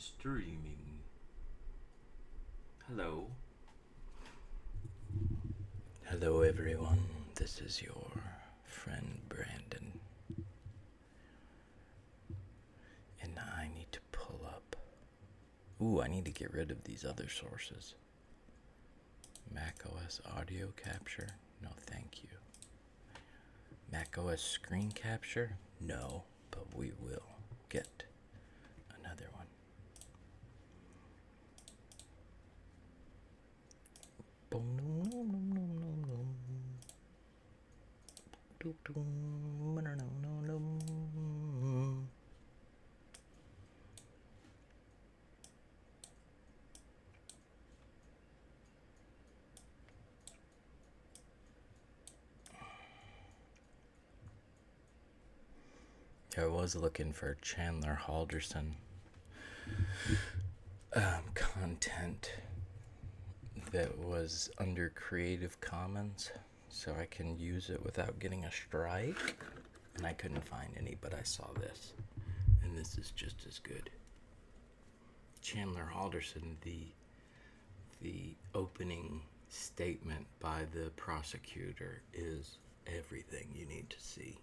Streaming. Hello. Hello, everyone. This is your friend Brandon. And I need to pull up. Ooh, I need to get rid of these other sources. macOS audio capture? No, thank you. macOS screen capture? No, but we will get another one. I was looking for Chandler Halderson content that was under Creative Commons so I can use it without getting a strike, and I couldn't find any, but I saw this, and this is just as good. Chandler Halderson, the opening statement by the prosecutor is everything you need to see.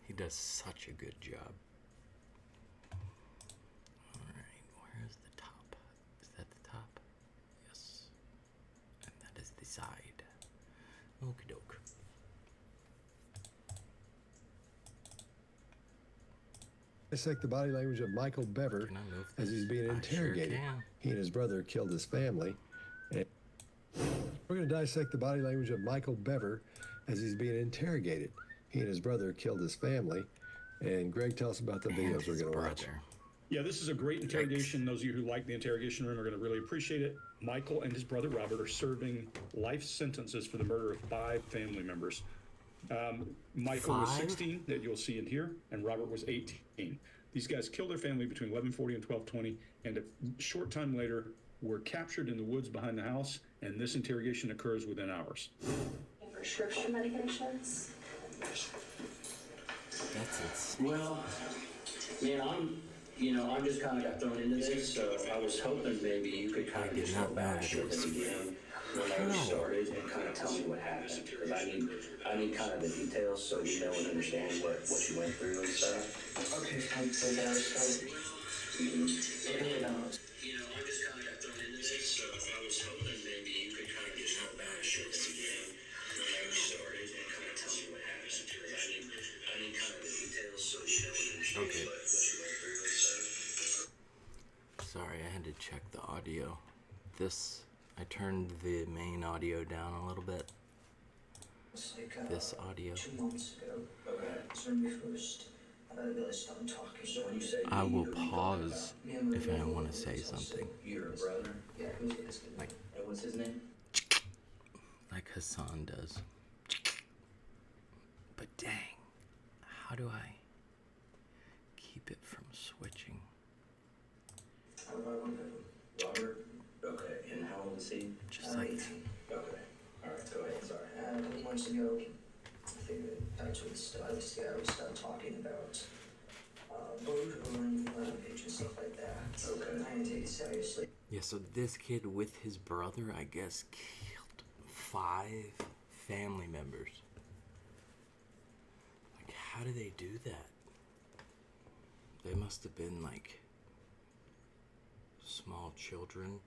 He does such a good job. Alright, where's the top? Is that the top? Yes. And that is the side. Okie doke. Dissect the body language of Michael Bevers as he's being interrogated. Sure, he and his brother killed his family. And we're going to dissect the body language of Michael Bevers as he's being interrogated. He and his brother killed his family. And Greg, tell us about the videos we're going to watch. Yeah, this is a great interrogation. Those of you who like the interrogation room are going to really appreciate it. Michael and his brother Robert are serving life sentences for the murder of 5 family members. Michael was 16, that you'll see in here, and Robert was 18. These guys killed their family between 11:40 and 12:20, and a short time later were captured in the woods behind the house, and this interrogation occurs within hours. Prescription medications? That's it. Well, man, I'm just kind of got thrown into this, so I was hoping maybe you could kind of just go back to the beginning when I started and kind of tell me what happened, because I need kind of the details so we know and understand what you went through and stuff. Okay, so that's I'm just kind of got thrown into this, so I was hoping maybe you could kind of just go back to the beginning when I started and kind of tell me what happened, because I need kind of the details so we know and understand what you went through and stuff. Sorry, I had to check the audio. I turned the main audio down a little bit. This audio. 2 months ago. Okay. So when we first really started talking. So when you say I will pause if I want to say something. Your brother? Yeah, who's this guy? What's his name? Like Hassan does. But dang, how do I keep it from switching? Robert? Okay, and how old is he? Just like 18. Okay. Alright, go ahead, sorry. A couple months ago, I figured that's when we started talking about borderline language and stuff like that. Okay. I didn't take it seriously. Yeah, so this kid with his brother, I guess, killed 5 family members. Like, how do they do that? They must have been like small children.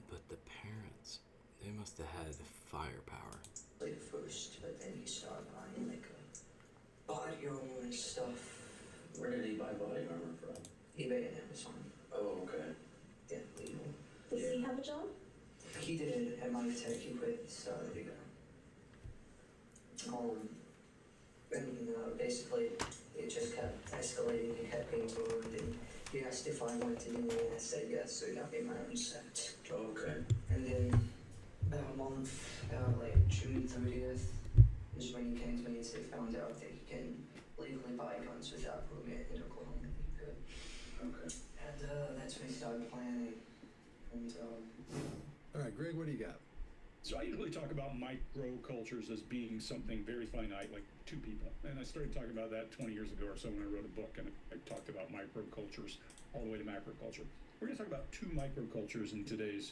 But the parents, they must have had firepower. At first, but then he started buying like body armor and stuff. Where did he buy body armor from? eBay and Amazon. Oh, okay. Yeah, legal. Does he have a job? He did at my tech. He quit. So there you go. And basically, it just kept escalating. He kept being told, and he asked if I wanted to do it, and I said yes. So he got me my own set. Oh, okay. And then about a month, like June 30th, is when he came to me and said, found out that he can legally buy guns without a permit in Oklahoma. He could. Okay. And that's when he started planning. And All right, Greg, what do you got? So I usually talk about microcultures as being something very finite, like two people. And I started talking about that 20 years ago or so when I wrote a book, and I talked about microcultures all the way to macroculture. We're going to talk about two microcultures in today's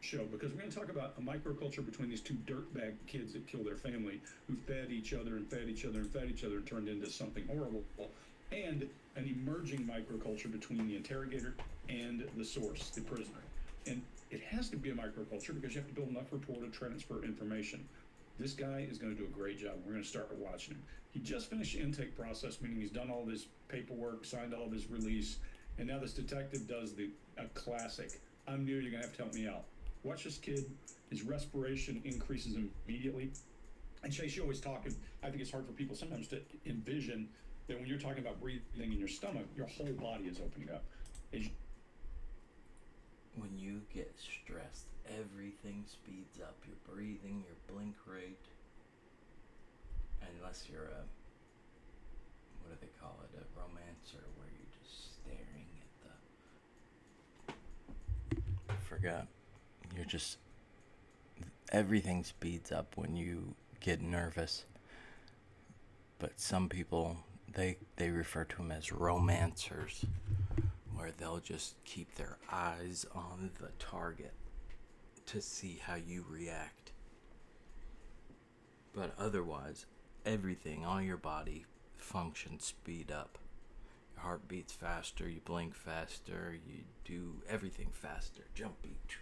show, because we're going to talk about a microculture between these two dirtbag kids that kill their family, who fed each other and fed each other and fed each other and turned into something horrible, and an emerging microculture between the interrogator and the source, the prisoner. And it has to be a microculture because you have to build enough rapport to transfer information. This guy is going to do a great job. We're going to start watching him. He just finished the intake process, meaning he's done all of his paperwork, signed all of his release, and now this detective does a classic. I'm new, you're going to have to help me out. Watch this kid. His respiration increases immediately. And Chase, you always talk, and I think it's hard for people sometimes to envision that when you're talking about breathing in your stomach, your whole body is opening up. When you get stressed, everything speeds up. Your breathing, your blink rate. Unless you're what do they call it, a romancer, where you're just staring at I forgot. You're just, everything speeds up when you get nervous. But some people, they refer to them as romancers, where they'll just keep their eyes on the target to see how you react. But otherwise, everything, all your body functions speed up. Your heart beats faster, you blink faster, you do everything faster. Jump beat.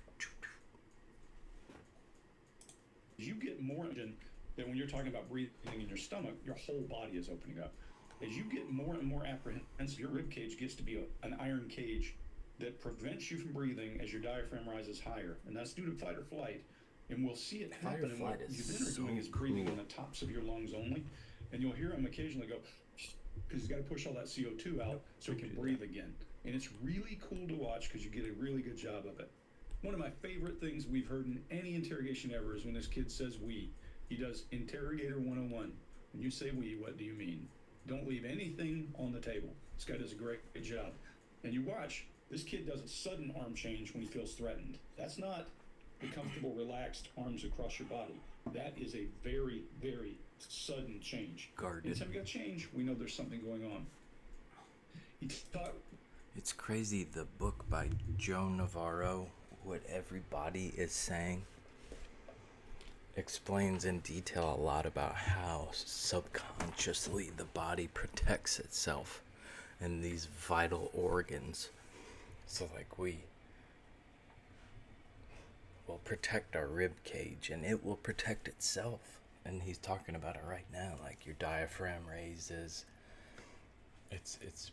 You get more than when you're talking about breathing in your stomach, your whole body is opening up. As you get more and more apprehensive, your rib cage gets to be an iron cage that prevents you from breathing as your diaphragm rises higher. And that's due to fight or flight. And we'll see it happen. And what you then are doing is breathing in the tops of your lungs only. And you'll hear him occasionally go, because he's got to push all that CO2 out so he can breathe again. And it's really cool to watch because you get a really good job of it. One of my favorite things we've heard in any interrogation ever is when this kid says we. He does Interrogator 101. When you say we, what do you mean? Don't leave anything on the table. This guy does a great job. And you watch, this kid does a sudden arm change when he feels threatened. That's not the comfortable, relaxed arms across your body. That is a very, very sudden change. Guarded. Anytime you got change, we know there's something going on. It's crazy, the book by Joe Navarro, What Everybody is Saying, explains in detail a lot about how subconsciously the body protects itself and these vital organs. So like we will protect our rib cage and it will protect itself. And he's talking about it right now, like your diaphragm raises. It's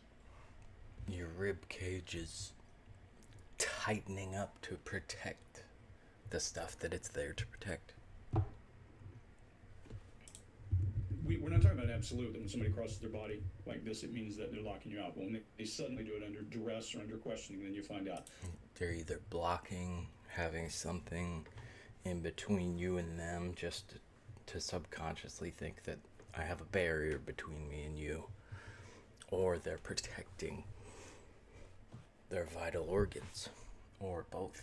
your rib cage is tightening up to protect the stuff that it's there to protect. We're not talking about an absolute, that when somebody crosses their body like this, it means that they're locking you out. But when they suddenly do it under duress or under questioning, then you find out. They're either blocking, having something in between you and them, just to subconsciously think that I have a barrier between me and you, or they're protecting their vital organs, or both.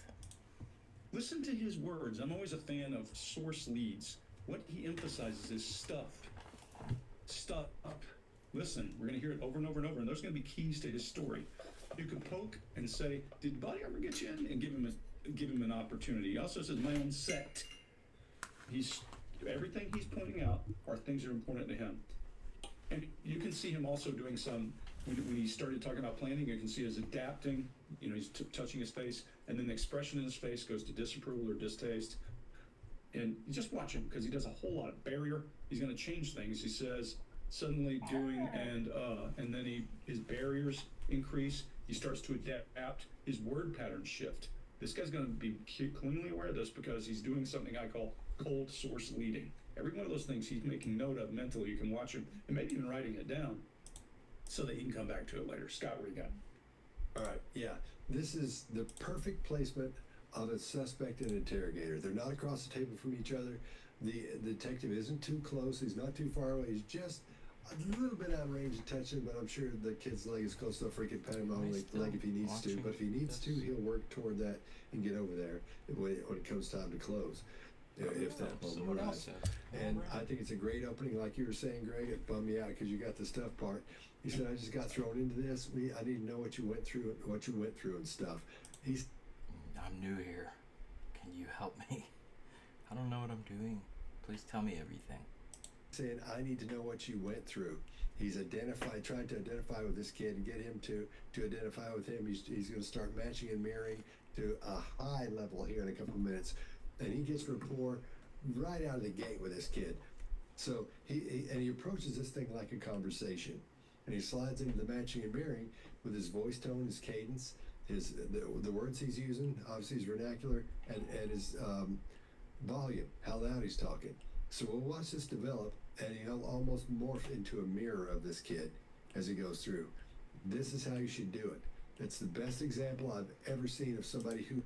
Listen to his words. I'm always a fan of source leads. What he emphasizes is stuff. Stuff. Listen, we're going to hear it over and over and over, and those are going to be keys to his story. You can poke and say, did the body ever get you in? And give him an opportunity. He also says, my own set. Everything he's pointing out are things that are important to him. And you can see him also doing some, when he started talking about planning, you can see his adapting, he's touching his face, and then the expression in his face goes to disapproval or distaste. And you just watch him, because he does a whole lot of barrier. He's going to change things. He says, suddenly doing and then his barriers increase. He starts to adapt. His word patterns shift. This guy's going to be cleanly aware of this because he's doing something I call cold source leading. Every one of those things he's making note of mentally. You can watch him and maybe even writing it down so that he can come back to it later. Scott, what do you got? All right, yeah. This is the perfect placement of a suspect and interrogator. They're not across the table from each other. The detective isn't too close. He's not too far away. He's just a little bit out of range of touching, but I'm sure the kid's leg is close enough where he can pat him on the leg if he needs to. But if he needs to, he'll work toward that and get over there when it comes time to close. If that moment arises. And I think it's a great opening, like you were saying, Greg. It bummed me out because you got the stuff part. He said, "I just got thrown into this. I need to know what you went through, and stuff." I'm new here. Can you help me? I don't know what I'm doing. Please tell me everything. Saying, "I need to know what you went through." He's trying to identify with this kid and get him to identify with him. He's going to start matching and mirroring to a high level here in a couple of minutes. And he gets rapport right out of the gate with this kid. So he approaches this thing like a conversation, and he slides into the matching and mirroring with his voice tone, his cadence, the words he's using, obviously his vernacular, and his volume, how loud he's talking. So we'll watch this develop, and he'll almost morph into a mirror of this kid as he goes through. This is how you should do it. It's the best example I've ever seen of somebody who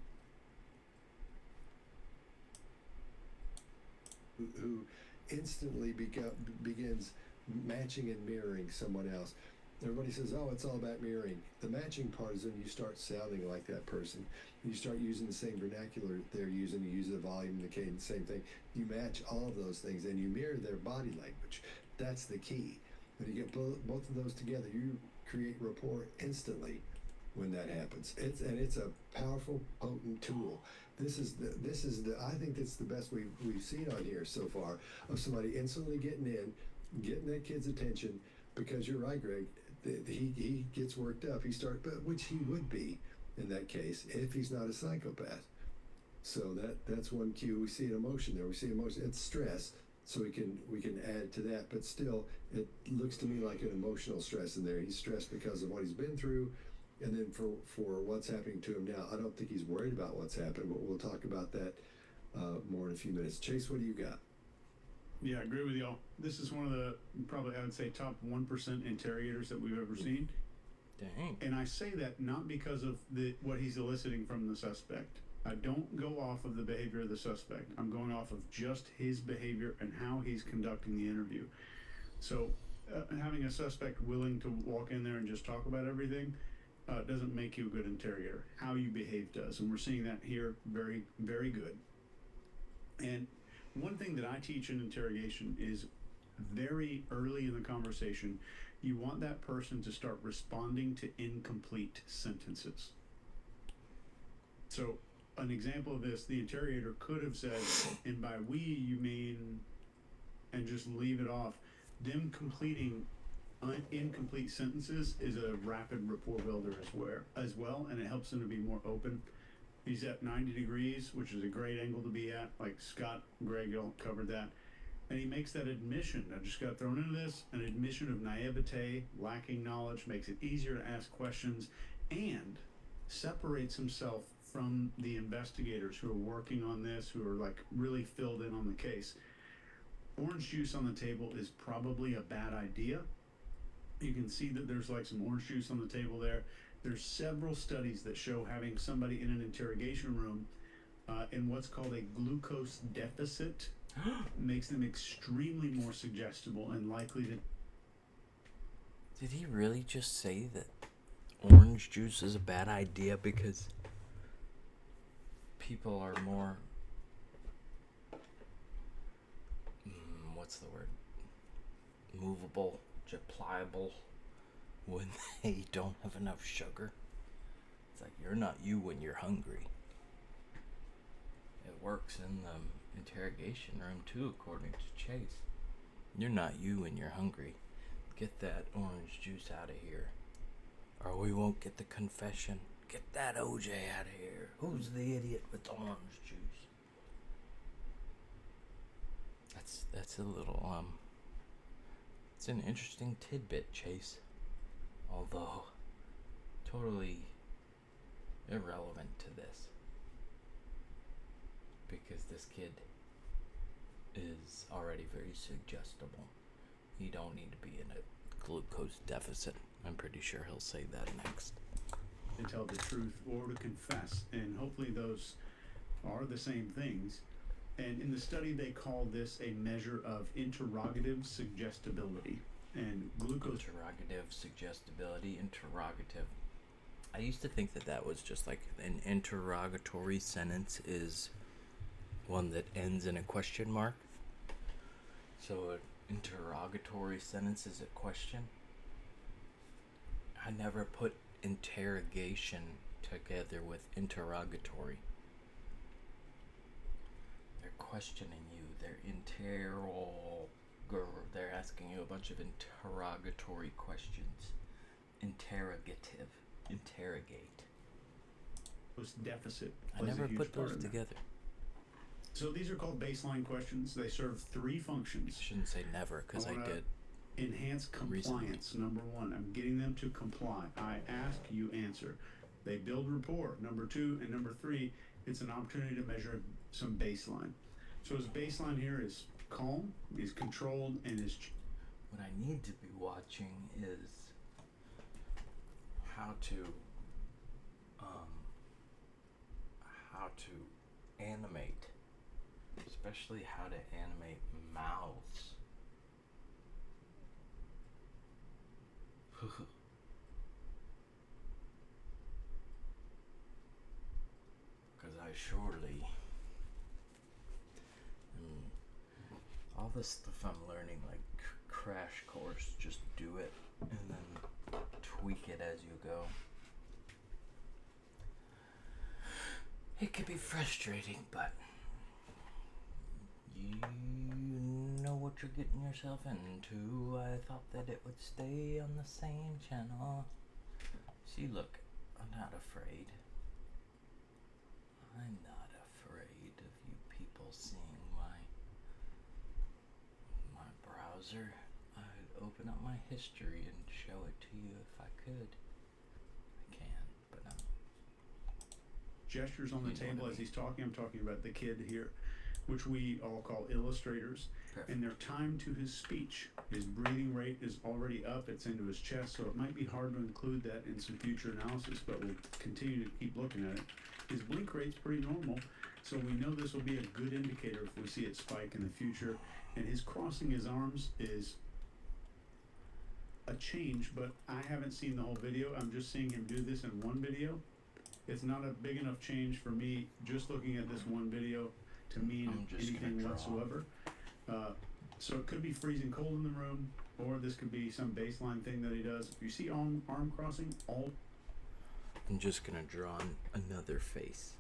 instantly begins matching and mirroring someone else. Everybody says, "Oh, it's all about mirroring." The matching part is when you start sounding like that person. You start using the same vernacular they're using. You use the volume, the cadence, same thing. You match all of those things, and you mirror their body language. That's the key. When you get both of those together, you create rapport instantly when that happens. It's a powerful, potent tool. This is the I think it's the best we've seen on here so far of somebody instantly getting that kid's attention, because you're right, Greg. He gets worked up. Which he would be in that case if he's not a psychopath. So that's one cue. We see an emotion there. We see emotion. It's stress. So we can add to that, but still, it looks to me like an emotional stress in there. He's stressed because of what he's been through, and then for what's happening to him now. I don't think he's worried about what's happened, but we'll talk about that more in a few minutes. Chase, what do you got? Yeah, I agree with y'all. This is one of the, probably I would say, top 1% interrogators that we've ever seen. Dang. And I say that not because of what he's eliciting from the suspect. I don't go off of the behavior of the suspect. I'm going off of just his behavior and how he's conducting the interview. So having a suspect willing to walk in there and just talk about everything doesn't make you a good interrogator. How you behave does. And we're seeing that here very, very good. And one thing that I teach in interrogation is very early in the conversation, you want that person to start responding to incomplete sentences. So an example of this, the interrogator could have said, and by we you mean, and just leave it off. Them completing incomplete sentences is a rapid rapport builder as well, and it helps them to be more open. He's at 90 degrees, which is a great angle to be at. Like Scott, Greg all covered that. And he makes that admission. I just got thrown into this. An admission of naivete, lacking knowledge, makes it easier to ask questions, and separates himself from the investigators who are working on this, who are like really filled in on the case. Orange juice on the table is probably a bad idea. You can see that there's like some orange juice on the table there. There's several studies that show having somebody in an interrogation room in what's called a glucose deficit makes them extremely more suggestible and likely to... Did he really just say that orange juice is a bad idea because people are more... what's the word? Movable, pliable, when they don't have enough sugar? It's like, you're not you when you're hungry. It works in the interrogation room too, according to Chase. You're not you when you're hungry. Get that orange juice out of here, or we won't get the confession. Get that OJ out of here. Who's the idiot with the orange juice? That's a little it's an interesting tidbit, Chase. Although totally irrelevant to this, because this kid is already very suggestible. He don't need to be in a glucose deficit. I'm pretty sure he'll say that next. to tell the truth or to confess, and hopefully those are the same things. And in the study, they call this a measure of interrogative suggestibility. and glucose. Interrogative, suggestibility, interrogative. I used to think that that was just like an interrogatory sentence is one that ends in a question mark. So an interrogatory sentence is a question. I never put interrogation together with interrogatory. They're questioning you. They're asking you a bunch of interrogatory questions. Interrogative. Interrogate. Deficit. I plays a never huge put part those in that. together. So these are called baseline questions. They serve three functions. I shouldn't say never, because I wanna did. Enhance compliance. Number one, I'm getting them to comply. I ask, you answer. They build rapport. Number two, and number three, it's an opportunity to measure some baseline. So his baseline here is calm, is controlled, and is What I need to be watching is how to animate, especially how to animate mouths. Because I surely all this stuff I'm learning, like crash course, just do it and then tweak it as you go. It could be frustrating, but you know what you're getting yourself into. I thought that it would stay on the same channel. See, look, I'm not afraid. I'm not afraid of you people seeing my browser. I'd open up my history and show it to you if I could. I can, but no. gestures on the table as he's talking. I'm talking about the kid here, which we all call illustrators. Perfect. And they're timed to his speech. His breathing rate is already up, it's into his chest, so it might be hard to include that in some future analysis, but we'll continue to keep looking at it. His blink rate's pretty normal, so we know this will be a good indicator if we see it spike in the future. And his crossing his arms is a change, but I haven't seen the whole video. I'm just seeing him do this in one video. It's not a big enough change for me just looking at this one video to mean anything whatsoever. So it could be freezing cold in the room, or this could be some baseline thing that he does. If you see arm crossing, I'm just gonna draw another face.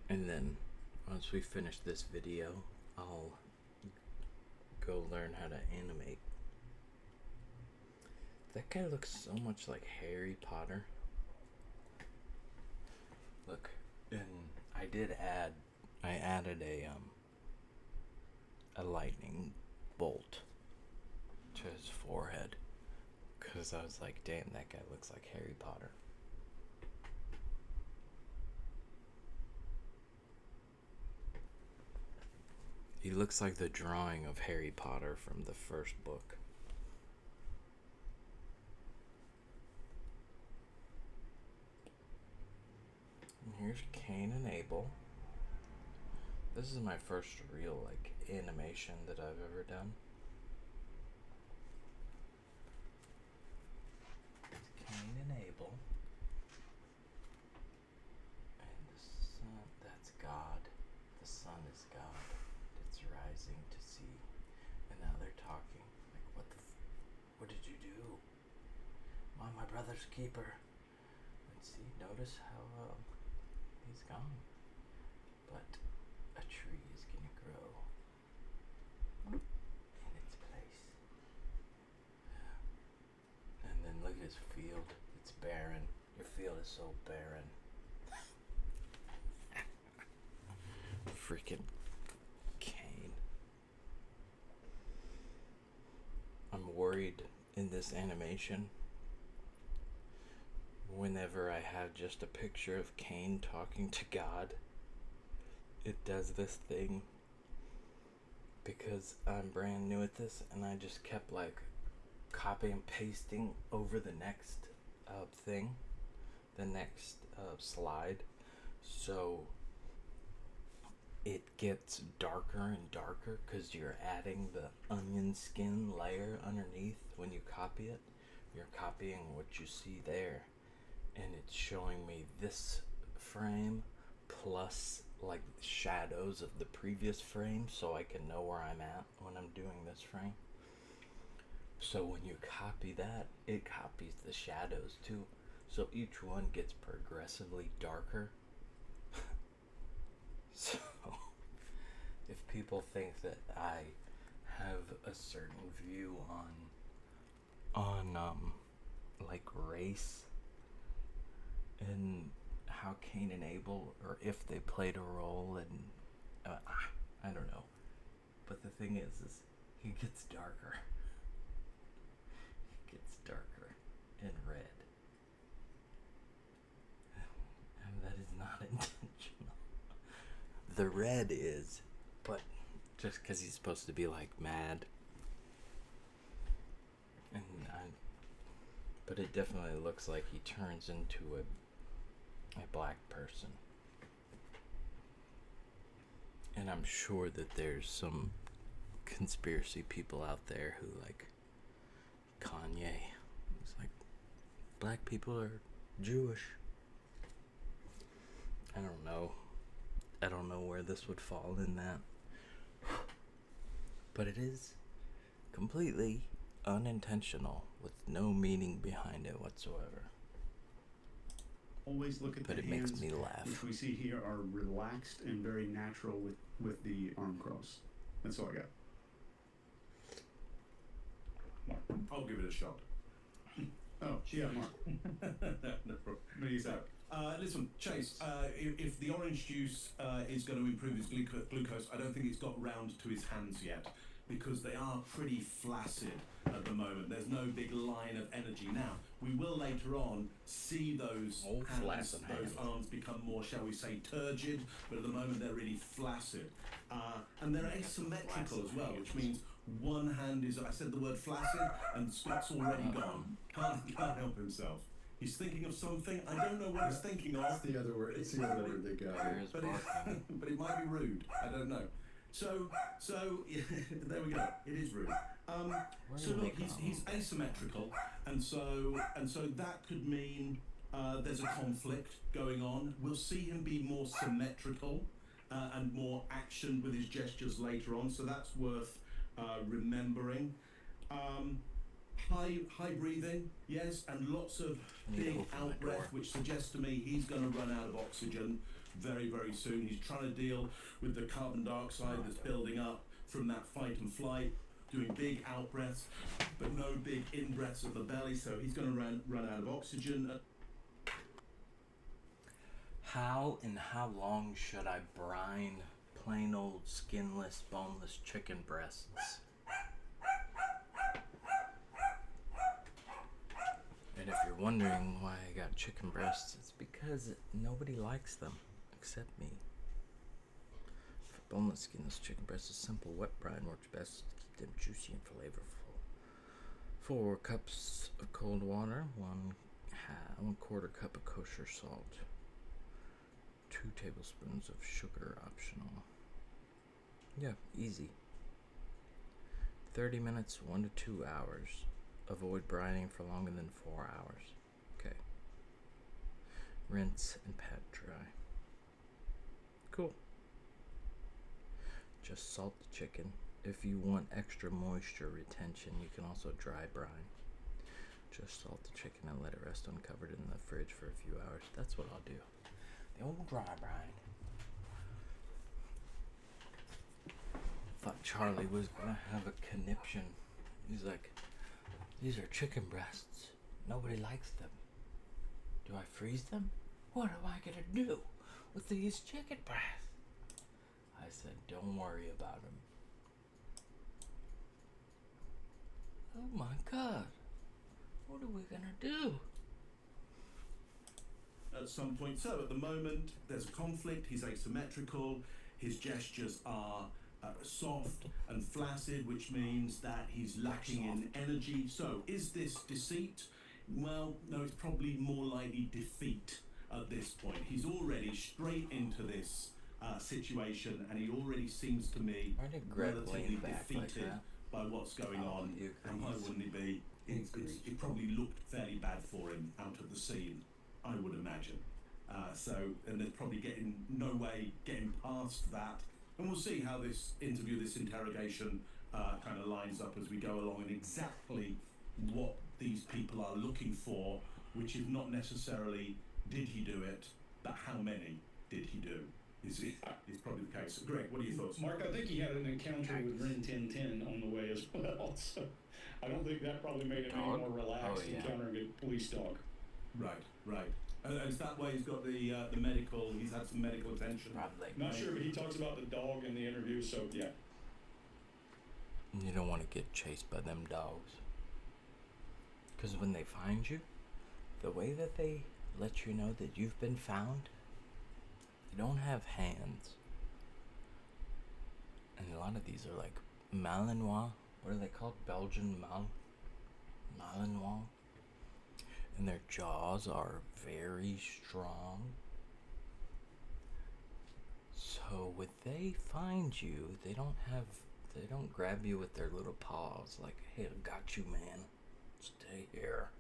And then once we finish this video, I'll go learn how to animate. That guy looks so much like Harry Potter. Look, and I added a lightning bolt to his forehead, because I was like, damn, that guy looks like Harry Potter. He looks like the drawing of Harry Potter from the first book. And here's Cain and Abel. This is my first real animation that I've ever done. It's Cain and Abel. And the sun, that's God. The sun is God. It's rising to see. And now they're talking. Like, what did you do? I'm my brother's keeper. And see, notice how he's gone. But a tree is gonna grow in its place. And then look at his field. It's barren. Your field is so barren. Freaking Cain. I'm worried in this animation. Whenever I have just a picture of Cain talking to God, it does this thing, because I'm brand new at this and I just kept copy and pasting over the next thing, the next slide. So it gets darker and darker because you're adding the onion skin layer underneath. When you copy it, you're copying what you see there, and it's showing me this frame plus like shadows of the previous frame, so I can know where I'm at when I'm doing this frame. So when you copy that, it copies the shadows too, so each one gets progressively darker. So if people think that I have a certain view on like race and how Cain and Abel, or if they played a role, and I don't know, but the thing is he gets darker. He gets darker and red, and that is not intentional. The red is, but just because he's supposed to be like mad, and but it definitely looks like he turns into a black person. And I'm sure that there's some conspiracy people out there who like Kanye. It's like black people are Jewish. I don't know. I don't know where this would fall in that. But it is completely unintentional with no meaning behind it whatsoever. Always look at But the it hands, makes me laugh. which we see here are relaxed and very natural with the arm cross. That's all I got. I'll give it a shot. Oh, yeah, Mark. No problem. What do you say? Listen, Chase, if the orange juice is going to improve his glucose, I don't think it's got round to his hands yet, because they are pretty flaccid at the moment. There's no big line of energy. Now, we will later on see those flaccid hands. arms become more, shall we say, turgid, but at the moment they're really flaccid. And they're asymmetrical as well, which means one hand is, I said the word flaccid, and Scott's already gone. Can't help himself. He's thinking of something. I don't know what he's thinking of. It's the other word. It's the other word they got. There's But barking. but it might be rude. I don't know. So there we go. It is rude. So look, he's asymmetrical, and so that could mean there's a conflict going on. We'll see him be more symmetrical and more action with his gestures later on. So that's worth remembering. High breathing, yes, and lots of big out breath, which suggests to me he's going to run out of oxygen very, very soon. He's trying to deal with the carbon dioxide that's building up from that fight and flight, doing big out breaths, but no big in breaths at the belly, so he's going to run out of oxygen. How and how long should I brine plain old skinless, boneless chicken breasts? And if you're wondering why I got chicken breasts, it's because nobody likes them except me. For boneless, skinless chicken breasts, a simple wet brine works best to keep them juicy and flavorful. 4 cups of cold water, 1/4 cup of kosher salt, 2 tablespoons of sugar optional. Yeah, easy. 30 minutes, 1 to 2 hours. Avoid brining for longer than 4 hours. Okay. Rinse and pat dry. Cool. Just salt the chicken. If you want extra moisture retention, you can also dry brine. Just salt the chicken and let it rest uncovered in the fridge for a few hours. That's what I'll do. The old dry brine. Thought Charlie was gonna have a conniption. He's like, these are chicken breasts. Nobody likes them. Do I freeze them? What am I gonna do with these chicken breasts? I said, don't worry about them. Oh my God. What are we gonna do? At some point. So at the moment, there's a conflict. He's asymmetrical. His gestures are soft and flaccid, which means that he's lacking in energy. So is this deceit? Well, no, it's probably more likely defeat at this point. He's already straight into this situation, and he already seems to me Why did Greg relatively lean back like defeated that? by what's going Oh, on. he And why agrees. wouldn't he be? It probably looked fairly bad for him out of the scene, I would imagine. And there's probably no way getting past that. And we'll see how this interrogation kind of lines up as we go along, and exactly what these people are looking for, which is not necessarily did he do it, but how many did he do, is probably the case. Greg, what are your thoughts? Mark, I think he had an encounter with Ren 1010 on the way as well. So I don't think that probably made him any more relaxed encountering a police dog. Right. Is that why he's got the medical? He's had some medical attention. Probably. Not sure, but he talks about the dog in the interview. So yeah. You don't want to get chased by them dogs. Because when they find you, the way that they let you know that you've been found, you don't have hands. And a lot of these are like Malinois. What are they called? Belgian Malinois. And their jaws are very strong. So when they find you, they don't grab you with their little paws like, hey, I got you, man. Stay here.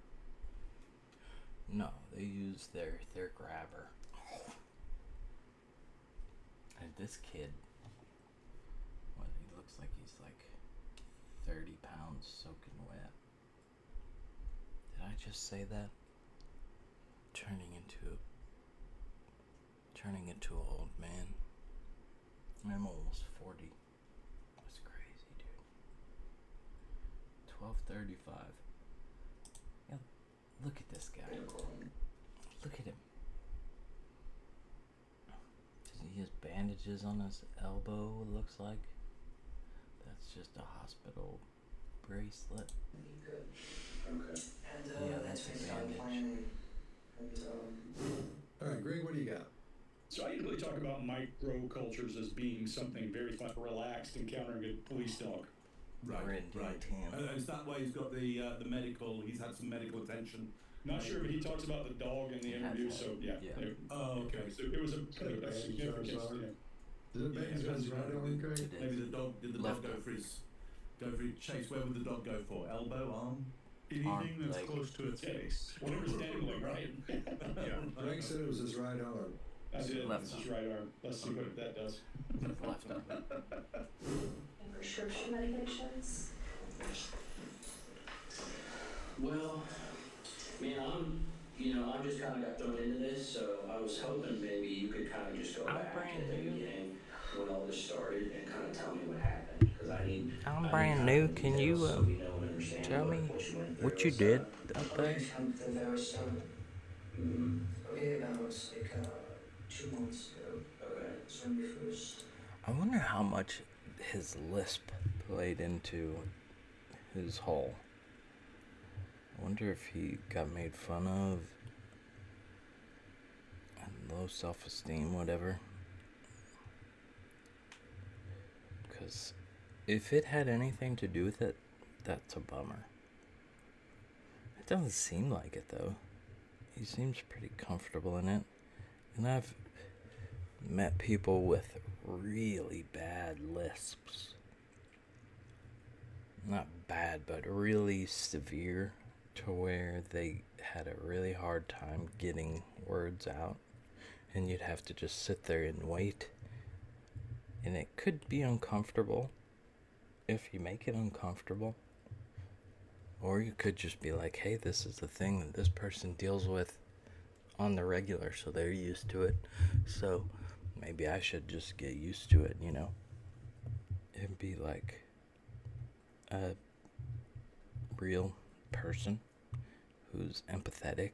No, they use their grabber. And this kid, he looks like he's like 30 pounds soaking wet. Did I just say that? Turning into an old man. I'm almost 40. That's crazy, dude. 12:35. Yeah, look at this guy. Look at him. He has bandages on his elbow, it looks like. That's just a hospital bracelet. Good. Okay. And Yeah, that's that's a when I started bandage. planning. And All right, Greg, what do you got? So I usually talk about microcultures as being something very fun, relaxed, encountering a police dog. Right. Tam. Is that why he's got the medical? He's had some medical attention. Not sure, but he talks about the dog in the interview. So yeah. Oh, okay. So it was a kind of a significant. Did it bang his right arm, Greg? Maybe the dog did the Left dog go for his chase? Where would the dog go for? Elbow, arm? Anything that's leg. close to its face. Whatever's dangling, right? Yeah. Greg said it was his right arm. I did. Left It's his arm. right arm. Let's see what that does. Left arm. And prescription medications? well, man, I'm just kind of got thrown into this, so I was hoping maybe you could kind of just go I'm back brand at the new. beginning when all this started and kind of tell me what happened, because I need. I'm I need brand kind new. of Can details you so we know and understand tell me what you went what through. you did up there? Okay, the very start. Okay, that was like 2 months ago. Okay. That's when we first. I wonder how much his lisp played into his whole. I wonder if he got made fun of and low self-esteem, whatever. Because if it had anything to do with it, that's a bummer. It doesn't seem like it, though. He seems pretty comfortable in it. And I've met people with really bad lisps. Not bad, but really severe, to where they had a really hard time getting words out. And you'd have to just sit there and wait. And it could be uncomfortable if you make it uncomfortable. Or you could just be like, hey, this is the thing that this person deals with on the regular, so they're used to it. So maybe I should just get used to it, you know? And be like a real person who's empathetic.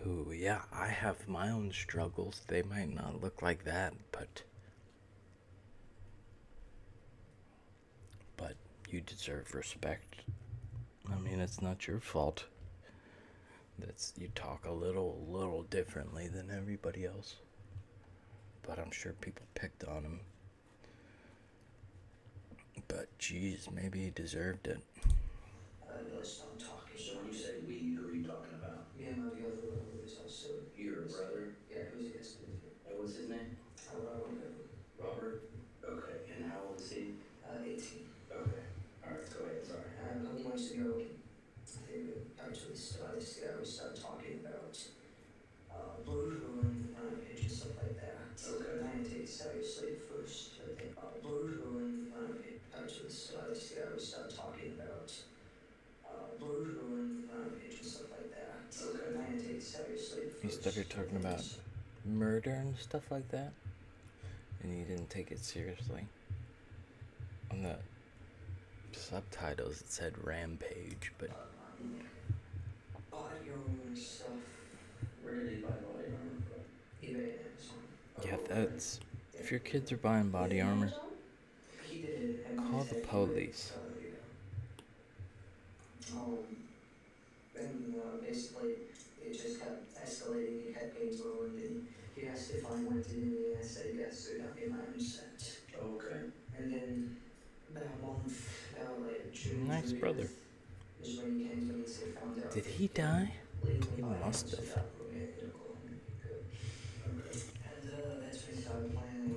Who, yeah, I have my own struggles. They might not look like that, but you deserve respect. I mean, it's not your fault. You talk a little differently than everybody else. But I'm sure people picked on him. But geez, maybe he deserved it. Really stopped talking. So when you say we, who are you talking about? Me and my other brother was also. Your brother? Yeah, he was yesterday. And what's his name? actually we started talking about Bourgeois and pitch and stuff like that. Okay. And I didn't take it seriously at first, but then Bourgeois and actually we started talking about Bourgeois and pitch and stuff like that. Okay. And I didn't take it seriously at first. You started talking about murder and stuff like that, and you didn't take it seriously. On the subtitles it said rampage, but body armor and stuff. Where did he buy body armor from? eBay and Amazon. yeah, that's if your kids are buying body armor, He did it and call the police. And basically it just kept escalating, it kept getting ruined, and he asked if I went in and I said yes, so that'd be my own set. Okay. And then about a month later, June Nice 30th, brother. is when he came to me and said, found out. Did he die? He must have. And that's when he started planning.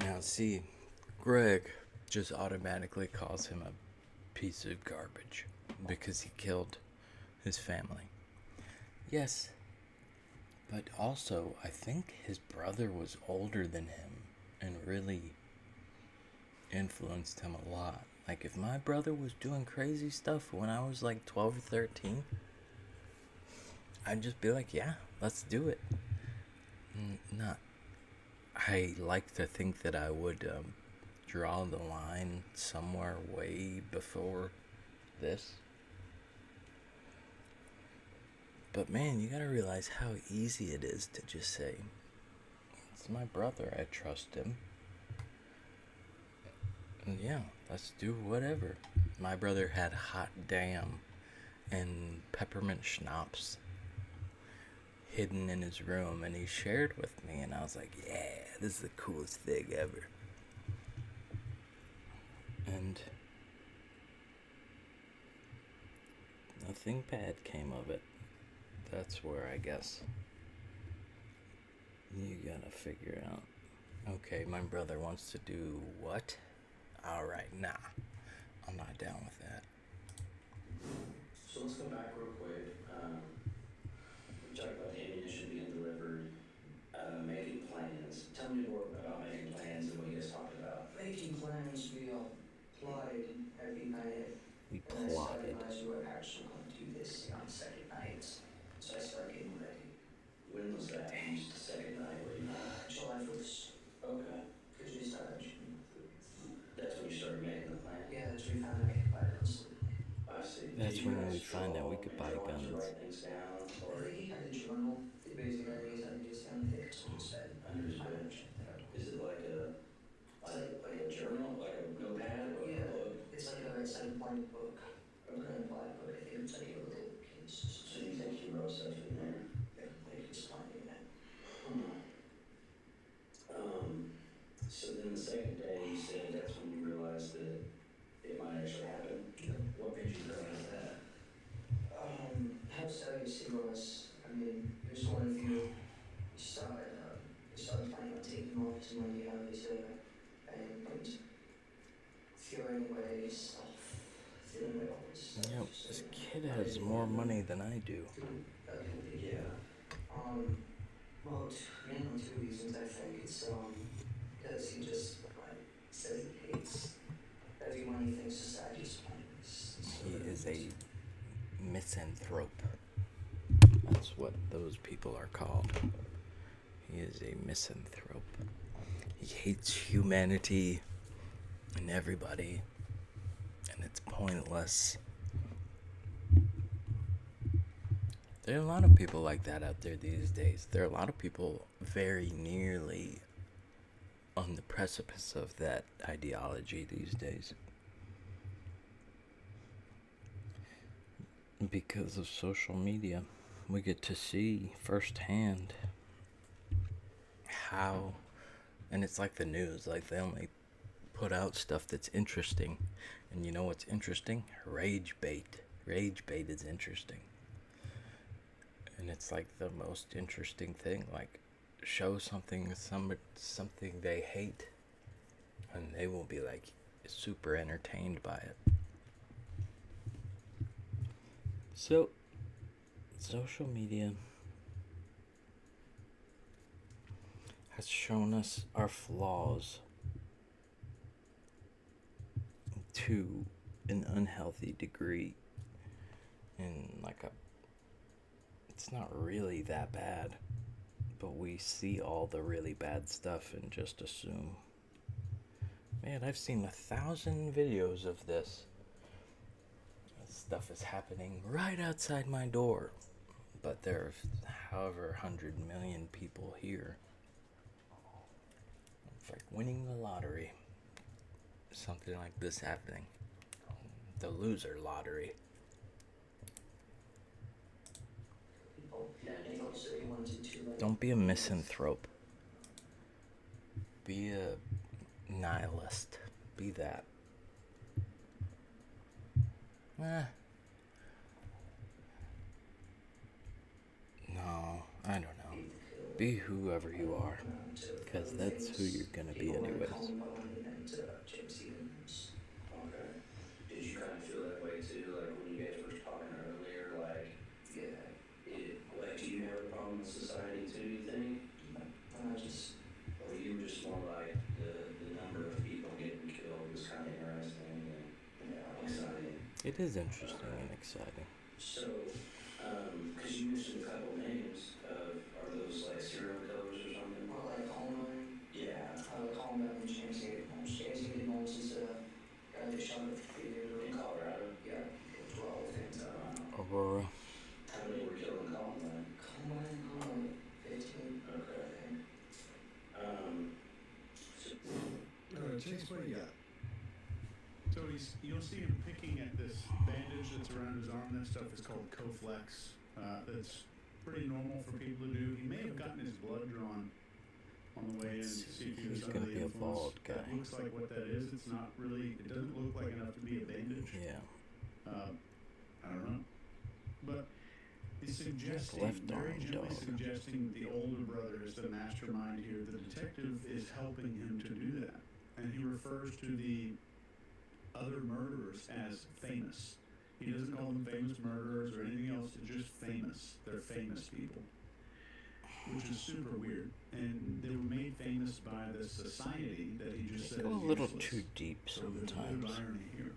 And Now see, Greg just automatically calls him a piece of garbage because he killed his family. Yes, but also I think his brother was older than him and really influenced him a lot. Like if my brother was doing crazy stuff when I was like 12 or 13, I'd just be like, yeah, let's do it. Not. I like to think that I would draw the line somewhere way before this. But man, you gotta realize how easy it is to just say, it's my brother, I trust him. And yeah, let's do whatever. My brother had hot damn and peppermint schnapps hidden in his room, and he shared with me, and I was like, yeah, this is the coolest thing ever. And nothing bad came of it. That's where I guess you gotta figure out, okay, my brother wants to do what? Alright, nah, I'm not down with that. so let's go back real quick. We talked about the ammunition being delivered, making plans. Tell me more about making plans and what you guys talked about. Making plans, we all plotted every night. We And I plotted. started as we were actually going to do this on the second night. So I started getting ready. When was that? The second night? July 1st. Okay. Because we started shooting. That's when you started making the plan? Yeah, that's when we found out I could buy guns. I see. That's when we found out we could buy guns. Write things down, or he had a journal. He basically had these down. I think it's on his bed. Under his bed. Is it like a journal, like a notepad, or a book? It's like a blank book. Okay. A blank book. I think it's like a little piece. So you think he wrote stuff in there? Yeah, I think he's finding that. So then the second day, you said that's when you realized that it might actually happen. Yeah. What made you realize that? How serious he was. I mean, he was one of you. He started planning on taking off his money out of his and throwing away his stuff. Throwing away all his stuff. Yep, this kid has more money than I do. Yeah. Well, mainly two reasons. I think it's because he just says he hates everyone. He thinks society is pointless. He is a misanthrope. That's what those people are called. He is a misanthrope. He hates humanity and everybody, and it's pointless. There are a lot of people like that out there these days. There are a lot of people very nearly on the precipice of that ideology these days. Because of social media, we get to see firsthand how, and it's like the news, like they only put out stuff that's interesting. And you know what's interesting? Rage bait. Rage bait is interesting. And it's like the most interesting thing. Like, show something they hate, and they will be like super entertained by it. So, social media has shown us our flaws to an unhealthy degree. And it's not really that bad, but we see all the really bad stuff and just assume. Man, I've seen 1,000 videos of this. This stuff is happening right outside my door, but there are however 100 million people here. It's like winning the lottery. Something like this happening. The loser lottery. Don't be a misanthrope. Be a nihilist. Be that. No, I don't know. Be whoever you are, because that's who you're gonna be anyways. Okay. Did you kind of feel that way too? Like when you guys were talking earlier, like, do you have a problem with society too, you think? Or you were just more like the number of people getting killed was kind of interesting and exciting? It is interesting and exciting. So, because you mentioned a couple names are those like serial killers or something? Or like Columbine. Yeah. Like Columbine and James Gibbons is a guy that shot up 3 years ago. In Colorado? Yeah, 12 things. Aurora. How many were killed in Columbine? Columbine, 15. Okay. All right, Chase, what do you got? So you'll see him picking at this bandage that's around his arm. That stuff is called Coflex. That's pretty normal for people to do. He may have gotten his blood drawn on the way in to see if he was He's under gonna the be a influence. bald guy. That looks like what that is. It's not really. It doesn't look like enough to be a bandage. Yeah. I don't know, but he's suggesting, Left very arm gently dog. suggesting the older brother is the mastermind here. The detective is helping him to do that, and he refers to the other murderers as famous. He doesn't call them famous murderers or anything else. It's just famous. They're famous people, which is super weird. And they were made famous by the society that he just said Go is a little useless. too deep So there's a bit sometimes. of irony here,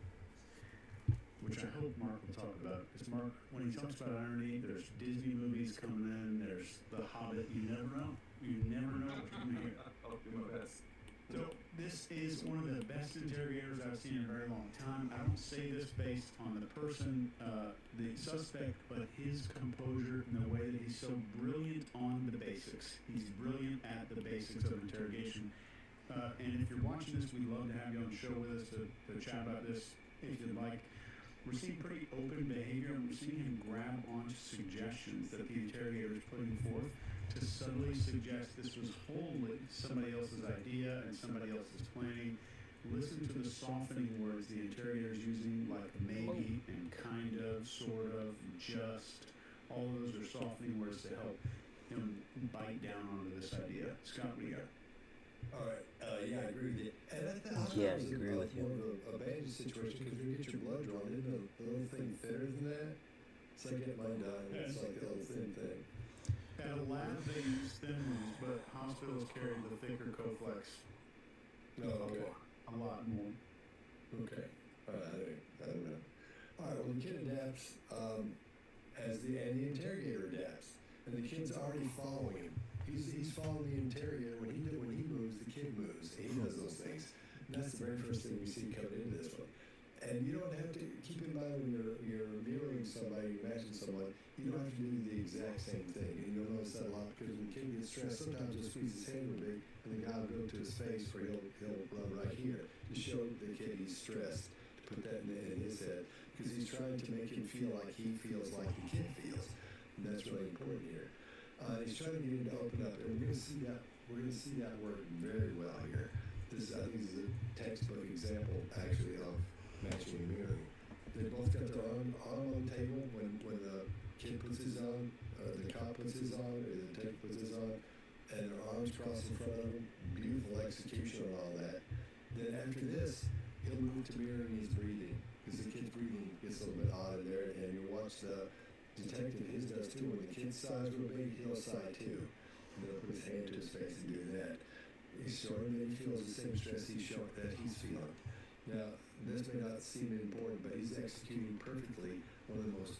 which I hope Mark will talk about. Because Mark, when he talks about irony, there's Disney movies coming in, there's The Hobbit. You never know. You never know what you're going to hear. I'll do my best. So this is one of the best interrogators I've seen in a very long time. I don't say this based on the person, the suspect, but his composure and the way that he's so brilliant on the basics. He's brilliant at the basics of interrogation. And if you're watching this, we'd love to have you on the show with us to chat about this if you'd like. We're seeing pretty open behavior, and we're seeing him grab onto suggestions that the interrogator is putting forth to subtly suggest this was wholly somebody else's idea and somebody else's planning. Listen to the softening words the interrogator is using, like maybe and kind of, sort of, just. All of those are softening words to help him bite down onto this idea. Scott, what do you got? All right. Yeah, I agree with you. And I thought Yeah, I it was agree with you. more of a bandage situation because when you get your blood drawn, isn't the little thing thinner than that? It's like get mine done. It's like the little thin thing. At a lab, they use thin ones, but hospitals carry the thicker Coflex. Oh, okay. A lot more. Okay. All right. I don't know. All right. Well, the kid adapts and the interrogator adapts, and the kid's already following him. He's following the interrogator. When he moves, the kid moves. He does those things. And that's the very first thing we see coming into this one. And you don't have to keep in mind when you're mirroring somebody, matching someone, you don't have to do the exact same thing. And you'll notice that a lot because when the kid gets stressed, sometimes he'll squeeze his hand real big, and the guy will go to his face where he'll run right here to show the kid he's stressed, to put that in his head, because he's trying to make him feel like he feels like the kid feels. And that's really important here. He's trying to get him to open up, and we're going to see that work very well here. This, I think, is a textbook example, actually, of matching and mirroring. They both got their arm on the table when the kid puts his on, the cop puts his on, or the detective puts his on, and their arms crossed in front of him. Beautiful execution on all that. Then after this, he'll move to mirroring his breathing, because the kid's breathing gets a little bit odd in there, and you'll watch watch the detective, his does too. When the kid's size real big, he'll sigh too. And he'll put his hand to his face and do that. He's showing that he feels the same stress that he's feeling. Now, this may not seem important, but he's executing perfectly one of the most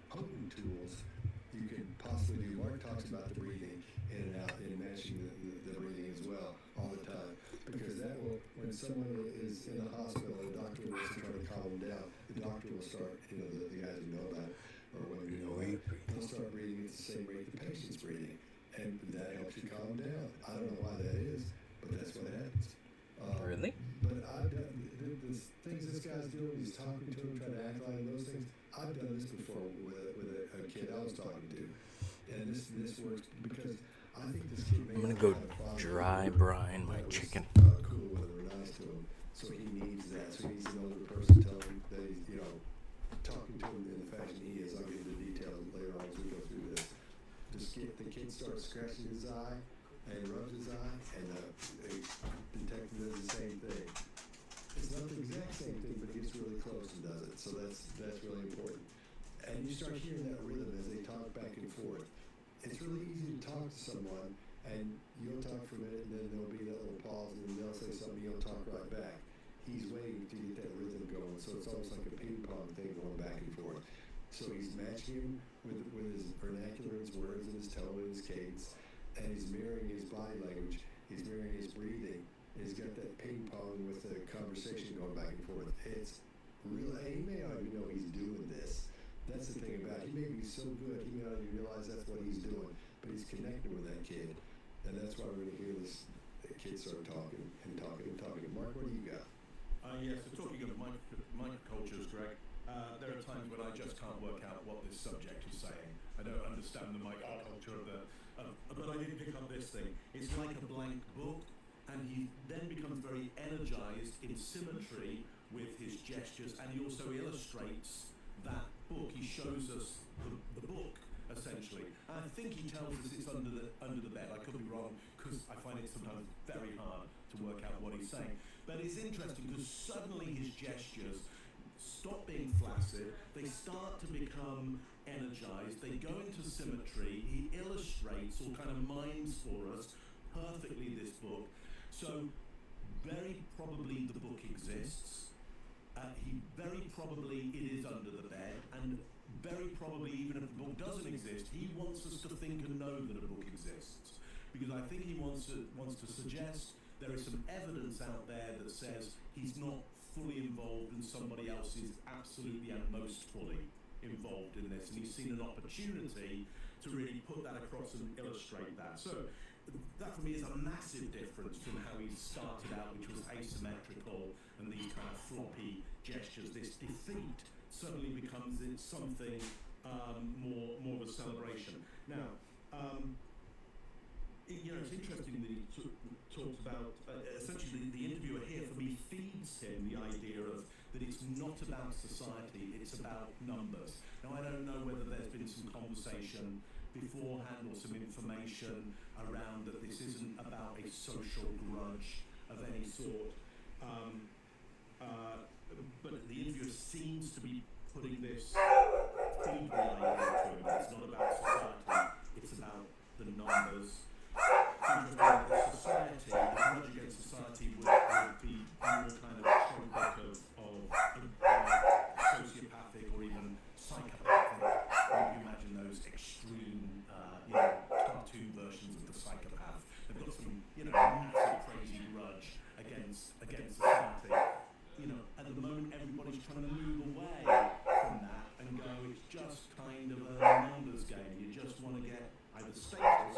potent tools you can possibly do. Mark talks about the breathing in and out and matching the breathing as well all the time, because that will, when someone is in the hospital, the doctor wants to try to calm them down, the doctor will start, the guys who know about it, or when you know it, they'll start breathing at the same rate the patient's breathing, and that helps you calm them down. I don't know why that is, but that's what happens. Really? But I've done the things this guy's doing. He's talking to him, trying to act like those things. I've done this before with a kid I was talking to, and this works because I think this kid. I'm gonna go dry brine my chicken. Cool when we're nice to him, so he needs that. So he needs an older person telling him that he's, talking to him in the fashion he is. I'll get into details later on as we go through this. The kid starts scratching his eye and rubs his eye, and the detective does the same thing. It's not the exact same thing, but he gets really close and does it. So that's really important. And you start hearing that rhythm as they talk back and forth. It's really easy to talk to someone, and you'll talk for a minute, and then there'll be that little pause, and then they'll say something, you'll talk right back. He's waiting to get that rhythm going, so it's almost like a ping pong thing going back and forth. So he's matching him with his vernacular, his words, and his tone, and his cadence, and he's mirroring his body language, he's mirroring his breathing, and he's got that ping pong with the conversation going back and forth. It's real, and he may not even know he's doing this. That's the thing about it. He may be so good, he may not even realize that's what he's doing, but he's connecting with that kid. And that's why we're going to hear this kid start talking and talking and talking. Mark, what do you got? Yes, so talking of microcultures, Greg, there are times when I just can't work out what this subject is saying. I don't understand the microculture but I did pick up this thing. It's like a blank book, and he then becomes very energized in symmetry with his gestures, and he also illustrates that book. He shows us the book, essentially. And I think he tells us it's under the bed. I could be wrong, because I find it sometimes very hard to work out what he's saying. But it's interesting because suddenly his gestures stop being flaccid, they start to become energized, they go into symmetry, he illustrates or kind of mimes for us perfectly this book. So very probably the book exists. Very probably it is under the bed, and very probably even if the book doesn't exist, he wants us to think and know that a book exists, because I think he wants to suggest there is some evidence out there that says he's not fully involved and somebody else is absolutely and most fully involved in this, and he's seen an opportunity to really put that across and illustrate that. So that for me is a massive difference from how he started out, which was asymmetrical and these kind of floppy gestures. This defeat suddenly becomes something more of a celebration. Now, it's interesting that he talks about essentially the interviewer here for me feeds him the idea of that it's not about society, it's about numbers. Now, I don't know whether there's been some conversation beforehand or some information around that this isn't about a social grudge of any sort, but the interviewer seems to be putting this feed idea to him. It's not about society, it's about the numbers. Interesting that society, the grudge against society would be more kind of tropic of sociopathic or even psychopathic. You imagine those extreme, cartoon versions of the psychopath. They've got some, massive crazy grudge against society. At the moment everybody's trying to move away from that and go, it's just kind of a numbers game. You just want to get either status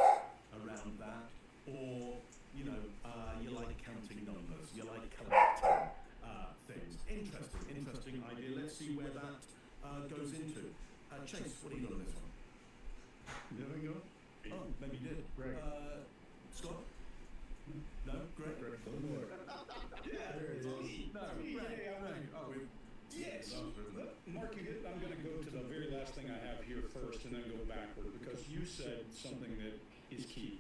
around that, or you like counting numbers, you like collecting things. Interesting idea. Let's see where that goes into. Chase, what do you got on this one? Did I go? Oh, maybe you did. Greg. Scott? No, Greg. Yeah, there it is. No, Greg. Yes. Mark, I'm going to go to the very last thing I have here first and then go backward, because you said something that is key.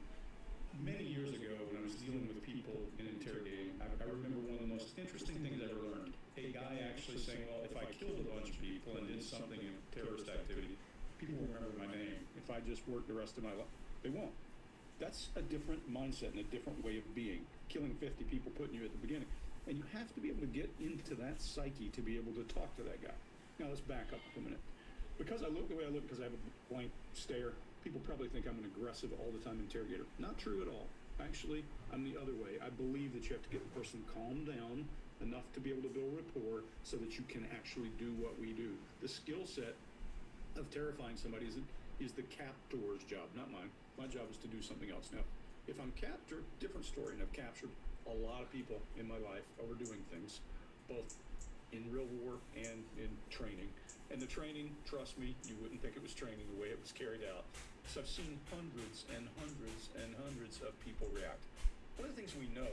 Many years ago, when I was dealing with people in interrogating, I remember one of the most interesting things I ever learned. A guy actually saying, well, if I killed a bunch of people, and did something, a terrorist activity, people will remember my name. If I just work the rest of my life, they won't. That's a different mindset and a different way of being. Killing 50 people, putting you at the beginning. And you have to be able to get into that psyche to be able to talk to that guy. Now let's back up a minute. Because I look the way I look, because I have a blank stare, people probably think I'm an aggressive all the time interrogator. Not true at all. Actually, I'm the other way. I believe that you have to get the person calmed down enough to be able to build rapport so that you can actually do what we do. The skill set of terrifying somebody is the captor's job, not mine. My job is to do something else. Now, if I'm captured, different story, and I've captured a lot of people in my life overdoing things, both in real war and in training. And the training, trust me, you wouldn't think it was training the way it was carried out. So I've seen hundreds and hundreds and hundreds of people react. One of the things we know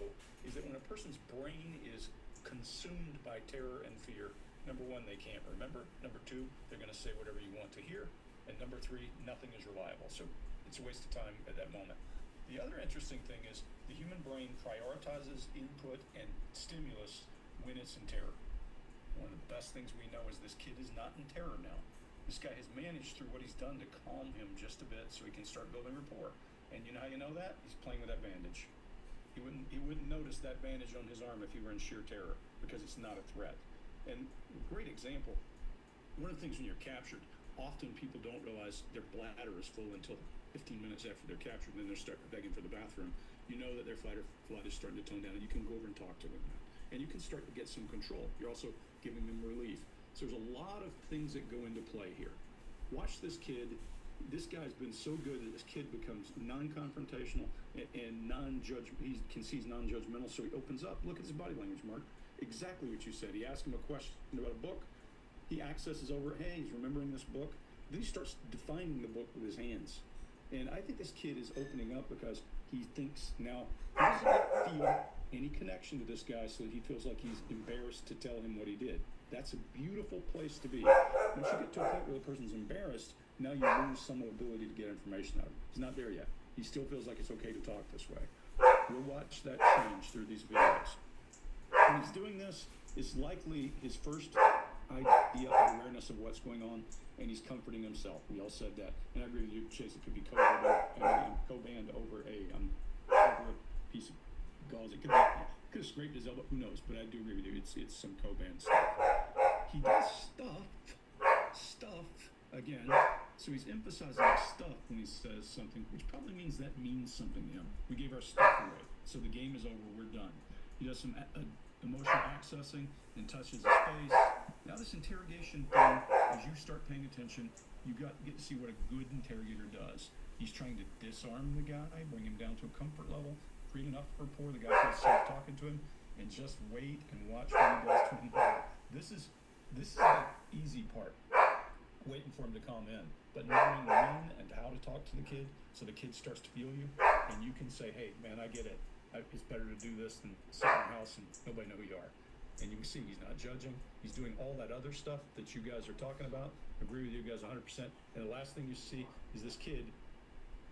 is that when a person's brain is consumed by terror and fear, number one, they can't remember. Number two, they're going to say whatever you want to hear. And number three, nothing is reliable. So it's a waste of time at that moment. The other interesting thing is the human brain prioritizes input and stimulus when it's in terror. One of the best things we know is this kid is not in terror now. This guy has managed through what he's done to calm him just a bit so he can start building rapport. And you know how you know that? He's playing with that bandage. He wouldn't notice that bandage on his arm if he were in sheer terror because it's not a threat. And great example, one of the things when you're captured, often people don't realize their bladder is full until 15 minutes after they're captured, and then they're start begging for the bathroom. You know that their fight or flight is starting to tone down, and you can go over and talk to them. And you can start to get some control. You're also giving them relief. So there's a lot of things that go into play here. Watch this kid. This guy's been so good that this kid becomes non-confrontational and non-judgmental. He can see he's non-judgmental, so he opens up. Look at his body language, Mark. Exactly what you said. He asked him a question about a book. He accesses over, hey, he's remembering this book. Then he starts defining the book with his hands. And I think this kid is opening up because he thinks now he doesn't feel any connection to this guy, so that he feels like he's embarrassed to tell him what he did. That's a beautiful place to be. Once you get to a point where the person's embarrassed, now you lose some ability to get information out of him. He's not there yet. He still feels like it's okay to talk this way. We'll watch that change through these videos. When he's doing this, it's likely his first idea of awareness of what's going on, and he's comforting himself. We all said that. And I agree with you, Chase, it could be co-band over a piece of gauze. It could have scraped his elbow, who knows, but I do agree with you, it's some co-band stuff. He does stuff, again, so he's emphasizing stuff when he says something, which probably means that means something to him. We gave our stuff away, so the game is over, we're done. He does some emotional accessing and touches his face. Now this interrogation thing, as you start paying attention, you get to see what a good interrogator does. He's trying to disarm the guy, bring him down to a comfort level, create enough rapport, the guy feels safe talking to him, and just wait and watch what he does to him. This is the easy part, waiting for him to calm in. But knowing when and how to talk to the kid so the kid starts to feel you, and you can say, hey, man, I get it. It's better to do this than sit in your house and nobody know who you are. And you can see he's not judging. He's doing all that other stuff that you guys are talking about. I agree with you guys 100%. And the last thing you see is this kid.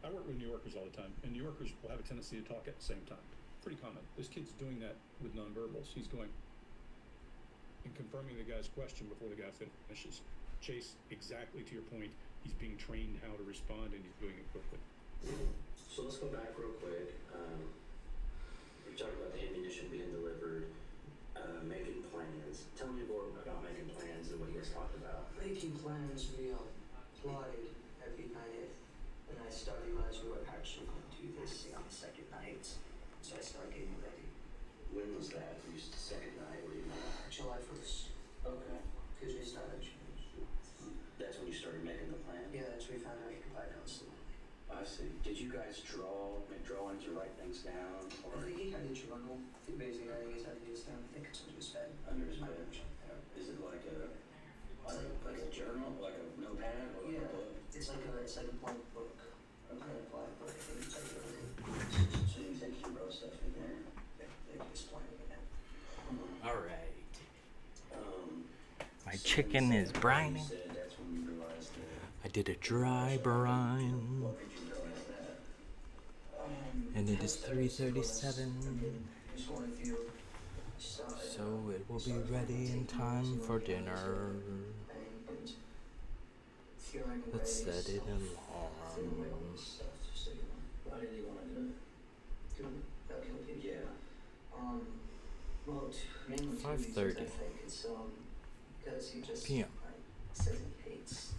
I work with New Yorkers all the time, and New Yorkers will have a tendency to talk at the same time. Pretty common. This kid's doing that with nonverbals. He's going and confirming the guy's question before the guy finishes. Chase, exactly to your point, he's being trained how to respond, and he's doing it quickly. So let's go back real quick. We talked about the ammunition being delivered, making plans. Tell me more about making plans and what you guys talked about. Making plans, we applied every night, and I studied as we were actually going to do this on the second night. So I started getting ready. When was that? You used the second night? What do you mean? July 1st. Okay. Because we started. That's when you started making the plan? Yeah, that's when we found out you could buy down slowly. I see. Did you guys make drawings or write things down? Or He had a journal. The basic ideas how to do stuff. I think it's under his bed. Under his bed? Is it like a journal, like a notepad, or Yeah, a book? it's like a blank book. A blank book. I think it's like everything. So you think you wrote stuff in there? They can explain it again. All right. My So chicken you is said- brining. You said that's when you realized that. I did a dry brine, What made you realize that? and it is 3:37, Just going to feel so it will be ready in time for dinner. feeling Let's set it in threw away all long. this stuff just so you know. Why did he want to do it? Kill me? Kill people? Yeah. Well, mainly 2 reasons, 5:30 I think. It's, because he just p.m. like, says he hates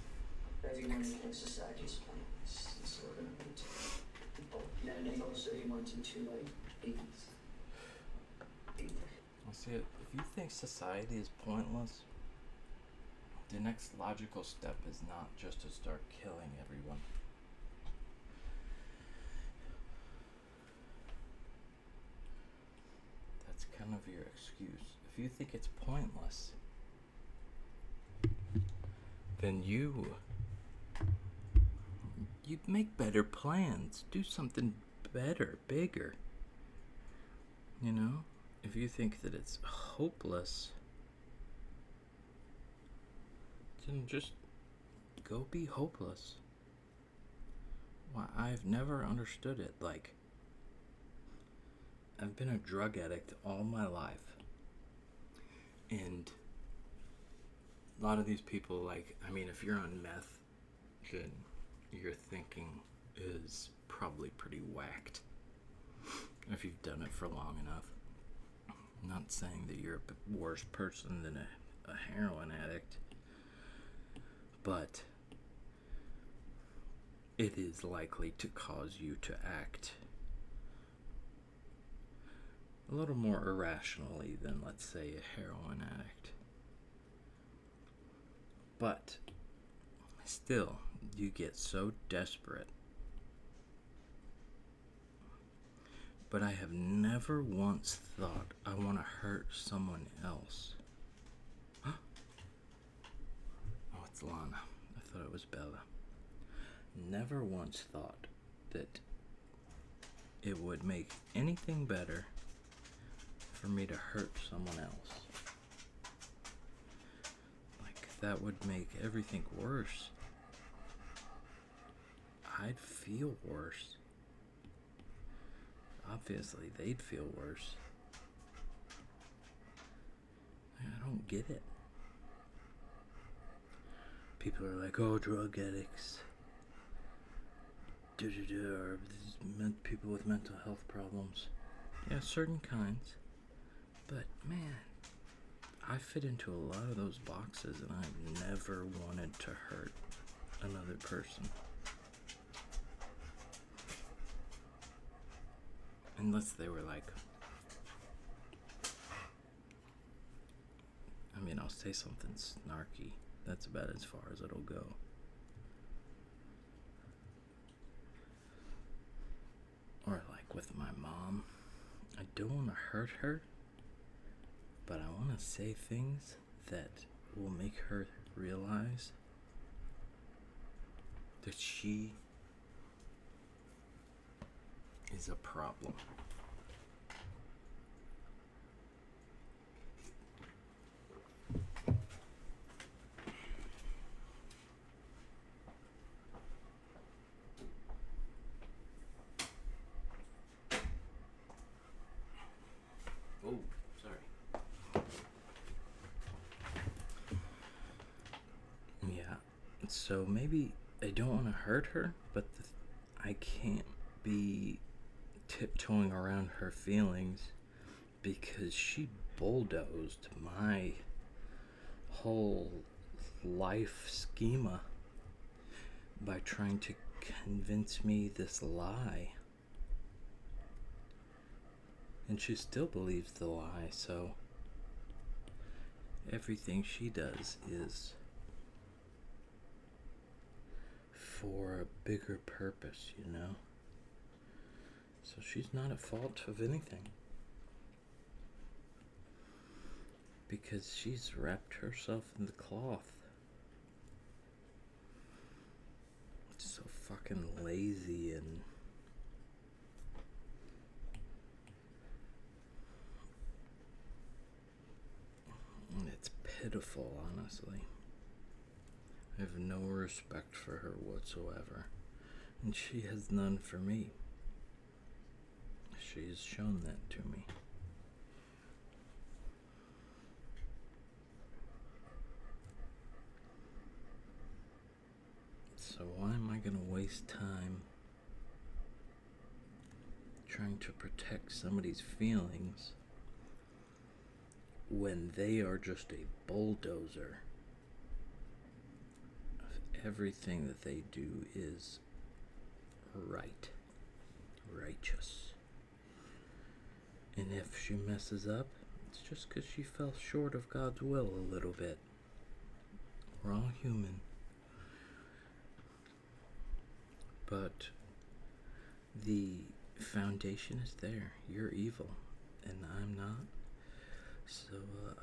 everyone in society's pointless, and so we're gonna hate people. And he also he wanted to like beat. I see it. If you think society is pointless, the next logical step is not just to start killing everyone. That's kind of your excuse. If you think it's pointless, then you make better plans. Do something better, bigger. You know? If you think that it's hopeless, then just go be hopeless. Why, I've never understood it. Like, I've been a drug addict all my life. And a lot of these people, like, I mean, if you're on meth, then your thinking is probably pretty whacked. If you've done it for long enough. I'm not saying that you're a worse person than a heroin addict, but it is likely to cause you to act a little more irrationally than, let's say, a heroin addict. But still, you get so desperate. But I have never once thought I want to hurt someone else. Oh, it's Lana. I thought it was Bella. Never once thought that it would make anything better for me to hurt someone else. Like, that would make everything worse. I'd feel worse. Obviously, they'd feel worse. I don't get it. People are like, oh, drug addicts. Or people with mental health problems. Yeah, certain kinds. But, man, I fit into a lot of those boxes, and I've never wanted to hurt another person. Unless they were like, I mean, I'll say something snarky. That's about as far as it'll go. Or like with my mom, I don't want to hurt her, but I want to say things that will make her realize that she is a problem. Oh, sorry. Yeah, so maybe I don't want to hurt her, but I can't be tiptoeing around her feelings because she bulldozed my whole life schema by trying to convince me this lie. And she still believes the lie, so everything she does is for a bigger purpose, you know? So she's not at fault of anything. Because she's wrapped herself in the cloth. So fucking lazy and it's pitiful, honestly. I have no respect for her whatsoever. And she has none for me. She has shown that to me. So why am I gonna waste time trying to protect somebody's feelings when they are just a bulldozer of everything that they do is right, righteous. And if she messes up, it's just because she fell short of God's will a little bit. We're all human. But the foundation is there. You're evil, and I'm not. So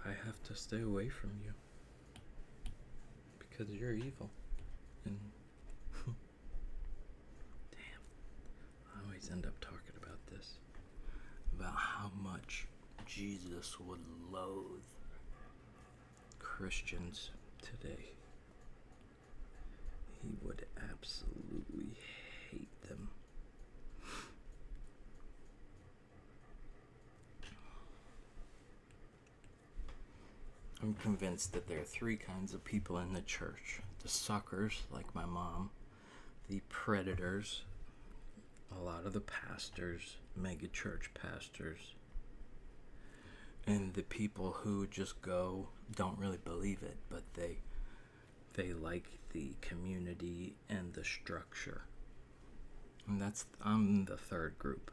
I have to stay away from you. Because you're evil. And damn, I always end up talking about this. About how much Jesus would loathe Christians today. He would absolutely hate them. I'm convinced that there are three kinds of people in the church. The suckers, like my mom. The predators, a lot of the pastors, mega church pastors. And the people who just go, don't really believe it, but they like the community and the structure. And I'm the third group.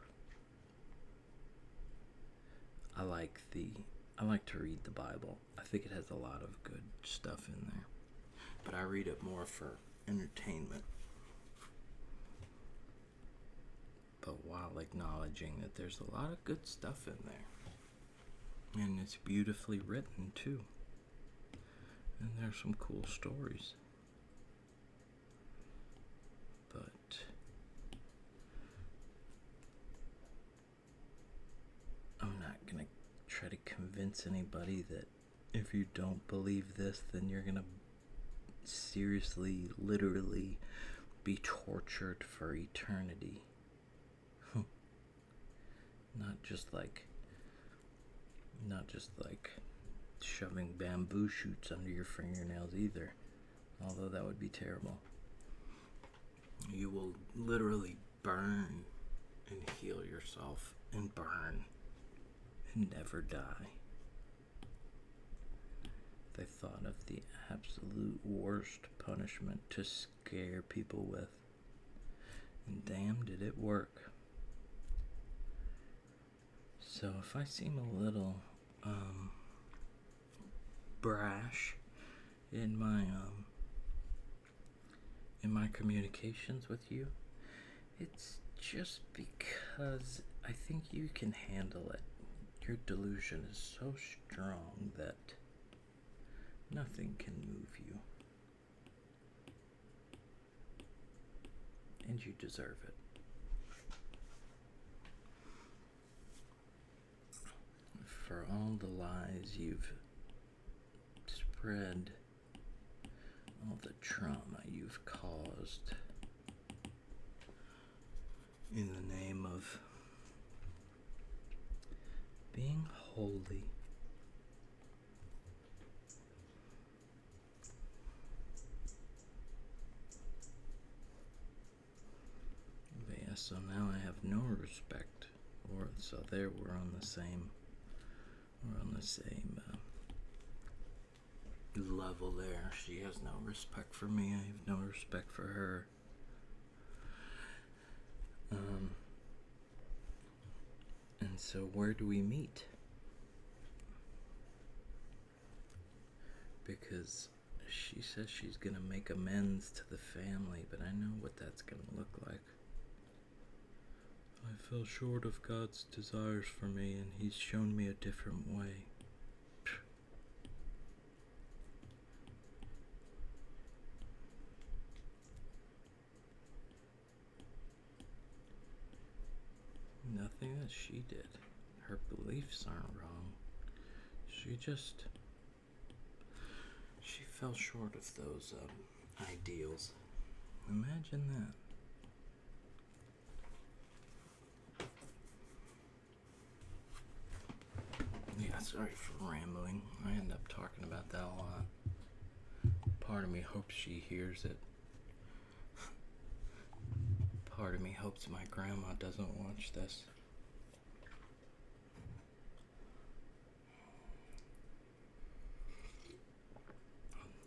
I like to read the Bible. I think it has a lot of good stuff in there. But I read it more for entertainment. But while acknowledging that there's a lot of good stuff in there. And it's beautifully written too. And there's some cool stories. But I'm not gonna try to convince anybody that if you don't believe this, then you're gonna seriously, literally be tortured for eternity. Not just like shoving bamboo shoots under your fingernails either, although that would be terrible. You will literally burn and heal yourself and burn and never die. They thought of the absolute worst punishment to scare people with, and damn did it work. So if I seem a little brash in my communications with you, it's just because I think you can handle it. Your delusion is so strong that nothing can move you. And you deserve it. For all the lies you've spread, all the trauma you've caused in the name of being holy. But yeah, so now I have no respect, so there we're on the same level there. She has no respect for me. I have no respect for her. And so where do we meet? Because she says she's gonna make amends to the family, but I know what that's gonna look like. I fell short of God's desires for me, and He's shown me a different way. Nothing that she did. Her beliefs aren't wrong. She fell short of those ideals. Imagine that. Yeah, sorry for rambling. I end up talking about that a lot. Part of me hopes she hears it Part of me hopes my grandma doesn't watch this.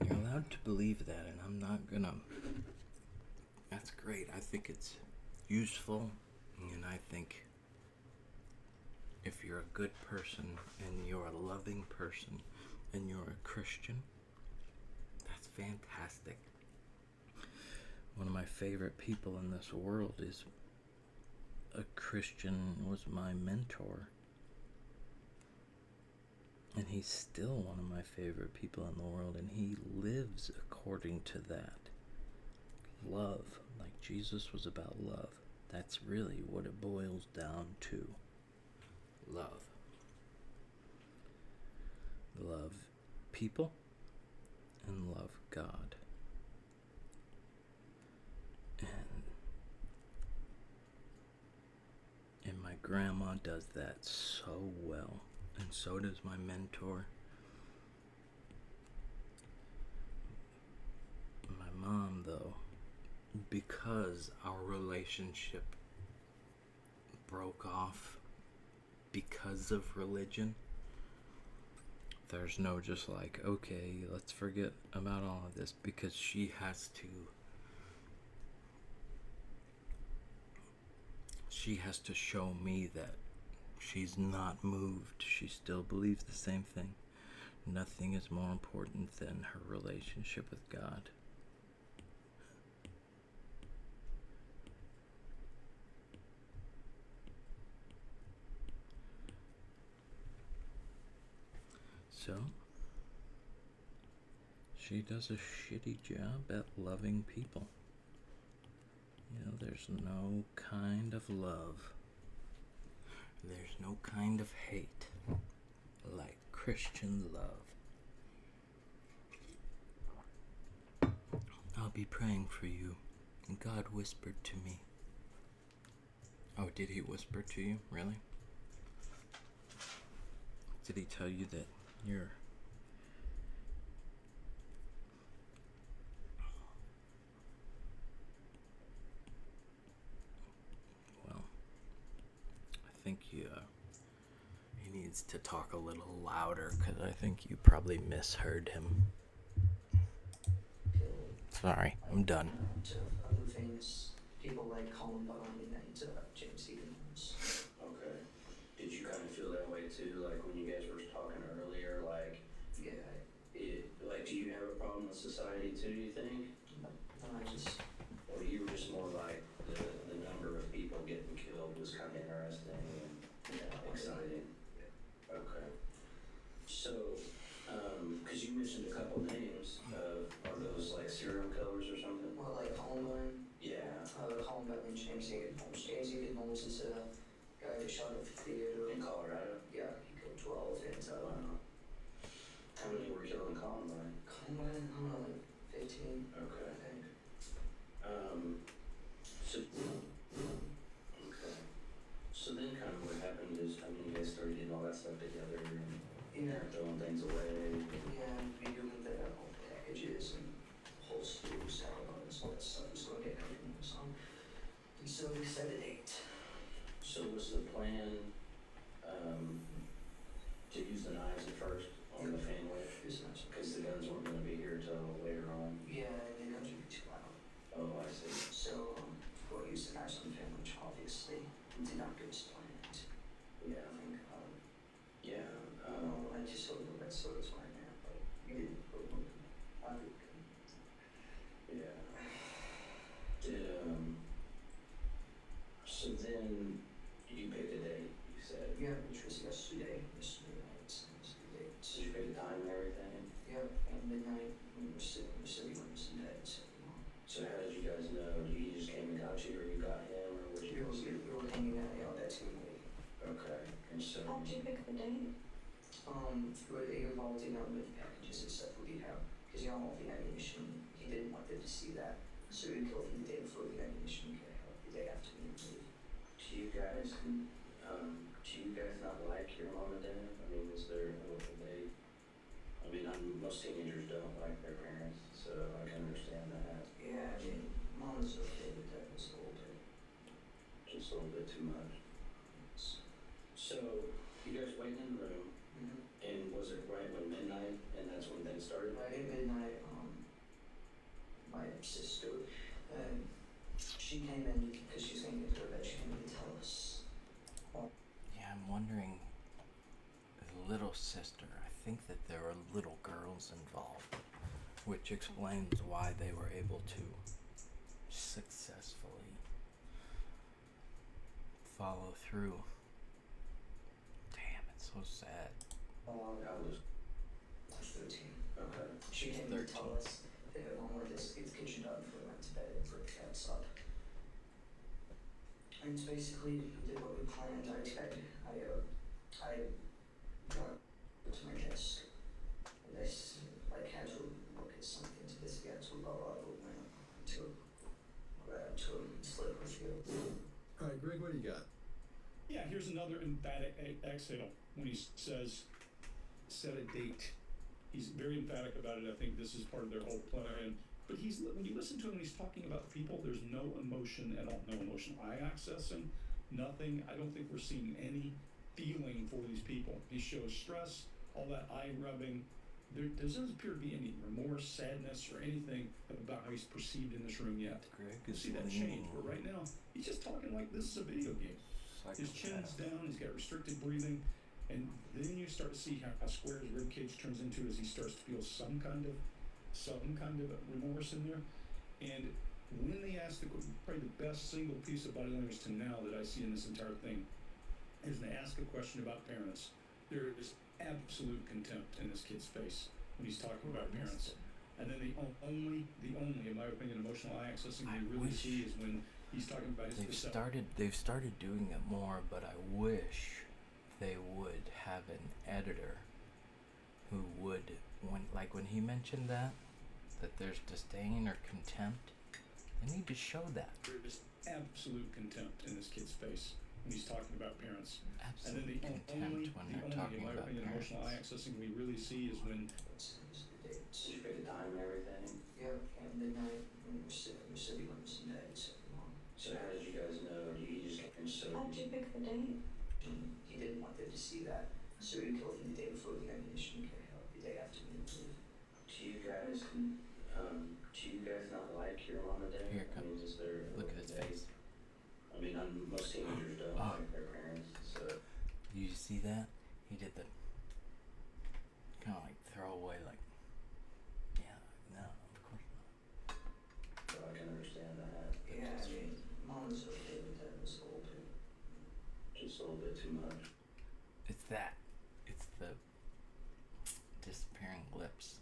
You're allowed to believe that, and I'm not gonna. That's great. I think it's useful, and I think if you're a good person and you're a loving person and you're a Christian, that's fantastic. One of my favorite people in this world is a Christian, was my mentor. And he's still one of my favorite people in the world, and he lives according to that. Love, like Jesus was about love. That's really what it boils down to. Love. Love people and love God. And my grandma does that so well. And so does my mentor. My mom, though, because our relationship broke off because of religion, there's no just like, okay, let's forget about all of this, because she has to show me that she's not moved. She still believes the same thing. Nothing is more important than her relationship with God. So, she does a shitty job at loving people. You know, there's no kind of love. There's no kind of hate like Christian love. I'll be praying for you. God whispered to me. Oh, did he whisper to you? Really? Did he tell you that you're... Well, I think he needs to talk a little louder, because I think you probably misheard him. Sorry, I'm done. Other famous people like Columbine and James Stevens. Okay. Did you kind of feel that way too? Like when you guys were talking earlier, like, Yeah, like, do you have a problem with society too, do you think? I just, Or you were just more like the number of people getting killed was kind of interesting and exciting? Okay. So, because you mentioned a couple names of, are those like serial killers or something? well, like Columbine, Yeah. Columbine and James Stevens. James Stevens is a guy that shot up the theater. In Colorado? Yeah, he killed 12 and, Wow. How many were killed in Columbine? Columbine, I don't know, like 15, Okay. I think. So, okay. So then kind of what happened is, I mean, you guys started getting all that stuff together and Yeah. throwing things away. Yeah, we doing the whole packages and whole stews, salads, all that stuff was going to get everything was on. And so we set a date. So was the plan, to use the knives at first on the family? Because the guns weren't gonna be here till later on? Yeah, and the guns would be too loud. Oh, I see. So, we'll use the knives on the family, which obviously did not go as planned. Yeah. I think, Yeah, I just sort of the red soda's right now, but we didn't put one. I think, yeah. Did, so then you picked a date, you said? yeah, which was yesterday night, so it was the date. Did you pick a time and everything? Yeah, at midnight, we were sitting when he was in bed, so, So how did you guys know? He just came and got you, or you got him, or was you? we were hanging out, that team waiting. Okay, and so. How'd you pick the date? It involved, with packages and stuff we have, because all the ammunition, he didn't want them to see that. So we killed him the day before the ammunition came out, the day after we moved. Do you guys not like your mom and dad? I mean, is there, I mean, most teenagers don't like their parents, so I can understand that. Yeah, I mean, mom was okay, but dad was a little bit. things started? Right at midnight, my sister, she came in because she was going to get to her bed. She came in to tell us. Yeah, I'm wondering, the little sister, I think that there were little girls involved, which explains why they were able to successfully follow through. Damn, it's so sad. How old is 13. Okay. She came in to tell 13. us that her mom wanted us to get the kitchen done before we went to bed and for the cats up. And so basically, we did what we planned. I got to my desk. And I had to look at something to this guy to go up to grab to slip with you. All right, Greg, what do you got? Yeah, here's another emphatic exhale when he says, set a date. He's very emphatic about it. I think this is part of their whole plan. But when you listen to him, he's talking about people. There's no emotion at all, no emotional eye accessing, nothing. I don't think we're seeing any feeling for these people. He shows stress, all that eye rubbing. There doesn't appear to be any remorse, sadness, or anything about how he's perceived in this room yet. Greg You is see that change, but right now, he's just talking like this is a video game. His chin's down, he's got restricted breathing, and then you start to see how square his rib cage turns into as he starts to feel some kind of remorse in there. And when they ask probably the best single piece of body language to now that I see in this entire thing is when they ask a question about parents. There is absolute contempt in this kid's face when he's talking about parents. And then the only, in my opinion, emotional eye accessing we really see is when he's talking about his they've started doing it more, but I wish they would have an editor who would, when he mentioned that there's disdain or contempt, they need to show that. There is absolute contempt in this kid's face when he's talking about parents. Absolute And then the contempt when they're talking in my about opinion, parents. emotional eye accessing we really see is when Did you pick a time and everything? Yeah, at midnight, when we're sitting on some bed, so long. So how did you guys know? You just came so. How'd you pick the date? He didn't want them to see that, so we killed him the day before the ammunition came out, the day after we moved. Do you guys not like your mom and dad? Here it I mean, is there? Look at his face. I mean, most teenagers don't Oh. like their parents, so. You see that? He did the kind of like throw away, like, yeah, no, of course not. So I can understand that. Yeah, I mean, mom was okay with that, was a little bit. Just a little bit too much. It's that. It's the disappearing lips.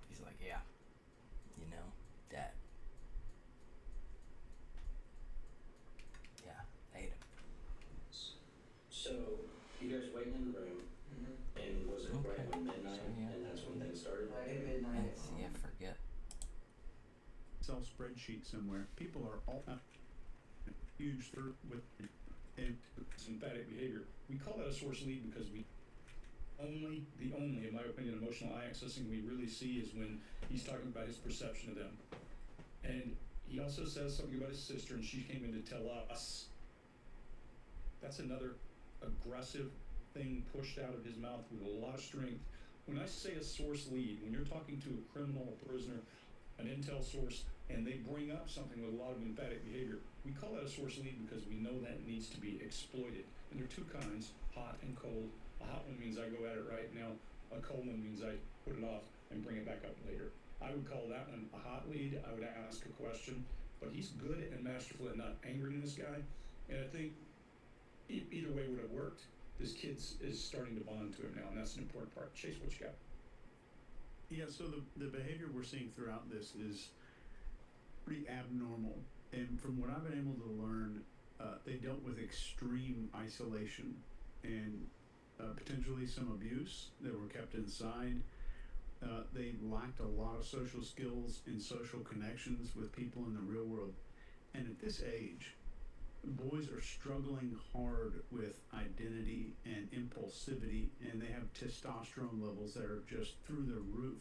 He's like, yeah, you know, Dad. Yeah, I hate him. So you guys waiting in the room, and was it right Okay. when midnight, So, yeah. and that's when things started? Right at midnight, And see, I forget. Excel spreadsheet somewhere. People are all huge with and emphatic behavior. We call that a source lead because the only, in my opinion, emotional eye accessing we really see is when he's talking about his perception of them. And he also says something about his sister, and she came in to tell us. That's another aggressive thing pushed out of his mouth with a lot of strength. When I say a source lead, when you're talking to a criminal, a prisoner, an intel source, and they bring up something with a lot of emphatic behavior, we call that a source lead because we know that needs to be exploited. And there are two kinds, hot and cold. A hot one means I go at it right now. A cold one means I put it off and bring it back up later. I would call that one a hot lead. I would ask a question, but he's good and masterful at not angering this guy. And I think either way would have worked. This kid is starting to bond to him now, and that's an important part. Chase, what you got? yeah, so the behavior we're seeing throughout this is pretty abnormal. And from what I've been able to learn, they dealt with extreme isolation and potentially some abuse. They were kept inside. They lacked a lot of social skills and social connections with people in the real world. And at this age, boys are struggling hard with identity and impulsivity, and they have testosterone levels that are just through the roof.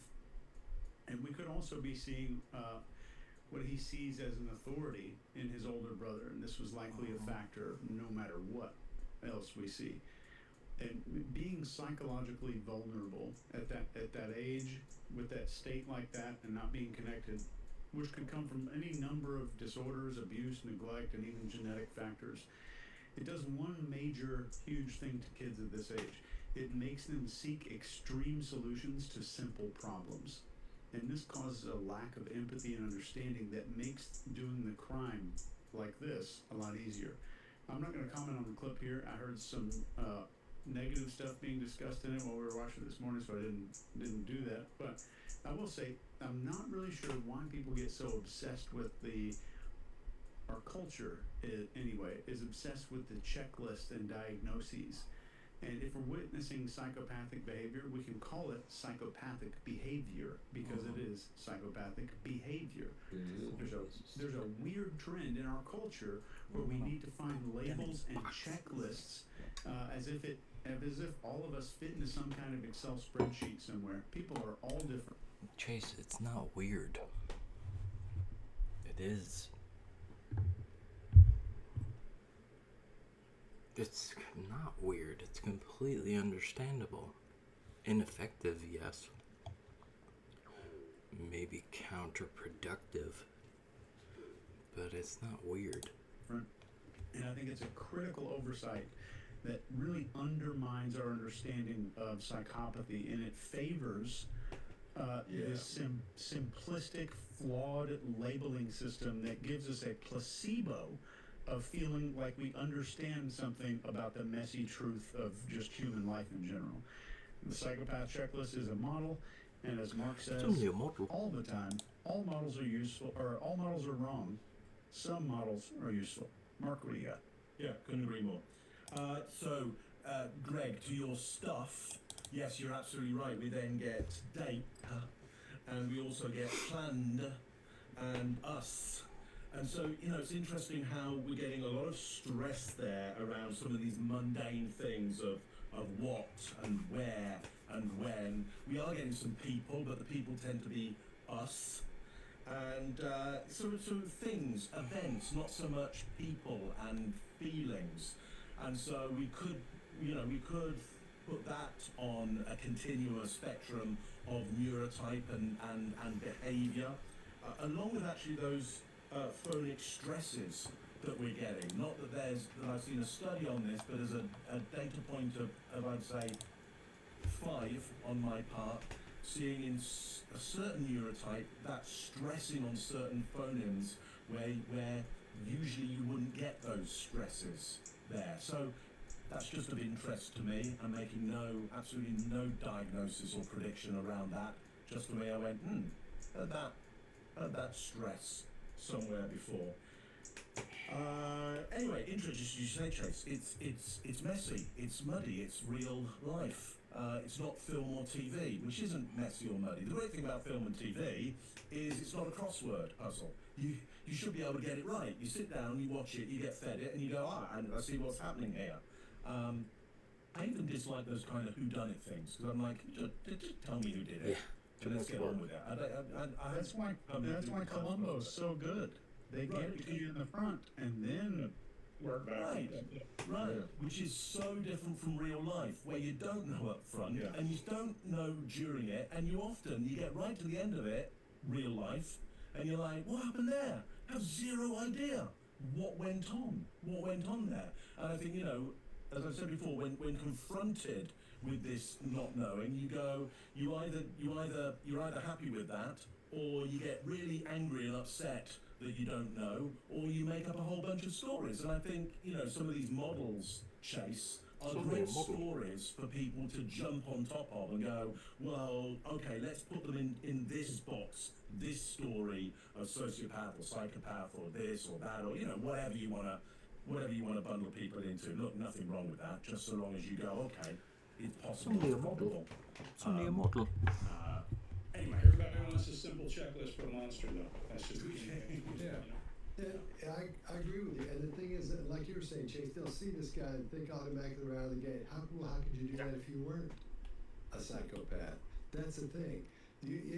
And we could also be seeing what he sees as an authority in his older brother, and this was likely a factor no matter what else we see. and being psychologically vulnerable at that age, with that state like that, and not being connected, which could come from any number of disorders, abuse, neglect, and even genetic factors. It does one major, huge thing to kids at this age. It makes them seek extreme solutions to simple problems. And this causes a lack of empathy and understanding that makes doing the crime like this a lot easier. I'm not going to comment on the clip here. I heard some negative stuff being discussed in it while we were watching it this morning, so I didn't do that. But I will say, I'm not really sure why people get so obsessed with our culture, anyway, is obsessed with the checklist and diagnoses. And if we're witnessing psychopathic behavior, we can call it psychopathic behavior, because it is psychopathic behavior. There's a weird trend in our culture where we need to find labels and checklists, as if all of us fit into some kind of Excel spreadsheet somewhere. People are all different. Chase, it's not weird. It is. It's not weird. It's completely understandable. Ineffective, yes. Maybe counterproductive. But it's not weird. And I think it's a critical oversight that really undermines our understanding of psychopathy, and it favors this simplistic, flawed labeling system that gives us a placebo of feeling like we understand something about the messy truth of just human life in general. The psychopath checklist is a model, and as Mark says all the time, all models are useful, or all models are wrong. Some models are useful. Mark, what do you got? Yeah, couldn't agree more. Greg, to your stuff, yes, you're absolutely right. We then get date, and we also get planned, and us. And so, it's interesting how we're getting a lot of stress there around some of these mundane things of what and where and when. We are getting some people, but the people tend to be us. And sort of things, events, not so much people and feelings. And so we could put that on a continuous spectrum of neurotype and behavior, along with actually those phonic stresses that we're getting. Not that I've seen a study on this, but as a data point of I'd say 5 on my part, seeing in a certain neurotype that stressing on certain phonemes where usually you wouldn't get those stresses there. So that's just of interest to me. I'm making absolutely no diagnosis or prediction around that. Just the way I went, heard that stress somewhere before. Anyway, interesting you say, Chase. It's messy, it's muddy, it's real life. It's not film or TV, which isn't messy or muddy. The great thing about film and TV is it's not a crossword puzzle. You should be able to get it right. You sit down, you watch it, you get fed it, and you go, and I see what's happening here. I even dislike those kind of whodunit things, because I'm like, just tell me who did it. Yeah. And let's get on with it. That's why Columbo's so good. They get it to you in the front, and then work back. Right. Which is so different from real life, where you don't know up front, and you don't know during it, and you get right to the end of it, real life, and you're like, what happened there? I have zero idea what went on there. And I think, as I said before, when confronted with this not knowing, you're either happy with that, or you get really angry and upset that you don't know, or you make up a whole bunch of stories. And I think, some of these models, Chase, are great stories for people to jump on top of and go, well, okay, let's put them in this box, this story of sociopath or psychopath or this or that, or, whatever you want to bundle people into. Look, nothing wrong with that, just so long as you go, okay, it's possible. It's only a model. It's only a model. Anyway, everybody wants a simple checklist for a monster, though. That's just Yeah, I agree with you. And the thing is that, like you were saying, Chase, they'll see this guy and think automatically right out of the gate, how could you do that if you weren't a psychopath? That's the thing.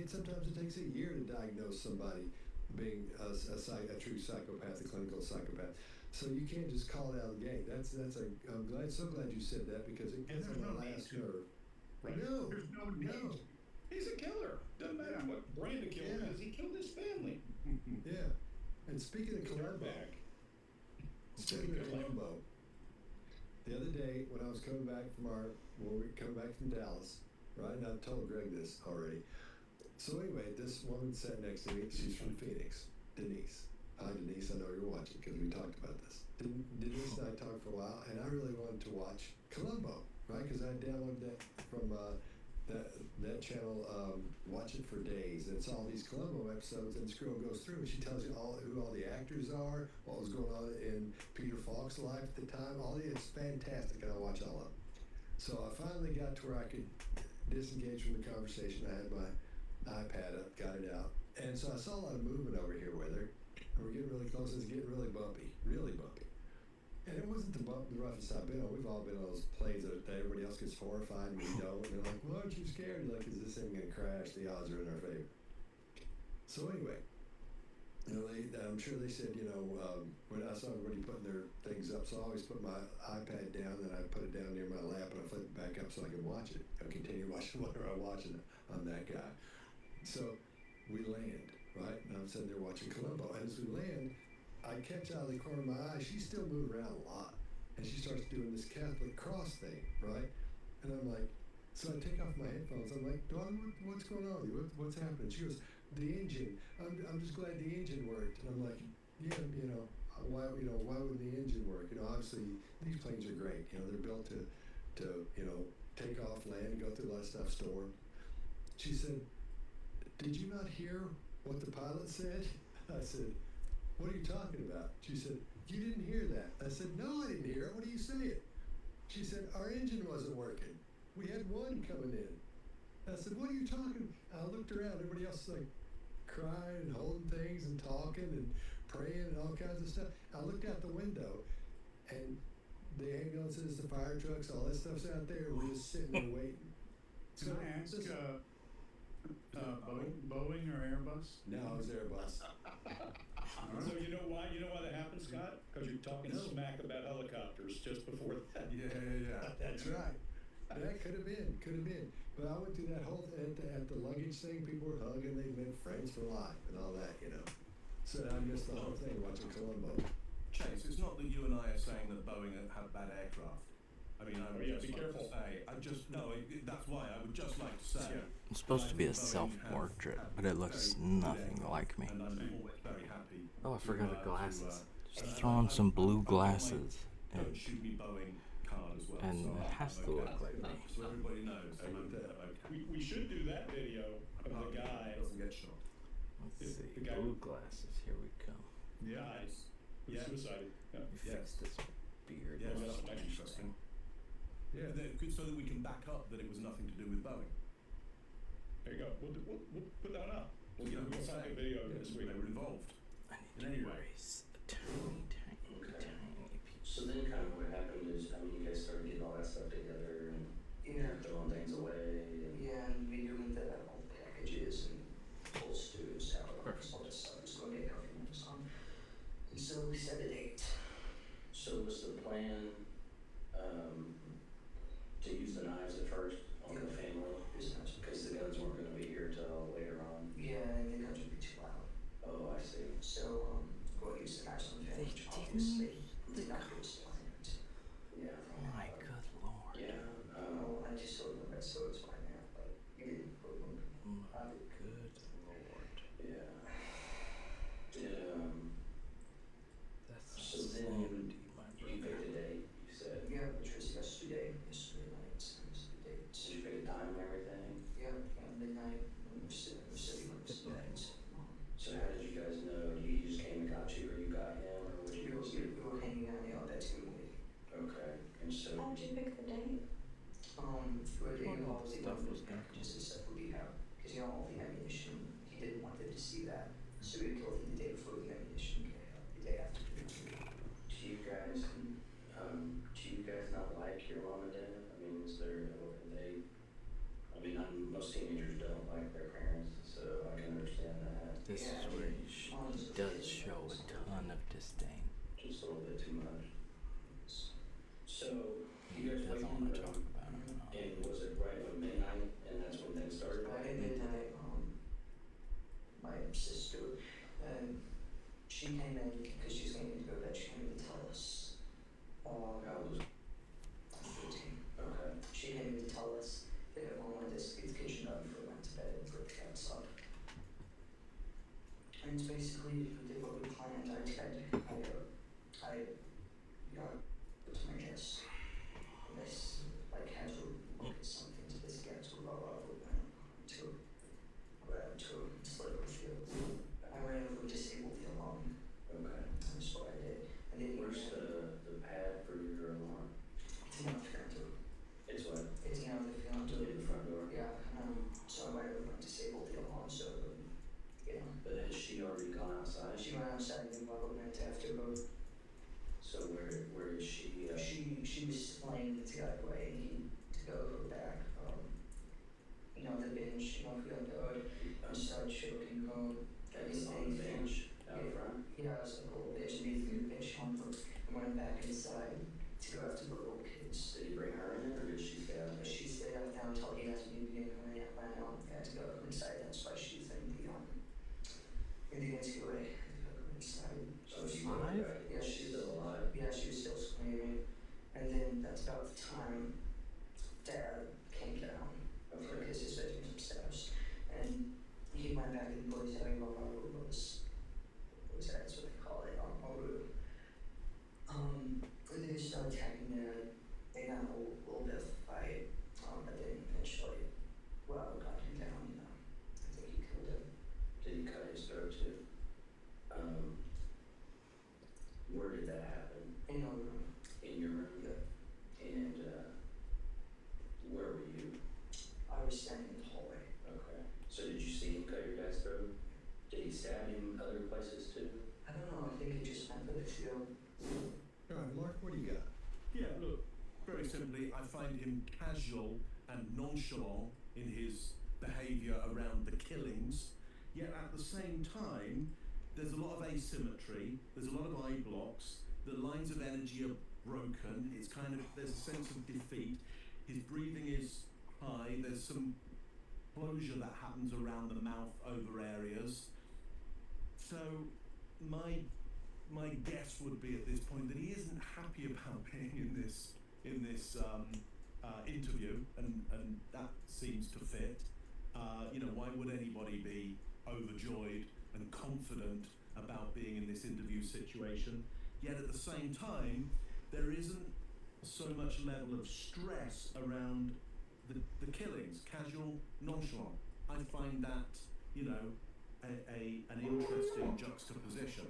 Sometimes it takes a year to diagnose somebody being a true psychopath, a clinical psychopath. So you can't just call it out of the gate. I'm so glad you said that because it gets on there's my no need last to. nerve. Right. No, There's no need. no, He's a killer. Doesn't matter Yeah. what brand of killer Yeah. it is. He killed his family. yeah. And speaking of He's Columbo, back. speaking of Columbo, the other day when I was coming back from when we come back from Dallas, right? And I've told Greg this already. So anyway, this woman sat next to me. She's from Phoenix, Denise. Hi, Denise. I know you're watching because we talked about this. Denise and I talked for a while, and I really wanted to watch Columbo, right? Because I downloaded that from that channel, Watch It for Days. And it's all these Columbo episodes, and this girl goes through and she tells you who all the actors are, what was going on in Peter Falk's life at the time. It's fantastic, and I watch all of them. So I finally got to where I could disengage from the conversation. I had my iPad up, got it out, and so I saw a lot of movement over here with her. And we're getting really close. It's getting really bumpy, really bumpy. And it wasn't the roughest I've been on. We've all been on those planes that everybody else gets horrified and we don't. And they're like, "Why aren't you scared?" You're like, "Is this thing gonna crash? The odds are in our favor." So anyway, I'm sure they said, when I saw everybody putting their things up, so I always put my iPad down and I put it down near my lap and I flip it back up so I can watch it. I continue watching whatever I'm watching. I'm that guy. So we land, right? And I'm sitting there watching Columbo. And as we land, I catch out of the corner of my eye, she's still moving around a lot. And she starts doing this Catholic cross thing, right? And I'm like, so I take off my headphones. I'm like, "Dawn, what's going on with you? What's happening?" She goes, "The engine. I'm just glad the engine worked." And I'm like, "Yeah, why would the engine work? Obviously these planes are great. They're built to take off, land, and go through a lot of stuff, storm." She said, "Did you not hear what the pilot said?" I said, "What are you talking about?" She said, "You didn't hear that." I said, "No, I didn't hear it. What are you saying?" She said, "Our engine wasn't working. We had one coming in." I said, "What are you talking?" I looked around. Everybody else was like crying and holding things and talking and praying and all kinds of stuff. I looked out the window and the ambulances, the fire trucks, all that stuff's out there. We're just sitting there waiting. Can I ask, Boeing or Airbus? No, it was Airbus. So you know why that happened, Scott? Because you're talking smack about helicopters just before that. Yeah. That's right. That could have been. But I went through that whole at the luggage thing. People were hugging. They've been friends for life and all that, So I missed the whole thing watching Columbo. Chase, it's not that you and I are saying that Boeing have bad aircraft. I mean, I would yeah, just be like careful. to say, that's why I would just like to say. It's supposed to be a Boeing self-portrait, have but it looks very good nothing aircraft, like me. And I'm always very happy. Oh, I forgot the to, glasses. uh, Just throw on some blue glasses. Don't shoot me Boeing card as well. And so it has to look like me. So everybody knows. We should do that video of the guy. Doesn't get shot. Let's see. The guy- Blue glasses. Here we go. Nice. Who Yeah. suicided. Yeah. You fixed this beard. Yeah, that's that's interesting. Yeah. So that we can back up that it was nothing to do with Boeing. There you go. We'll put that up. We'll Yeah, get a video this week. They were involved. I need In to any way. erase a tiny Okay. piece. So then kind of what happened is, you guys started getting all that stuff together and throwing things away. And And we documented all the packages and holsters, all that stuff. It's going to take a few months on. And so we set a date. so was the plan to use the knives at first on the family? Because the guns weren't going to be here till later on. Yeah, and the guns would be too loud. Oh, I see. So, we'll use the knives on the family, which obviously did not go as planned. Yeah. My good lord. Yeah. I just sort of so it's by now, but we didn't put one. My good lord. Yeah. Did That's So then insanity, my you brother. picked a date? You said. Yeah, which was yesterday night, so it was the date. Did you pick a time and everything? Yeah, midnight, when we're sitting months. So how did you guys know? He just came and got you, or you got him, or what did you guys do? We were hanging out, that too late. Okay. And so. How did you pick the date? For the Well, the stuff was done. packages and stuff would be out, because all the ammunition, he didn't want them to see that. So we killed him the day before the ammunition came out, the day after. Do you guys not like your mom and dad? I mean, is there, most teenagers don't like their parents, so I can understand that. This Yeah, is where he does show a ton of disdain. just a little bit too much. So, you guys Doesn't waited want to talk about it. and was it right at midnight, and that's when things started? Right at midnight, my sister, she came in because she was going to go to bed. She came in to tell us. How old was 13. Okay. She came in to tell us that everyone wanted us to get the kitchen done before we went to bed and put the cats up. And basically, we did what we planned. I to my guess. This, like, casual look at something to this guy to roll over to grab to split with you. I ran over, disabled the alarm. Okay. That's what I did. And then Where's the pad for your alarm? it's not the front door. It's what? It's not the front door. In the front door? Yeah. So I ran over and disabled the alarm. So, you know. But has she already gone outside? She went outside and then while we went after her. So where is she? She was playing the driveway and he to go over back. The bench, if you don't know it, and started choking her. That's on the bench out front? Yeah, it was like a little bench, and the bench on her, and went back inside to go after the little kids. Did he bring her in, or did she stay out there? She stayed out there until he asked me to get her in. I had to go inside. That's why she's in the NCOA. Inside. So she's alive? Yeah, she's still alive? Yeah, she was still screaming. And then that's about the time Dad came down. Because his bedroom was upstairs. And he went back and put his head on was that's what they call it, Oru. And then they started attacking Dad. They got in a little bit of a fight. But then eventually, got him down, I think he killed him. Did he cut his throat too? Where did that happen? In our room. In your room? Yeah. And where were you? I was standing in the hallway. Okay. So did you see him cut your dad's throat? Did he stab him other places too? I don't know, I think he just went for the field. All right, Mark, what do you got? Yeah, look, very simply, I find him casual and nonchalant in his behaviour around the killings, yet at the same time, there's a lot of asymmetry, there's a lot of eye blocks, the lines of energy are broken, it's kind of, there's a sense of defeat, his breathing is high, there's some closure that happens around the mouth over areas. So my guess would be at this point that he isn't happy about being in this interview, and that seems to fit. Why would anybody be overjoyed and confident about being in this interview situation? Yet at the same time, there isn't so much level of stress around the killings, casual, nonchalant. I find that, an interesting juxtaposition.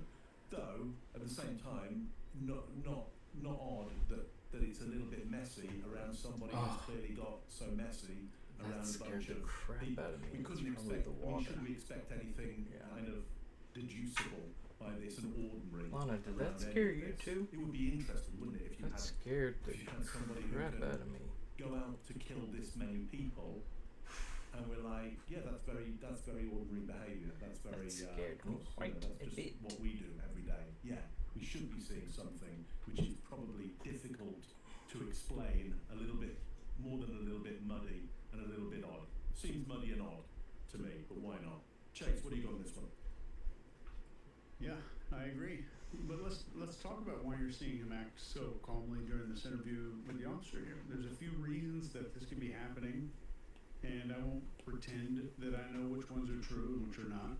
Though, at the same time, not odd that it's a little bit messy around somebody who's clearly got so messy around a bunch of people. We couldn't expect, should we expect anything kind of deducible by this and ordinary? Lana, did that around scare any of you this? too? It would be interesting, wouldn't it, if you That had scared the if you had somebody who crap can out of me. go out to kill this many people, and we're like, yeah, that's very ordinary behaviour. That's very That scared me quite that's a just bit. what we do every day. Yeah, we should be seeing something which is probably difficult to explain, a little bit more than a little bit muddy and a little bit odd. Seems muddy and odd to me, but why not? Chase, what do you got on this one? Yeah, I agree. But let's talk about why you're seeing him act so calmly during this interview with the officer here. There's a few reasons that this could be happening, and I won't pretend that I know which ones are true and which are not.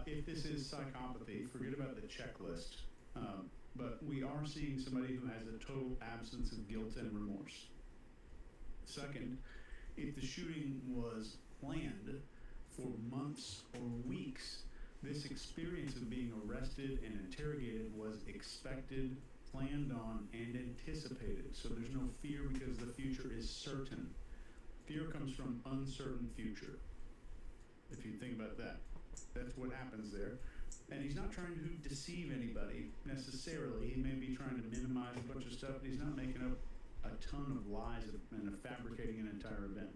If this is psychopathy, forget about the checklist. But we are seeing somebody who has a total absence of guilt and remorse. Second, if the shooting was planned for months or weeks, this experience of being arrested and interrogated was expected, planned on, and anticipated. So there's no fear because the future is certain. Fear comes from uncertain future. If you think about that, that's what happens there. And he's not trying to deceive anybody necessarily. He may be trying to minimize a bunch of stuff, but he's not making up a ton of lies and fabricating an entire event.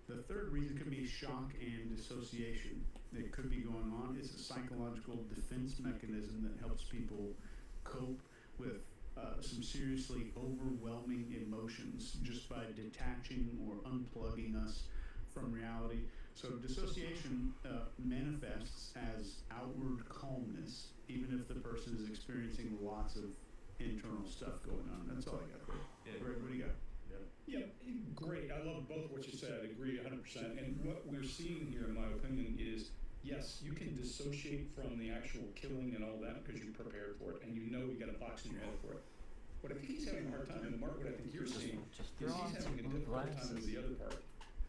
The third reason could be shock and dissociation. It could be going on. It's a psychological defense mechanism that helps people cope with some seriously overwhelming emotions just by detaching or unplugging us from reality. So dissociation manifests as outward calmness, even if the person is experiencing lots of internal stuff going on. That's all I got there. Yeah. Greg, what do you got? Yeah, great. I love both what you said. I agree 100%. And what we're seeing here, in my opinion, is yes, you can dissociate from the actual killing and all that because you prepared for it and you know you got a box in your head for it. But I think he's having a hard time, and Mark, what I think you're seeing is he's having a difficult time with the other part.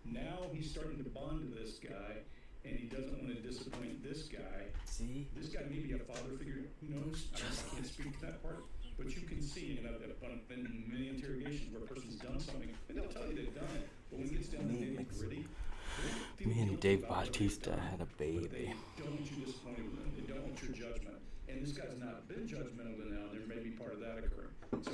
Now he's starting to bond to this guy, and he doesn't want to disappoint this guy. See? This guy may be a father figure, who knows? I can't speak to that part. But you can see, I've been in many interrogations where a person's done something, and they'll tell you they've done it, but when it gets down to the nitty-gritty, Me and Dave Bautista had a baby. they don't want you disappointed with them. They don't want your judgment. And this guy's not been judgmental to now. There may be part of that occurring. So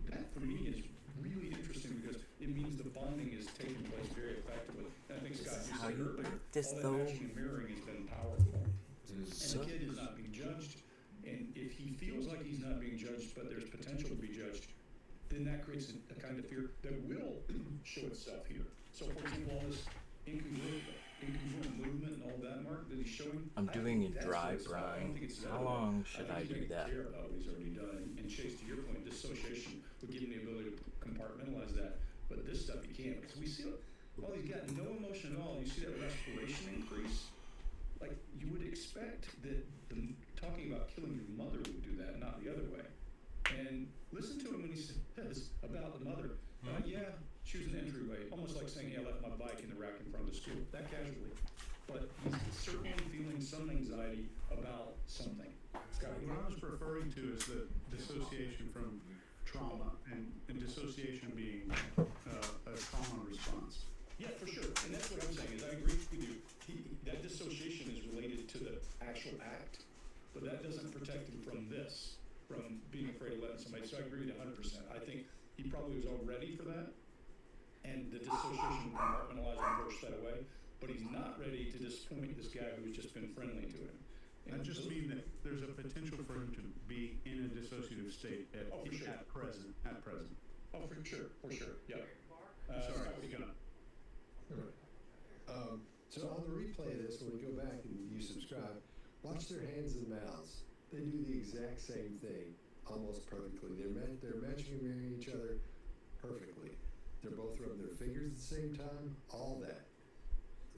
that, for me, is really interesting because it means the bonding is taking place very effectively. And I think, Scott, you said earlier, all that matching and mirroring has been powerful. And the kid is not being judged. And if he feels like he's not being judged, but there's potential to be judged, then that creates a kind of fear that will show itself here. So, for example, all this incongruent movement and all that, Mark, that he's showing. I'm doing a dry brine. How long should I do that? Care about what he's already done. And Chase, to your point, dissociation would give him the ability to compartmentalize that. But this stuff he can't. Because we see, while he's got no emotion at all, you see that respiration increase. Like, you would expect that talking about killing your mother would do that, not the other way. And listen to him when he says about the mother. Yeah, she was an entryway, almost like saying, yeah, I left my bike in the rack in front of the school, that casually. But he's certainly feeling some anxiety about something. Scott, What I was referring to is the dissociation from trauma and dissociation being a trauma response. yeah, for sure. And that's what I'm saying is I agree with you. That dissociation is related to the actual act, but that doesn't protect him from this, from being afraid of letting somebody. So I agree 100%. I think he probably was all ready for that, and the dissociation compartmentalized and pushed that away. But he's not ready to disappoint this guy who's just been friendly to him. I just mean that there's a potential for him to be in a dissociative state at present. Oh, for sure, yeah. Sorry, keep going. So on the replay of this, when we go back and you subscribe, watch their hands and mouths. They do the exact same thing, almost perfectly. They're matching and marrying each other perfectly. They're both rubbing their fingers at the same time. All that.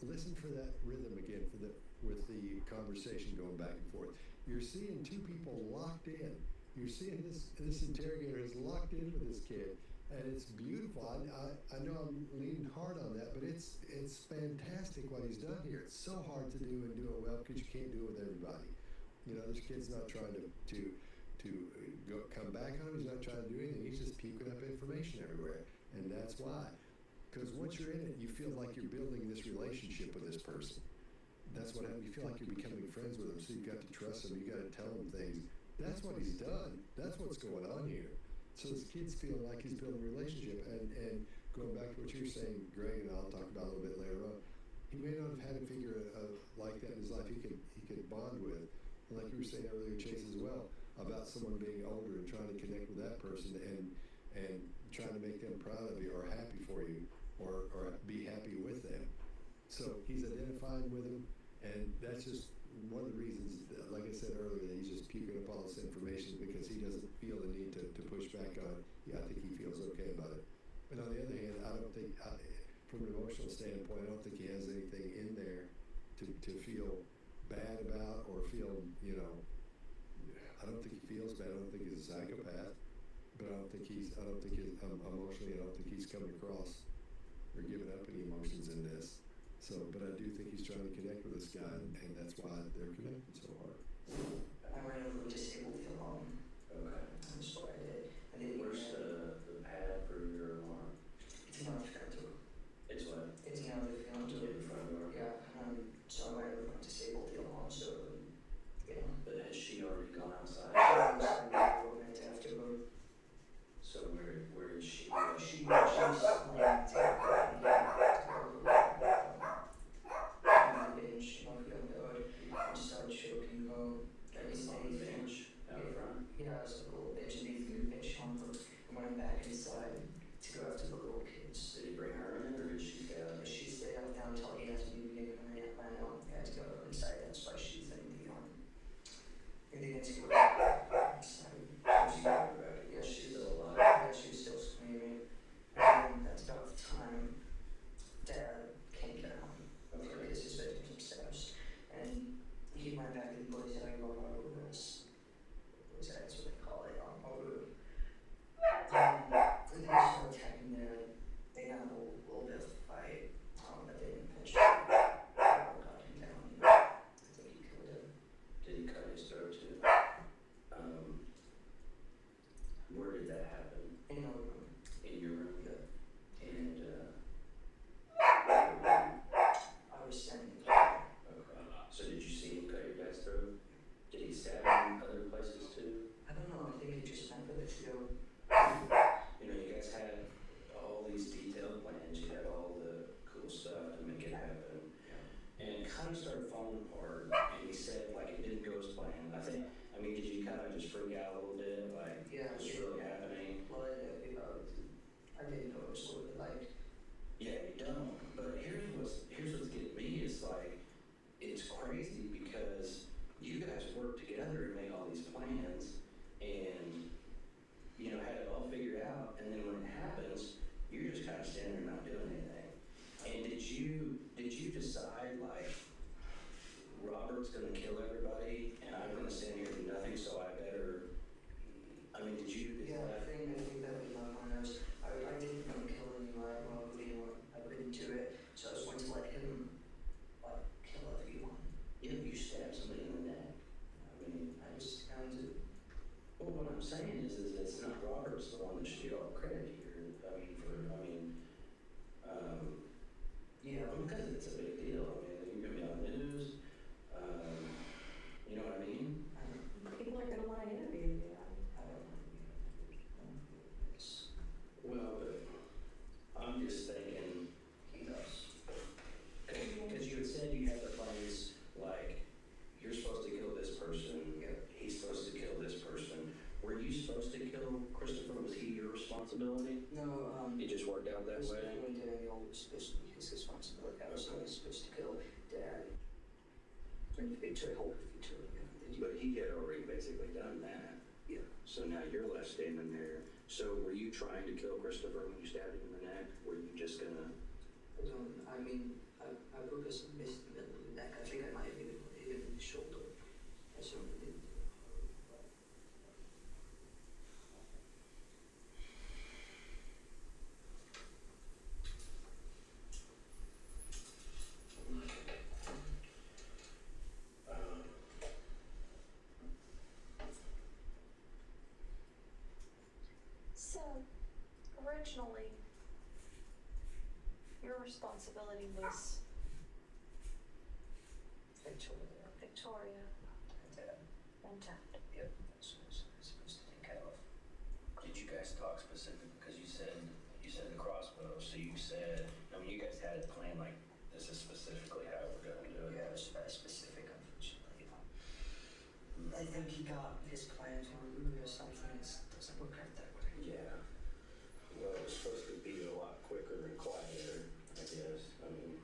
Listen for that rhythm again with the conversation going back and forth. You're seeing two people locked in. You're seeing this interrogator is locked in with this kid. And it's beautiful. I know I'm leaning hard on that, but it's fantastic what he's done here. It's so hard to do and do it well because you can't do it with everybody. You know, this kid's not trying to come back on him. He's not trying to do anything. He's just puking up information everywhere, and that's why. Because once you're in it, you feel like you're building this relationship with this person. That's what happens. You feel like you're becoming friends with him, so you've got to trust him. You've got to tell him things. That's what he's done. That's what's going on here. So this kid's feeling like he's building a relationship, and going back to what you're saying, Greg, and I'll talk about a little bit later on, he may not have had a figure like that in his life he could bond with. And like you were saying earlier, Chase, as well, about someone being older and trying to connect with that person and trying to make them proud of you or happy for you or be happy with them. So he's identifying with them, and that's just one of the reasons, like I said earlier, that he's just puking up all this information because he doesn't feel the need to push back on it. Yeah, I think he feels okay about it. But on the other hand, I don't think, from an emotional standpoint, I don't think he has anything in there to feel bad about or feel, I don't think he feels bad. I don't think he's a psychopath. But emotionally, I don't think he's coming across or giving up any emotions in this. So, but I do think he's trying to connect with this guy, and that's why they're connected so hard. I ran over to disabled the alarm. Okay. That's what I did. And then Where's the pad for your alarm? it's now the front door. It's what? It's now the front door. In the front door? Yeah. So I ran over and disabled the alarm so it wouldn't, But has she already gone outside? I was meant to have to go. So where is she? She's laying down to go to the bathroom. And then she might feel went back to the police and I wrote over this. That's what they call it, over. And then they started attacking them. They got in a little bit of a fight, but they didn't finish it. They got him down. I think he killed him. Did he cut his throat too? Where did that happen? In our room. In your room? Yeah. And, I was standing there. okay. So did you see him cut your dad's throat? Did he stab him in other places too? I don't know, I think he just went for the field. You know, you guys had all these detailed plans, you had all the cool stuff to make it happen. And it kind of started falling apart, and he said, like, it didn't go as planned. I mean, did you kind of just freak out a little bit? Like, Yeah, what's really happening? Well, I didn't know it was what it like. Yeah, you don't. But here's what's getting me is like, it's crazy because you guys worked together and made all these plans and, you know, had it all figured out. And then when it happens, you're just kind of standing there not doing anything. And did you decide like, Robert's gonna kill everybody and I'm gonna stand here and do nothing, so I better, I mean, did you? Yeah, I think that was my plan. I didn't want to kill anyone. I wouldn't do it. So I was going to let him, like, kill everyone. Yeah, you stabbed somebody in the neck. I mean, I was going to. well, what I'm saying is it's not Robert's the one that should get all the credit here. Yeah. Because it's a big deal. I mean, you're gonna be on the news. You know what I mean? People are gonna wanna interview you. I don't want to be it's Well, but I'm just thinking, he does. because you had said you had the plans, like, you're supposed to kill this person, he's supposed to kill this person. Were you supposed to kill Christopher? Was he your responsibility? No, It just worked out that way? Daniel was supposed to be his responsibility. I was only supposed to kill Dad. And the future, whole future. But he had already basically done that. Yeah. So now you're left standing there. So were you trying to kill Christopher when you stabbed him in the neck? Were you just gonna? I purposely missed the middle of the neck. I think I might have even hit him in the shoulder. I certainly didn't do it. So, originally, your responsibility was Victoria and Dad. Yep, that's what I was supposed to take care of. Did you guys talk specific? Because you said the crossbow. So you said, I mean, you guys had it planned like this is specifically how we're going to do it. Yeah, it was very specific, unfortunately. I think he got his plans were rude or something. It doesn't work out that way. Yeah. Well, it was supposed to be a lot quicker and quieter, I guess. I mean.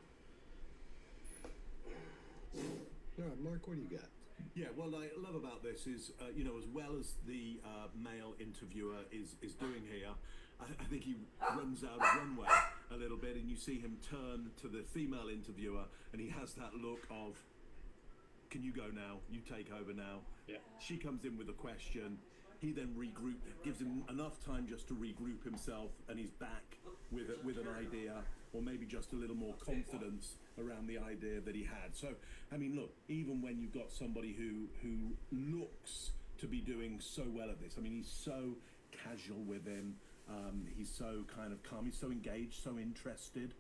All right, Mark, what do you got? Yeah, what I love about this is, you know, as well as the male interviewer is doing here, I think he runs out of runway a little bit, and you see him turn to the female interviewer, and he has that look of, can you go now? You take over now. Yeah. She comes in with a question. He then gives him enough time just to regroup himself, and he's back with an idea, or maybe just a little more confidence around the idea that he had. So, I mean, look, even when you've got somebody who looks to be doing so well at this, I mean, he's so casual with him, he's so kind of calm, he's so engaged, so interested,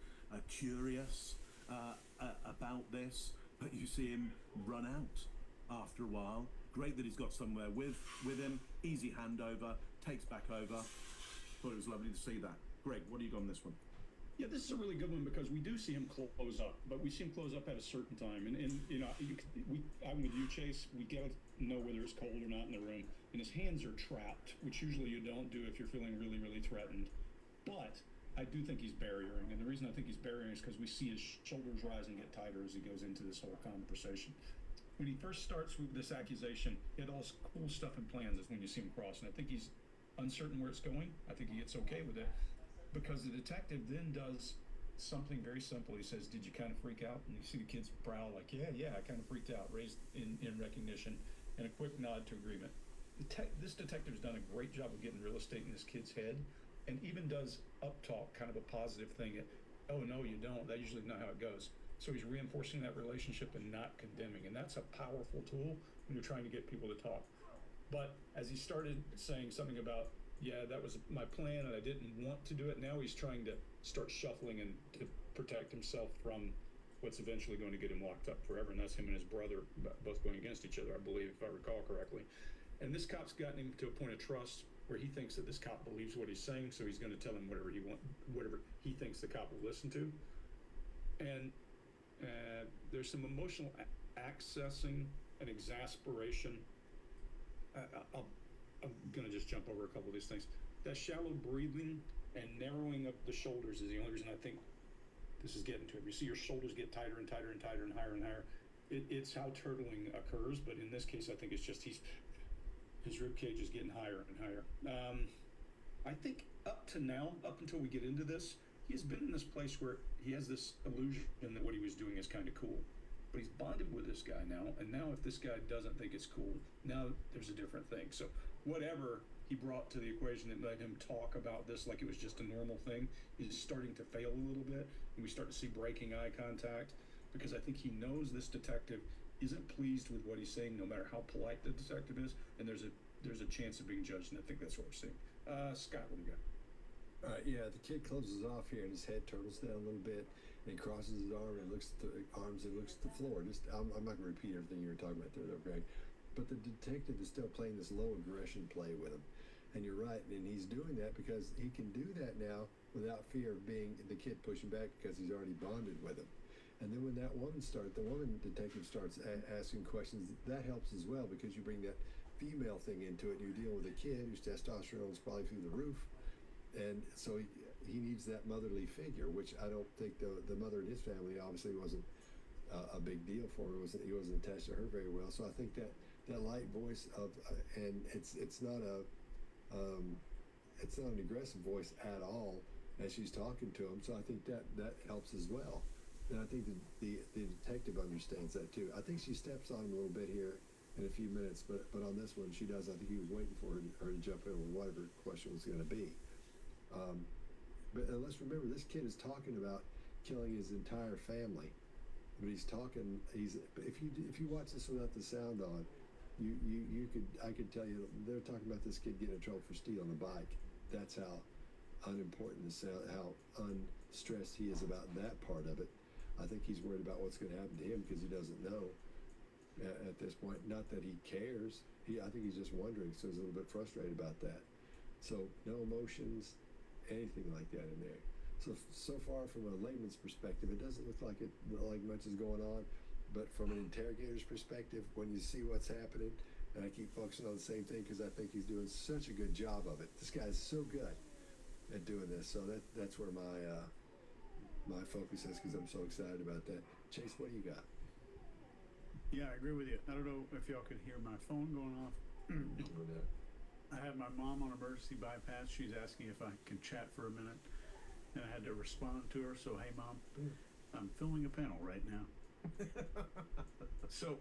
curious about this, but you see him run out after a while. Great that he's got somewhere with him, easy handover, takes back over. Thought it was lovely to see that. Greg, what do you got on this one? Yeah, this is a really good one because we do see him close up, but we see him close up at a certain time. And you know, I'm with you, Chase. We gotta know whether it's cold or not in the room. And his hands are trapped, which usually you don't do if you're feeling really, really threatened. But I do think he's barriering. And the reason I think he's barriering is because we see his shoulders rise and get tighter as he goes into this whole conversation. When he first starts with this accusation, he had all this cool stuff and plans is when you see him cross. And I think he's uncertain where it's going. I think he gets okay with it. Because the detective then does something very simple. He says, "Did you kind of freak out?" And you see the kid's brow like, "Yeah, I kind of freaked out," raised in recognition, and a quick nod to agreement. This detective's done a great job of getting real estate in this kid's head, and even does up talk, kind of a positive thing. Oh no, you don't. That's usually not how it goes. So he's reinforcing that relationship and not condemning, and that's a powerful tool when you're trying to get people to talk. But as he started saying something about, yeah, that was my plan and I didn't want to do it, now he's trying to start shuffling and to protect himself from what's eventually going to get him locked up forever, and that's him and his brother both going against each other, I believe, if I recall correctly. And this cop's gotten him to a point of trust where he thinks that this cop believes what he's saying, so he's going to tell him whatever he thinks the cop will listen to. And there's some emotional accessing and exasperation. I'm going to just jump over a couple of these things. That shallow breathing and narrowing of the shoulders is the only reason I think this is getting to him. You see your shoulders get tighter and tighter and tighter and higher and higher. It's how turtling occurs, but in this case, I think it's just his rib cage is getting higher and higher. I think up to now, up until we get into this, he's been in this place where he has this illusion that what he was doing is kind of cool. But he's bonded with this guy now, and now if this guy doesn't think it's cool, now there's a different thing. So whatever he brought to the equation that let him talk about this like it was just a normal thing is starting to fail a little bit, and we start to see breaking eye contact, because I think he knows this detective isn't pleased with what he's saying, no matter how polite the detective is, and there's a chance of being judged, and I think that's what we're seeing. Scott, what do you got? Yeah, the kid closes off here, and his head turtles down a little bit, and he crosses his arm and looks at the arms and looks at the floor. I'm not going to repeat everything you were talking about there, though, Greg. But the detective is still playing this low aggression play with him, and you're right. And he's doing that because he can do that now without fear of being the kid pushing back, because he's already bonded with him. And then when the woman detective starts asking questions, that helps as well, because you bring that female thing into it. You deal with a kid whose testosterone is probably through the roof, and so he needs that motherly figure, which I don't think the mother in his family obviously wasn't a big deal for him. He wasn't attached to her very well. So I think that light voice of and it's not an aggressive voice at all as she's talking to him. So I think that helps as well. And I think the detective understands that too. I think she steps on him a little bit here in a few minutes, but on this one she does. I think he was waiting for her to jump in with whatever question was going to be. But let's remember, this kid is talking about killing his entire family. But if you watch this without the sound on, I could tell you they're talking about this kid getting in trouble for stealing a bike. That's how unimportant how unstressed he is about that part of it. I think he's worried about what's going to happen to him because he doesn't know at this point. Not that he cares. I think he's just wondering, so he's a little bit frustrated about that. So no emotions, anything like that in there. So far from a layman's perspective, it doesn't look like much is going on. But from an interrogator's perspective, when you see what's happening, and I keep focusing on the same thing because I think he's doing such a good job of it. This guy's so good at doing this. So that's where my focus is, because I'm so excited about that. Chase, what do you got? Yeah, I agree with you. I don't know if y'all can hear my phone going off. I have my mom on emergency bypass. She's asking if I can chat for a minute, and I had to respond to her. So, hey, Mom, I'm filming a panel right now. So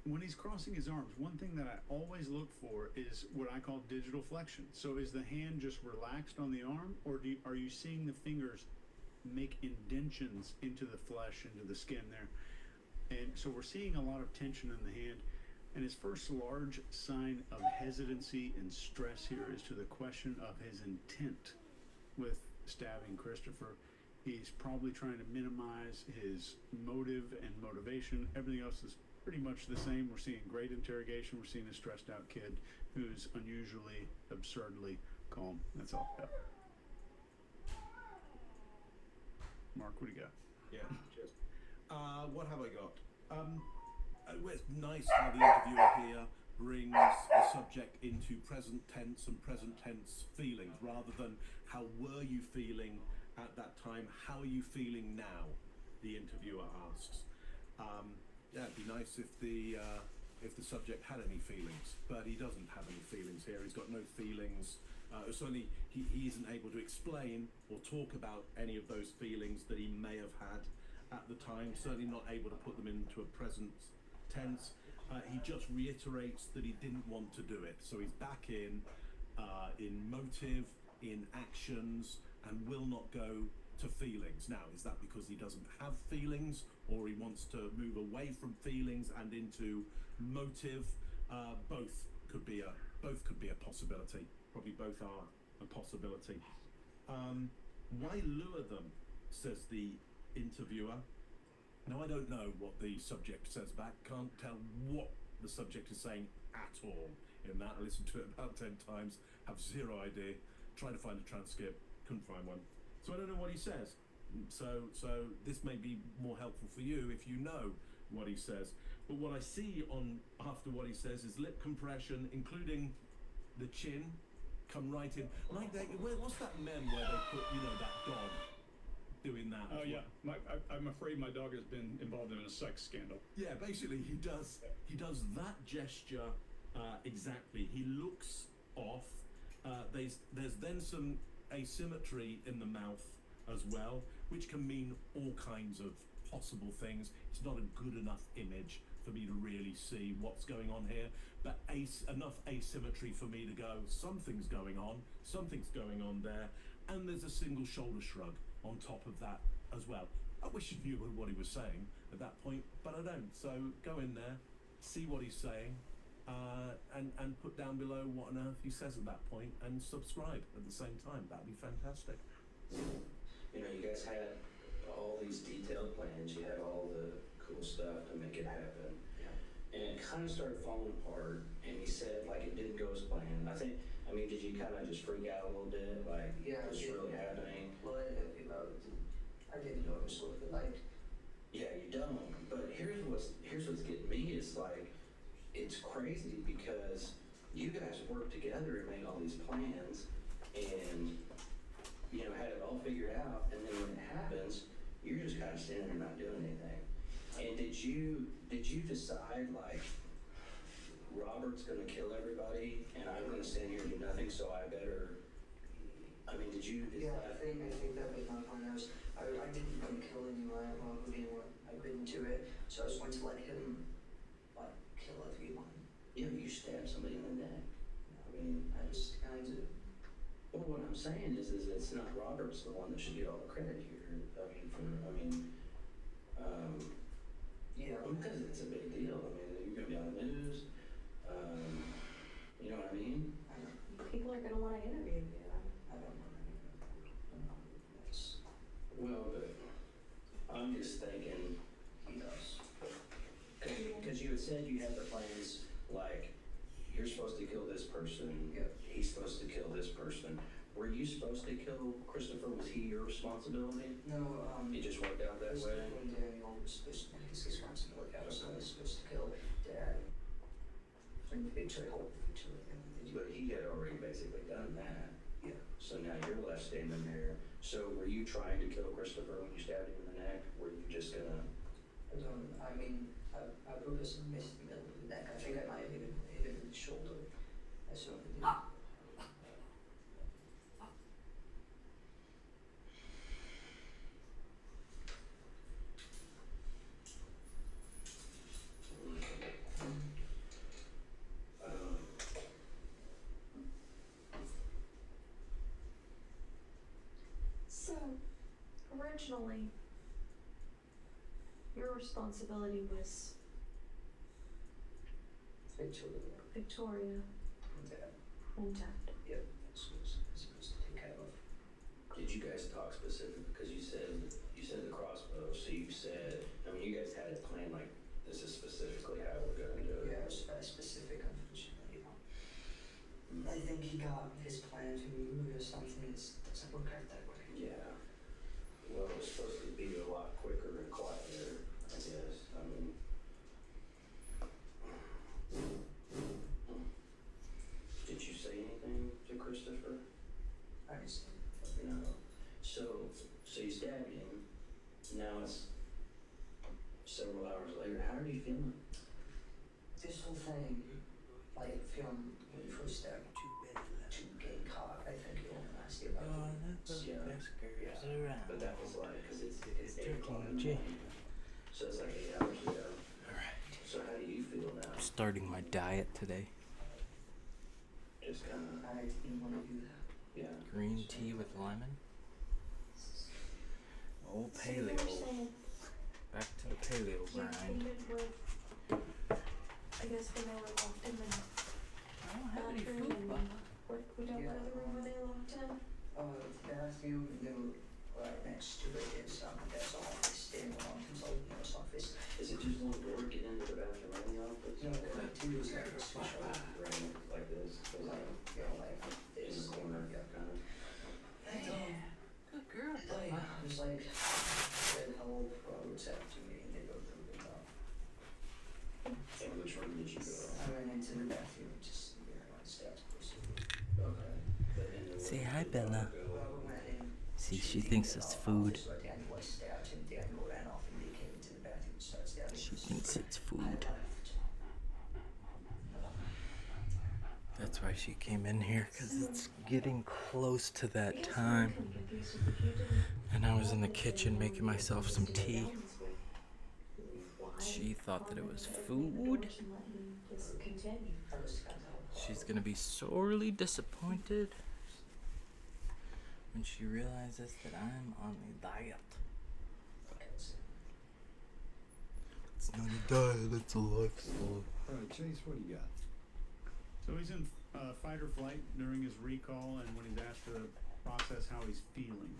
when he's crossing his arms, one thing that I always look for is what I call digital flexion. So is the hand just relaxed on the arm, or are you seeing the fingers make indentions into the flesh, into the skin there? And so we're seeing a lot of tension in the hand. And his first large sign of hesitancy and stress here is to the question of his intent with stabbing Christopher. He's probably trying to minimize his motive and motivation. Everything else is pretty much the same. We're seeing great interrogation. We're seeing a stressed out kid who's unusually, absurdly calm. That's all I got. Mark, what do you got? Yeah, cheers. What have I got? It's nice how the interviewer here brings the subject into present tense and present tense feelings, rather than how were you feeling at that time, how are you feeling now, the interviewer asks. Yeah, it'd be nice if the subject had any feelings, but he doesn't have any feelings here. He's got no feelings Certainly, he isn't able to explain or talk about any of those feelings that he may have had at the time. Certainly not able to put them into a present tense. He just reiterates that he didn't want to do it. So he's back in motive, in actions, and will not go to feelings. Now, is that because he doesn't have feelings, or he wants to move away from feelings and into motive? Both could be a possibility. Probably both are a possibility. Why lure them? Says the interviewer. Now, I don't know what the subject says back. Can't tell what the subject is saying at all in that. I listened to it about 10 times. Have zero idea. Trying to find a transcript. Couldn't find one. So I don't know what he says. So this may be more helpful for you if you know what he says. But what I see on after what he says is lip compression, including the chin, come right in. Like what's that meme where they put, that dog doing that? Oh yeah, I'm afraid my dog has been involved in a sex scandal. Yeah, basically he does that gesture exactly. He looks off. There's then some asymmetry in the mouth as well, which can mean all kinds of possible things. It's not a good enough image for me to really see what's going on here, but enough asymmetry for me to go, something's going on there, and there's a single shoulder shrug on top of that as well. I wish you knew what he was saying at that point, but I don't. So go in there, see what he's saying, and put down below what on earth he says at that point, and subscribe at the same time. That'd be fantastic. You guys had all these detailed plans. You had all the cool stuff to make it happen. And it kind of started falling apart, and he said, it didn't go as planned. Did you kind of just freak out a little bit? What's really happening? Well, I didn't know it was what it like. Yeah, you don't. But here's what's getting me is it's crazy because you guys work together and make all these plans and had it all figured out, and then when it happens, you're just kind of standing there not doing anything. And did you decide Robert's gonna kill everybody and I'm gonna stand here and do nothing, so I better? Did you? I think that was my plan. I didn't want to kill anyone. I couldn't do it, so I just wanted to let him kill everyone. Yeah, you stabbed somebody in the neck. I just kind of. Well, what I'm saying is it's not Robert's the one that should get all the credit here. Because it's a big deal. You're gonna be on the news. You know what I mean? People are gonna want to interview you. I don't know. Well, but I'm just thinking he does. Because you had said you had the plans you're supposed to kill this person. Yep. He's supposed to kill this person. Were you supposed to kill Christopher? Was he your responsibility? No, It just worked out that way? When Daniel was supposed to be his responsibility, I was supposed to kill Dad. And Victoria, But he had already basically done that. Yeah. So now you're left standing there. So were you trying to kill Christopher when you stabbed him in the neck? Were you just gonna? I purposely missed the middle of the neck. I think I might have even hit him in the shoulder. I certainly did. So, originally, your responsibility was Victoria and Dad. Yep, that's what I was supposed to take care of. Did you guys talk specific? Because you said the crossbow. So you said, you guys had it planned this is specifically how we're gonna do it. Yeah, it was very specific, unfortunately. I think he got his plan to move or something. It doesn't work out that way. Yeah. Well, it was supposed to be a lot quicker and quieter, I guess. Did you say anything to Christopher? I just. No. So you stabbed him. Now it's several hours later. How are you feeling? This whole thing, feeling when you first stabbed, too getting caught, energy. So it's like 8 hours ago. Alright. So how do you feel now? I'm starting my diet today. Just kind of, I didn't want to do that. yeah. Green tea with lemon. Old So you were paleo. saying Back to the paleo you grind. treated with, I guess when they were locked in the I don't have any bathroom food, and but what other room were they locked in? The bathroom, and then right next to it is that's office, Dan Wellington's old nurse office. Is it just one door to get into the bathroom and the office? No, there are two is like this, Right, like this, so like, like in the corner, kind of. good girl. Oh yeah, it was like that whole roads after me, and they go through the top. And which room did you go? I went into the bathroom, just on the steps. Okay. But in the Say room, hi, did Bella. Robert went in. See, she thinks it's food. So Daniel was stabbed him. Daniel ran off, and they came into the bathroom and started stabbing. She thinks it's I food. left. That's why she came in here, because it's getting close to that I guess time. I'm confused with you didn't And I was in the kitchen making myself some tea. why She thought that it was opening the food. doors and letting this continue. I was kind of. She's gonna be sorely disappointed when she realizes that I'm on a diet. It's not a diet, it's a lifestyle. All right, Chase, what do you got? So he's in fight or flight during his recall, and when he's asked to process how he's feeling,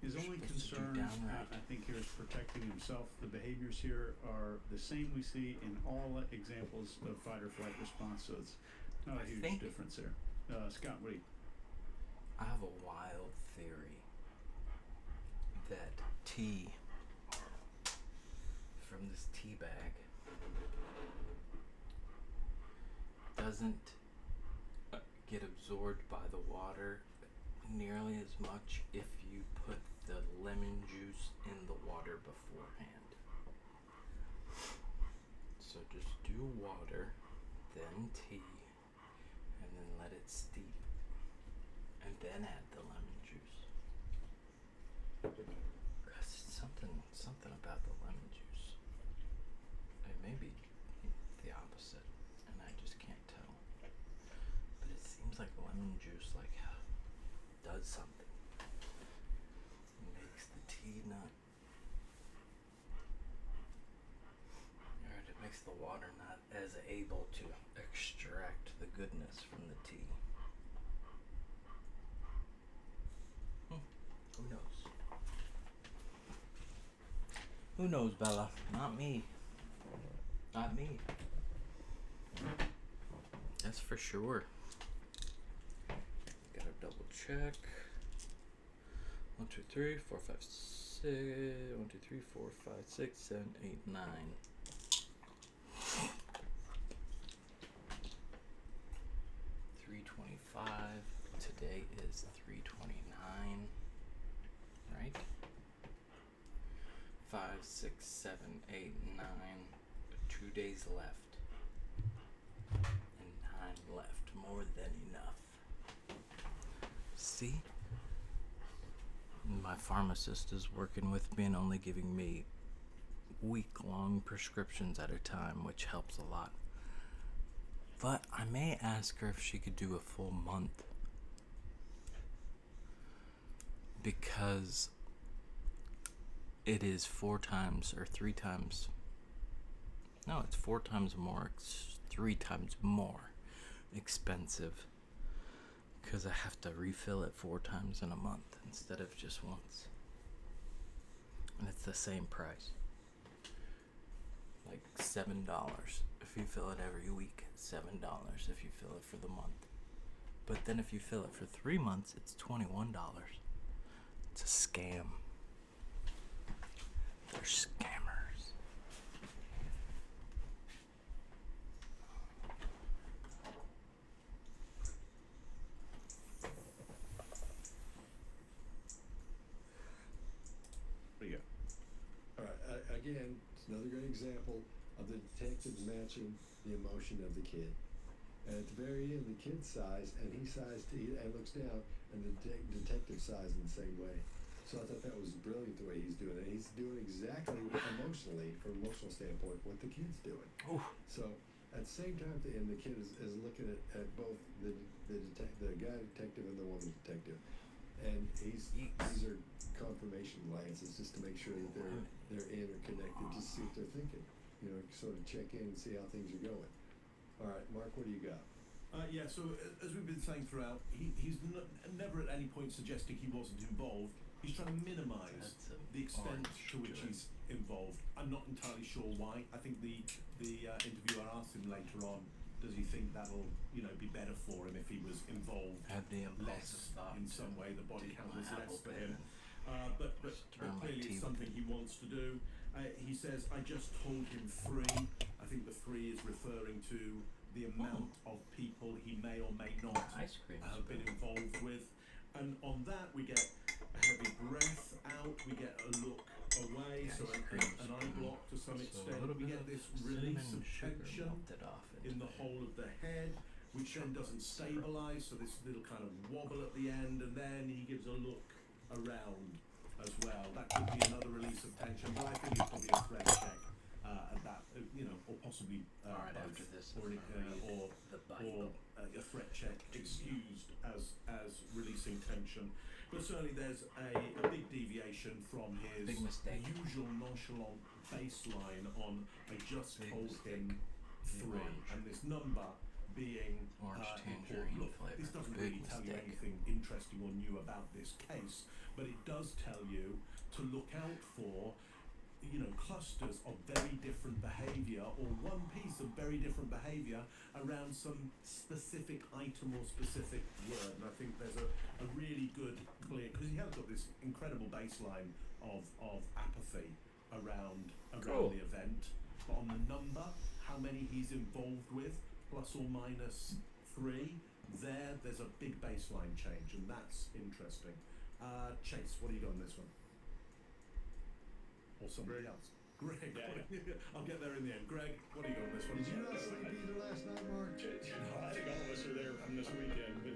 his only Supposed to do concern, downright. I think, here is protecting himself. The behaviors here are the same we see in all examples of fight or flight response, so it's not a I huge think- difference there. Scott, what do you? I have a wild theory that tea from this tea bag doesn't get absorbed by the water nearly as much if you put the lemon juice in the water beforehand. So just do water, then tea, and then let it steep, and then add the lemon juice. 'Cause it's something about the lemon juice. It may be the opposite, and I just can't tell. But it seems like lemon juice does something. Makes the tea not. Or it makes the water not as able to extract the goodness from the tea. Who knows? Who knows, Bella? Not me. Not me. That's for sure. Gotta double check. 1, 2, 3, 4, 5, 6. 1, 2, 3, 4, 5, 6, 7, 8, 9. $3.25. Today is $3.29. Right? 5, 6, 7, 8, 9. 2 days left. And 9 left. More than enough. See? My pharmacist is working with me and only giving me week-long prescriptions at a time, which helps a lot. But I may ask her if she could do a full month. Because it is 4 times or 3 times. No, it's 4 times more, 3 times more expensive. Because I have to refill it 4 times in a month instead of just once. And it's the same price. Like $7 if you fill it every week. $7 if you fill it for the month. But then if you fill it for 3 months, it's $21. It's a scam. They're scammers. What do you got? All right, again, it's another great example of the detective matching the emotion of the kid. And at the very end, the kid sighs, and he sighs and looks down, and the detective sighs in the same way. So I thought that was brilliant the way he's doing it. He's doing exactly emotionally, from an emotional standpoint, what the kid's doing. Ooh. So at the same time, and the kid is looking at both the guy detective and the woman detective, and these are confirmation glances just to make sure that they're in or connected, just to see what they're thinking. You know, sort of check in and see how things are going. All right, Mark, what do you got? Yeah, so as we've been saying throughout, he's never at any point suggesting he wasn't involved. He's trying to minimise the extent to which he's involved. I'm not entirely sure why. I think the interviewer asked him later on, does he think that'll be better for him if he was involved less in some way? The body count was less for him. But clearly it's something he wants to do. He says, I just told him 3. I think the 3 is referring to the amount of people he may or may not have been involved with. And on that we get a heavy breath out, we get a look away, so an eye block to some extent. We get this release of tension in the whole of the head, which then doesn't stabilise, so this little kind of wobble at the end, and then he gives a look around as well. That could be another release of tension, but I think it's probably a threat check at that, or possibly both, after this, or a threat check excused as releasing tension. But certainly there's a big deviation from his usual nonchalant baseline on I just told him 3, and this number being important. Look, this doesn't really tell you anything interesting or new about this case, but it does tell you to look out for clusters of very different behaviour, or one piece of very different behaviour around some specific item or specific word. And I think there's a really good, clear, because he has got this incredible baseline of apathy around the event, but on the number, how many he's involved with, plus or minus 3, there's a big baseline change, and that's interesting. Chase, what do you got on this one? Or somebody else? Greg, I'll get there in the end. Greg, what do you got on this one? Did you not sleep either last night, Mark? I think all of us are there from this weekend. But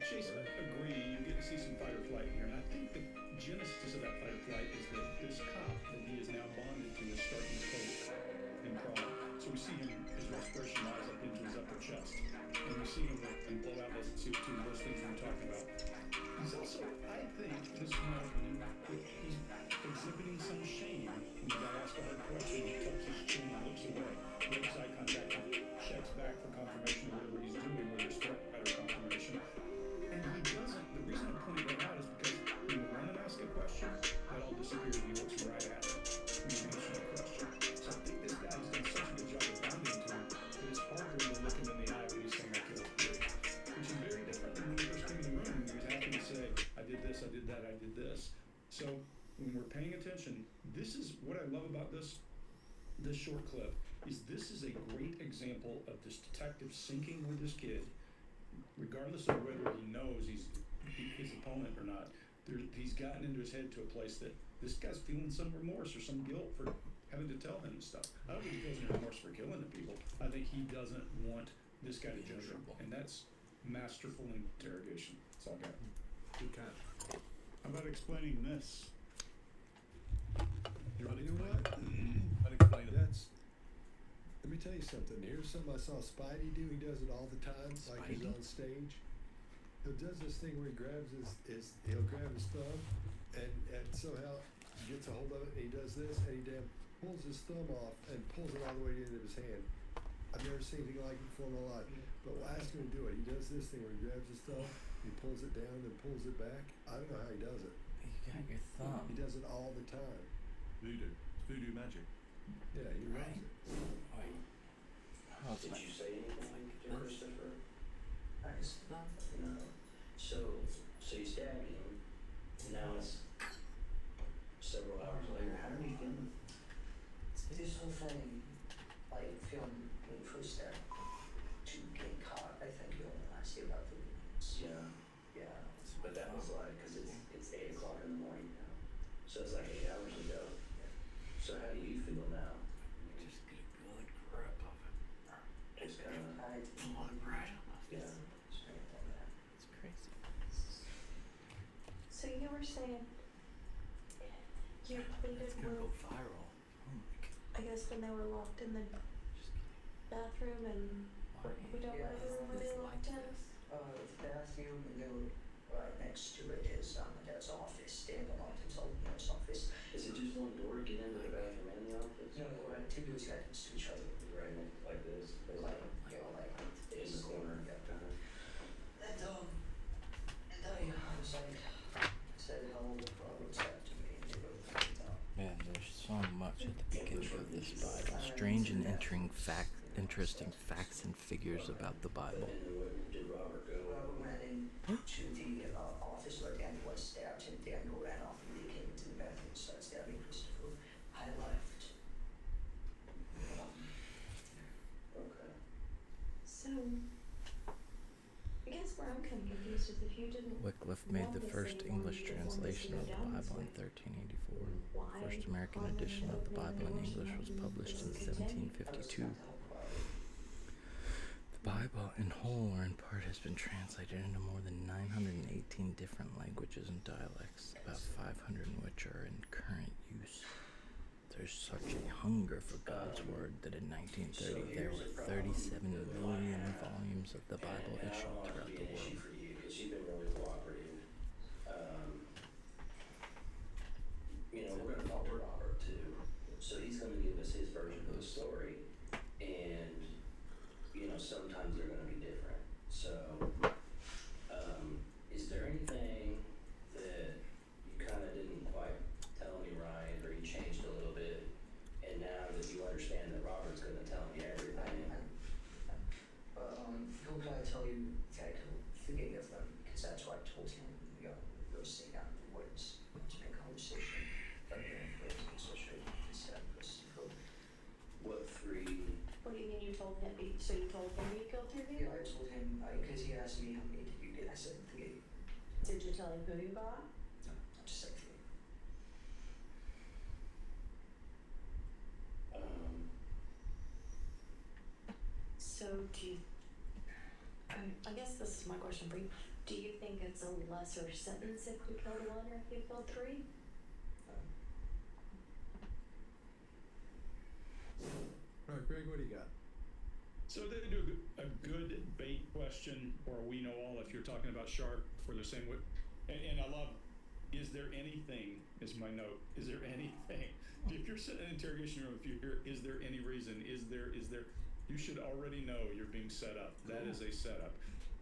Chase, agree. You get to see some fight or flight here, and I think the genesis of that fight or flight is that this cop that he is now bonded to is starting to cope and crawl. So we see him, his respiration rise up into his upper chest, and we see him and blow out those two worst things we were talking about. He's also, I think, this is my opinion, he's exhibiting some shame. When the guy asks a hard question, he tucks his chin and looks away, makes eye contact, and checks back for confirmation of whatever he's doing, whether it's threat or confirmation. And he doesn't. The reason I'm pointing that out is because when you run and ask a question, that all disappears and he looks right at it when you answer the question. So I think this guy has done such a good job of bonding to him that it's hard for him to look him in the eye when he's saying I killed you, which is very different than when he first came in the room and he was happy to say, I did this, I did that, I did this. So when we're paying attention, this is what I love about this short clip, is this is a great example of this detective syncing with this kid, regardless of whether he knows he's his opponent or not. He's gotten into his head to a place that this guy's feeling some remorse or some guilt for having to tell him stuff. I don't think he feels any remorse for killing the people. I think he doesn't want this guy to judge him, and that's masterful interrogation. That's all I got. Good cat. How about explaining this? You know what? Unexplainable. Let me tell you something. Here's something I saw Spidey do. He does it all the time, like he's on stage. He does this thing where he grabs he'll grab his thumb and somehow gets a hold of it, and he does this, and he pulls his thumb off and pulls it all the way into his hand. I've never seen anything like it before in my life. But we'll ask him to do it. He does this thing where he grabs his thumb, he pulls it down, and pulls it back. I don't know how he does it. You got your thumb. He does it all the time. Voodoo. It's voodoo magic. Yeah, he loves it. Wait. Oh, it's Did like you say anything to Christopher? thumb? No. So you stabbed him. Now it's several hours later. How are you feeling? This whole thing, like film when you first start to get caught, I think it only lasts you about 30 minutes. Yeah. Yeah. But that was like, because it's 8 o'clock in the morning now. So it's like 8 hours ago. So how do you feel now? Just get a good grip of it. Just kind of, Pull it right on my yeah. face. It's crazy. So you were saying you pleaded It's gonna go with, viral. Oh my god. I guess when they were locked in the bathroom and we don't know who were they locked in? The bathroom, and then right next to it is my dad's office. Dan belonged to his old nurse office. Is it just one door to get into the bathroom and the office? No, right, two doors got next to each other. Right next, like this, Like, basically. like In this. the corner. Yeah. Uh-huh. And I was like, said hello, Robert's back to me, and they both picked up. Man, there's so much at the beginning of this Bible. Strange and interesting facts and figures about the Bible. And then where did Robert go? Robert went into the office where Daniel was stabbed, and Daniel ran off and he came into the bathroom and started stabbing Christopher. I left. Okay. So I guess where I'm kind of confused is if you didn't Wycliffe made the want this first and you wanted English to go translation of the down this Bible in way, 1384. why First American bother edition of the with Bible in English English was and published in just continue? 1752. The Bible, in whole or in part, has been translated into more than 918 different languages and dialects, about 500 in which are in current use. There's such a hunger for God's Word that in 1930 there were 37 million volumes of the Bible issued throughout the world. For you, because you've been really cooperative. We're going to talk to Robert too. So he's going to give us his version of the story. And, sometimes they're going to be different. So, is there anything that you kind of didn't quite tell me right, or you changed a little bit, and now that you understand that Robert's going to tell me everything? He'll probably tell you that he'll forgive them, because that's what I told him. Go sit down in the woods to make conversation. But especially this Christopher. What three? What do you mean you told him? So you told him you killed 3 people? Yeah, I told him, because he asked me how many did you get. I said 3. Did you tell him who you got? No, I just said 3. So do you, I guess this is my question for you. Do you think it's a lesser sentence if you killed 1 or if you killed 3? All right, Greg, what do you got? So they do a good bait question, or we know all if you're talking about shark for the same way. And I love, is there anything, is my note, is there anything? If you're sitting in an interrogation room, if you hear, is there any reason, is there, you should already know you're being set up. That is a setup.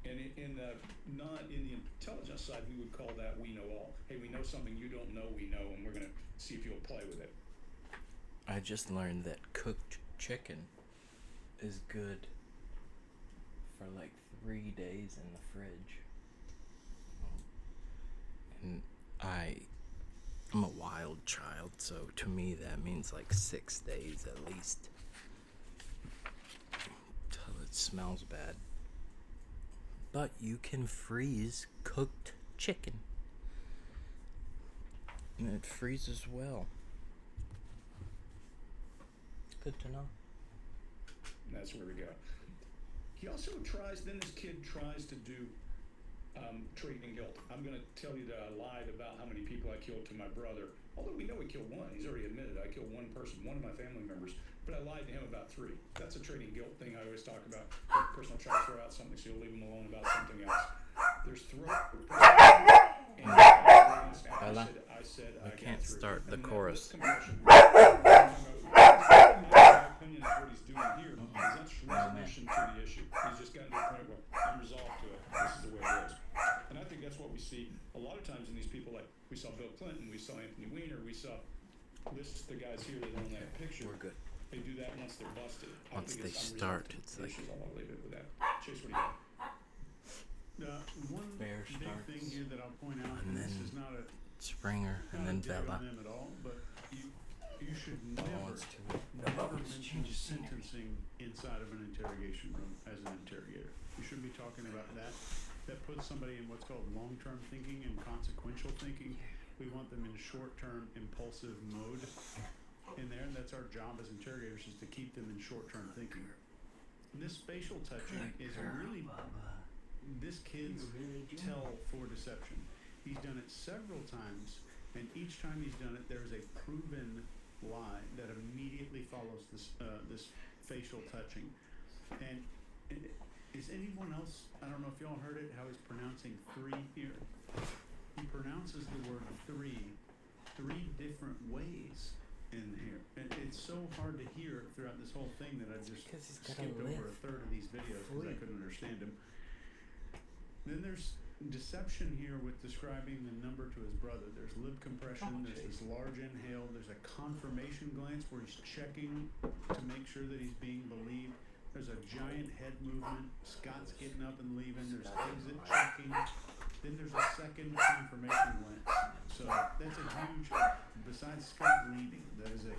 And not in the intelligence side, we would call that we know all. Hey, we know something you don't know we know, and we're going to see if you'll play with it. I just learned that cooked chicken is good for like 3 days in the fridge. And I'm a wild child, so to me that means like 6 days at least. Till it smells bad. But you can freeze cooked chicken. And it freezes well. Good to know. And that's where we go. He also tries, then this kid tries to do treating guilt. I'm going to tell you that I lied about how many people I killed to my brother. Although we know he killed 1. He's already admitted I killed 1 person, 1 of my family members. But I lied to him about 3. That's a trading guilt thing I always talk about. The person will try to throw out something, so you'll leave them alone about something else. There's and I said I can't start the chorus. Opinion is what he's doing here. He's not resolution to the issue. He's just gotten to the point where I'm resolved to it. This is the way it is. And I think that's what we see a lot of times in these people. Like we saw Bill Clinton, we saw Anthony Weiner, we saw the guys here that are on that picture. We're good. They do that once they're busted. Once they start, it's like I'll leave it with that. Chase, what do you got? One Bear big starts, thing here that I'll point out, and and this then is not a Springer, and then dig Bella. on them at all, but you should Bella never wants to. never mention sentencing inside of an interrogation room as an interrogator. You shouldn't be talking about that. That puts somebody in what's called long-term thinking and consequential thinking. We want them in short-term impulsive mode in there, and that's our job as interrogators, is to keep them in short-term thinking. And this facial touching is really this kid's tell for deception. He's done it several times, and each time he's done it, there's a proven lie that immediately follows this facial touching. And is anyone else? I don't know if y'all heard it. How he's pronouncing three here. He pronounces the word three different ways in here. And it's so hard to hear throughout this whole thing that I just because he's gotta skipped over live a third of these videos because I couldn't understand him. Then there's deception here with describing the number to his brother. There's lip compression, there's this large inhale, there's a confirmation glance where he's checking to make sure that he's being believed. There's a giant head movement. Scott's getting up and leaving. There's exit checking. Then there's a second confirmation glance. So that's a huge, besides Scott leaving, that is a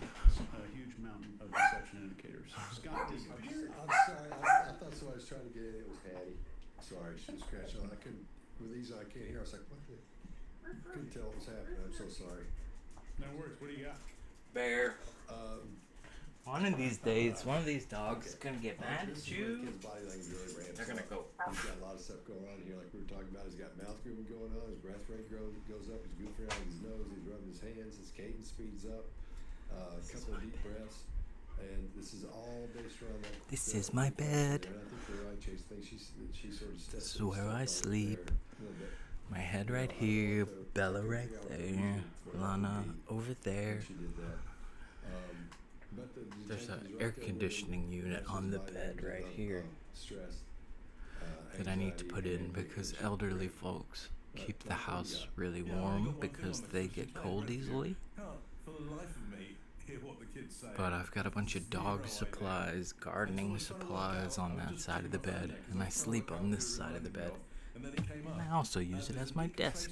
huge mountain of deception indicators. Scott disappeared. I'm sorry. I thought somebody was trying to get in. It was Hattie. Sorry, she was scratching on. I couldn't. With these, I can't hear. I was like, what the? Couldn't tell what was happening. I'm so sorry. No worries. What do you got? bear. One of these days, one of these dogs is gonna get mad at you. His body language really ramps They're gonna up. go. He's got a lot of stuff going on here, like we were talking about. He's got mouth grooming going on. His breath rate goes up. He's goofing around with his nose. He's rubbing his hands. His cadence speeds up. A couple of deep breaths. And this is all based around that. This is my bed. And I think you're right, Chase. I think she sort of steps. This is where I sleep. My head right here, Bella right there, Lana over there. She did that. There's an air conditioning unit on the bed right here that I need to put in because elderly folks keep the house really warm because they get cold easily. But I've got a bunch of dog supplies, gardening supplies on that side of the bed, and I sleep on this side of the bed. And I also use it as my desk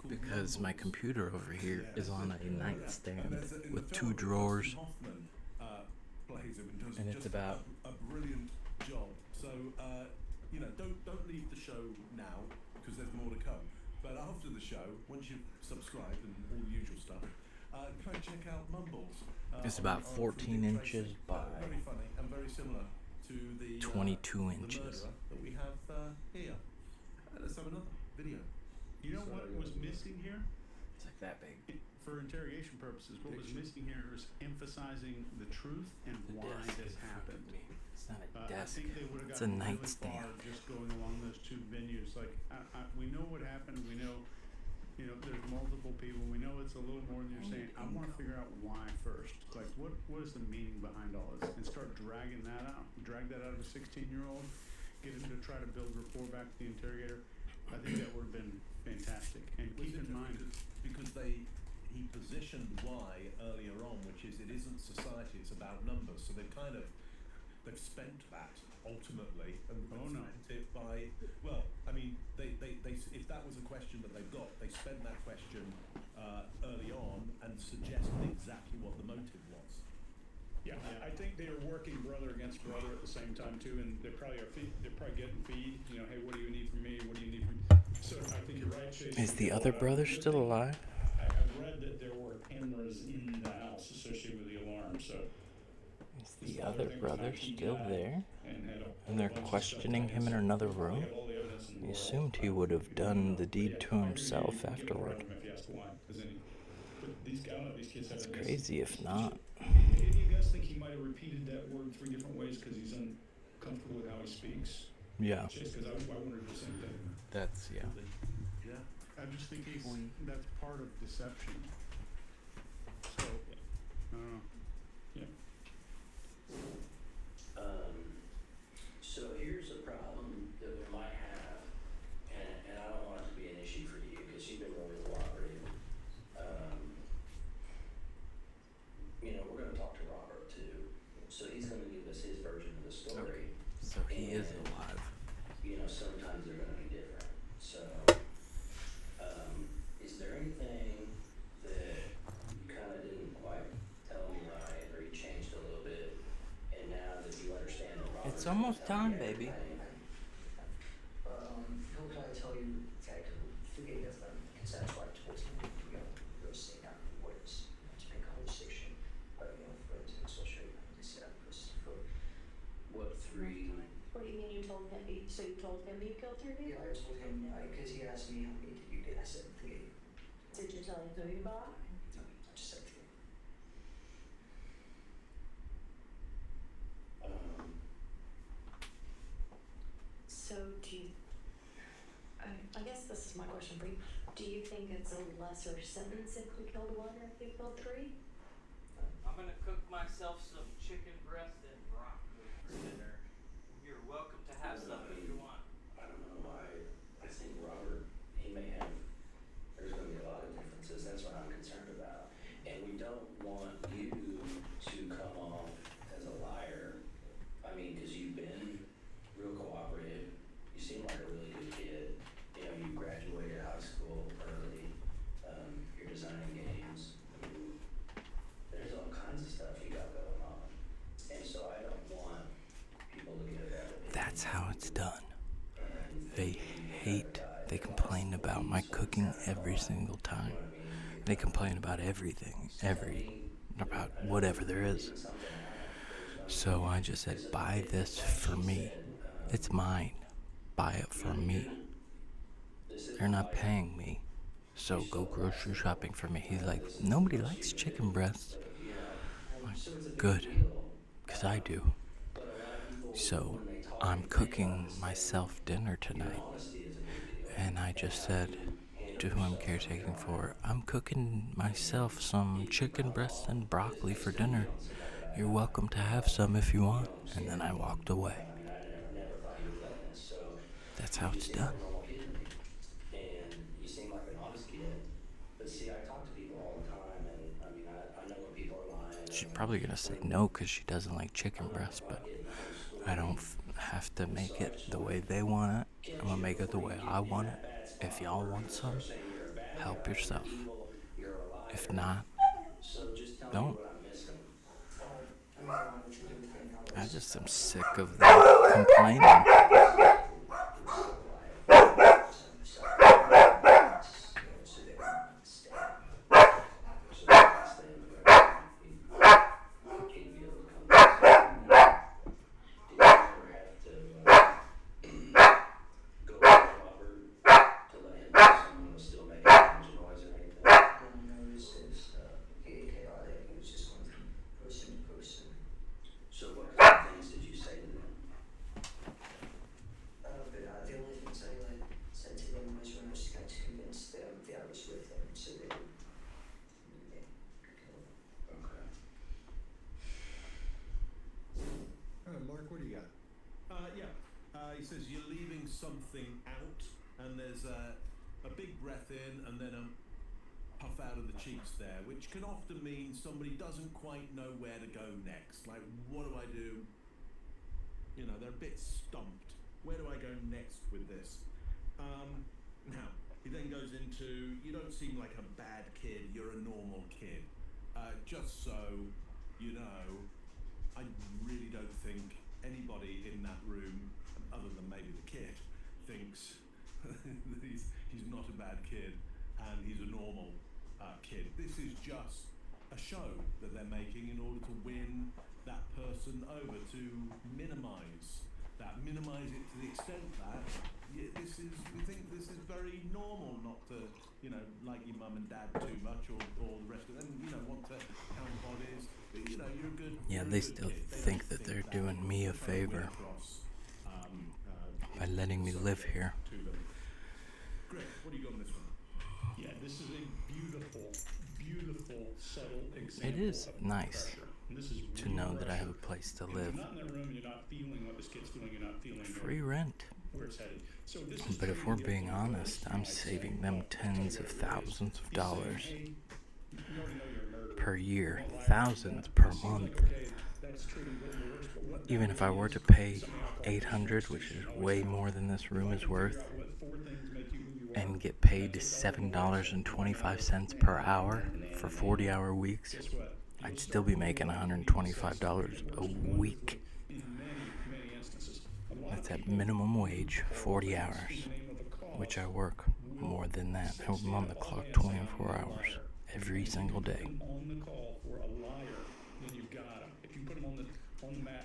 because my computer over here is on a nightstand with 2 drawers, and it's about a brilliant job. So don't leave the show now because there's more to come. But after the show, once you've subscribed and all the usual stuff, go and check out Mumbles. It's about 14 inches by very funny and very similar to the 22 the inches. murderer that we have here. Let's have another video. You know what was missing here? It's like that big. For interrogation purposes, what was missing here is emphasizing the truth and why this happened. It's not a I desk. think they would have It's a gotten really nightstand. far just going along those 2 venues. Like, we know what happened. We know, there's multiple people. We know it's a little more than you're saying. I want to figure out why first. Like, what is the meaning behind all this? And start dragging that out. Drag that out of a 16-year-old. Get him to try to build rapport back to the interrogator. I think that would have been fantastic. And keep in mind, because he positioned why earlier on, which is it isn't society, it's about numbers. So they've spent that ultimately and spent it by, well, I mean, they if that was a question that they've got, they spent that question early on and suggested exactly what the motive was. Yeah, I think they are working brother against brother at the same time too, and they probably are. They're probably getting feed. Hey, what do you need from me? What do you need from me? So I think you're right, Chase. Is the other brother still alive? I've read that there were cameras in the house associated with the alarm. So Is the other brother still there? And they're bunch of questioning stuff him in so another we room? have all the evidence in the I world. assumed he would have done the deed to himself afterward. If you ask why, but these guys, these kids have It's evidence. crazy if not. Any of you guys think he might have repeated that word 3 different ways because he's uncomfortable with how he speaks? Yeah, Just because I wondered the same thing. that's, yeah. Yeah. I just think that's part of deception. So, I don't know. So here's a problem that we might have, and I don't want it to be an issue for you because you've been really cooperative. We're going to talk to Robert too, so he's going to give us his version of the story. So he is alive. Sometimes they're going to be different. So, is there anything that you kind of didn't quite tell me right, or you changed a little bit, and now that you understand that Robert, It's almost time, baby. He'll probably tell you exactly forgetting of them because that's why I told him go sit down in the woods to make a conversation. But for instance, I'll show you how to set up for what 3? What do you mean you told him? So you told him you killed 3 people? yeah, I told him because he asked me how many did you I said 3. Did you tell him who you bought? No, I just said 3. So do you, I guess this is my question for you. Do you think it's a lesser sentence if we killed one or if we killed 3? I'm gonna cook myself some chicken breast and broccoli for dinner. You're welcome to have some if you want. I don't know. I think Robert, he may have, there's going to be a lot of differences. That's what I'm concerned about. And we don't want you to come off as a liar. I mean, because you've been real cooperative. You seem like a really good kid. You know, you graduated high school early. You're designing games. I mean, there's all kinds of stuff you got going on. And so I don't want people to get that opinion. That's how it's done. They hate, they complain about my cooking every single time. They complain about everything, about whatever there is. So I just said, buy this for me. It's mine. Buy it for me. They're not paying me. So go grocery shopping for me. He's like, nobody likes chicken breasts. I'm like, good, because I do. So I'm cooking myself dinner tonight. And I just said to who I'm caretaking for, I'm cooking myself some chicken breasts and broccoli for dinner. You're welcome to have some if you want. And then I walked away. I mean, I never thought you would let this. So That's how you it's seem done. like a normal kid to me. And you seem like an honest kid. But see, I talk to people all the time, and I mean, I know when people are lying. She's probably going to say no because she doesn't like chicken breast, but I don't have to make it the way they want it. I'm going to make it the way I want it. If y'all want some, help yourself. If not, don't. I just am sick of them complaining. So what kind of things did you say to them? But the only things I said to them was when I was trying to convince them that I was with them, so they would kill them. Okay. Mark, what do you got? He says you're leaving something out, and there's a big breath in and then a puff out of the cheeks there, which can often mean somebody doesn't quite know where to go next. Like, what do I do? You know, they're a bit stumped. Where do I go next with this? Now, he then goes into, you don't seem like a bad kid, you're a normal kid. Just so you know, I really don't think anybody in that room, other than maybe the kid, thinks that he's not a bad kid and he's a normal kid. This is just a show that they're making in order to win that person over, to minimize it to the extent that we think this is very normal not to, you know, like your mum and dad too much, or the rest of them, you know, want to count bodies. But, you know, you're a good. Yeah, they still think that they're doing me a favor by letting me live here. Greg, what do you got on this one? Yeah, this is a beautiful, beautiful, subtle example. It is of nice pressure. And this is to real know that I pressure. have a place to If live. you're not in that room, you're not feeling what this kid's feeling, you're not feeling Free rent. where it's headed. So this is But if we're treating it being like honest, I'm this, saving like them saying, tens well, of tell you what it is. thousands of He's saying, dollars hey, you already know you're a murderer. per year, You won't lie thousands about per that. It seems month. like, okay, that's treating it a little worse, but what Even that if I really were is, to pay something I'll call 800, which is way more than this room is worth, and and get paid $7.25 per hour for 40-hour weeks, I'd still be making $125 a week. That's at minimum wage, 40 hours, which I work more than that. I'm on the clock 24 hours every single day.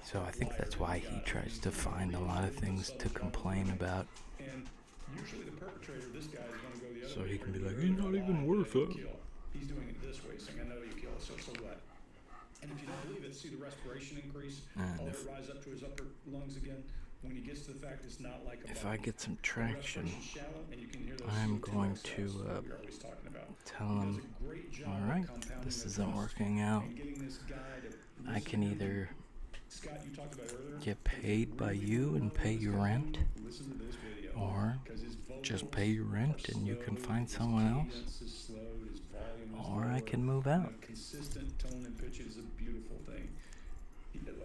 So I think that's why he tries to find a lot of things to complain about. And usually the perpetrator, this guy, is going to go the the other So he way can where be like, really "He's not lying, even I know worth you it." kill. He's doing it this way, saying, I know you kill, so what? And if you don't believe it, see the respiration increase, And all if- that rise up to his upper lungs again. When he gets to the fact it's not like a If body. I get some The traction, respiration's shallow, and you can hear those I'm CO2 going exhales to that we're always talking about. tell He does him, a great job all of right, compounding this the isn't trust working out. and getting this guy to I listen can to him. either Scott, you talked about earlier, get if you paid by really you wanna and know pay what you this guy's rent, doing, listen to this video, or 'cause his just vocals pay you rent are and you can slow, find his someone else, cadence is slow, his volume is or I lower, can move and out. a consistent tone and pitch is a beautiful thing.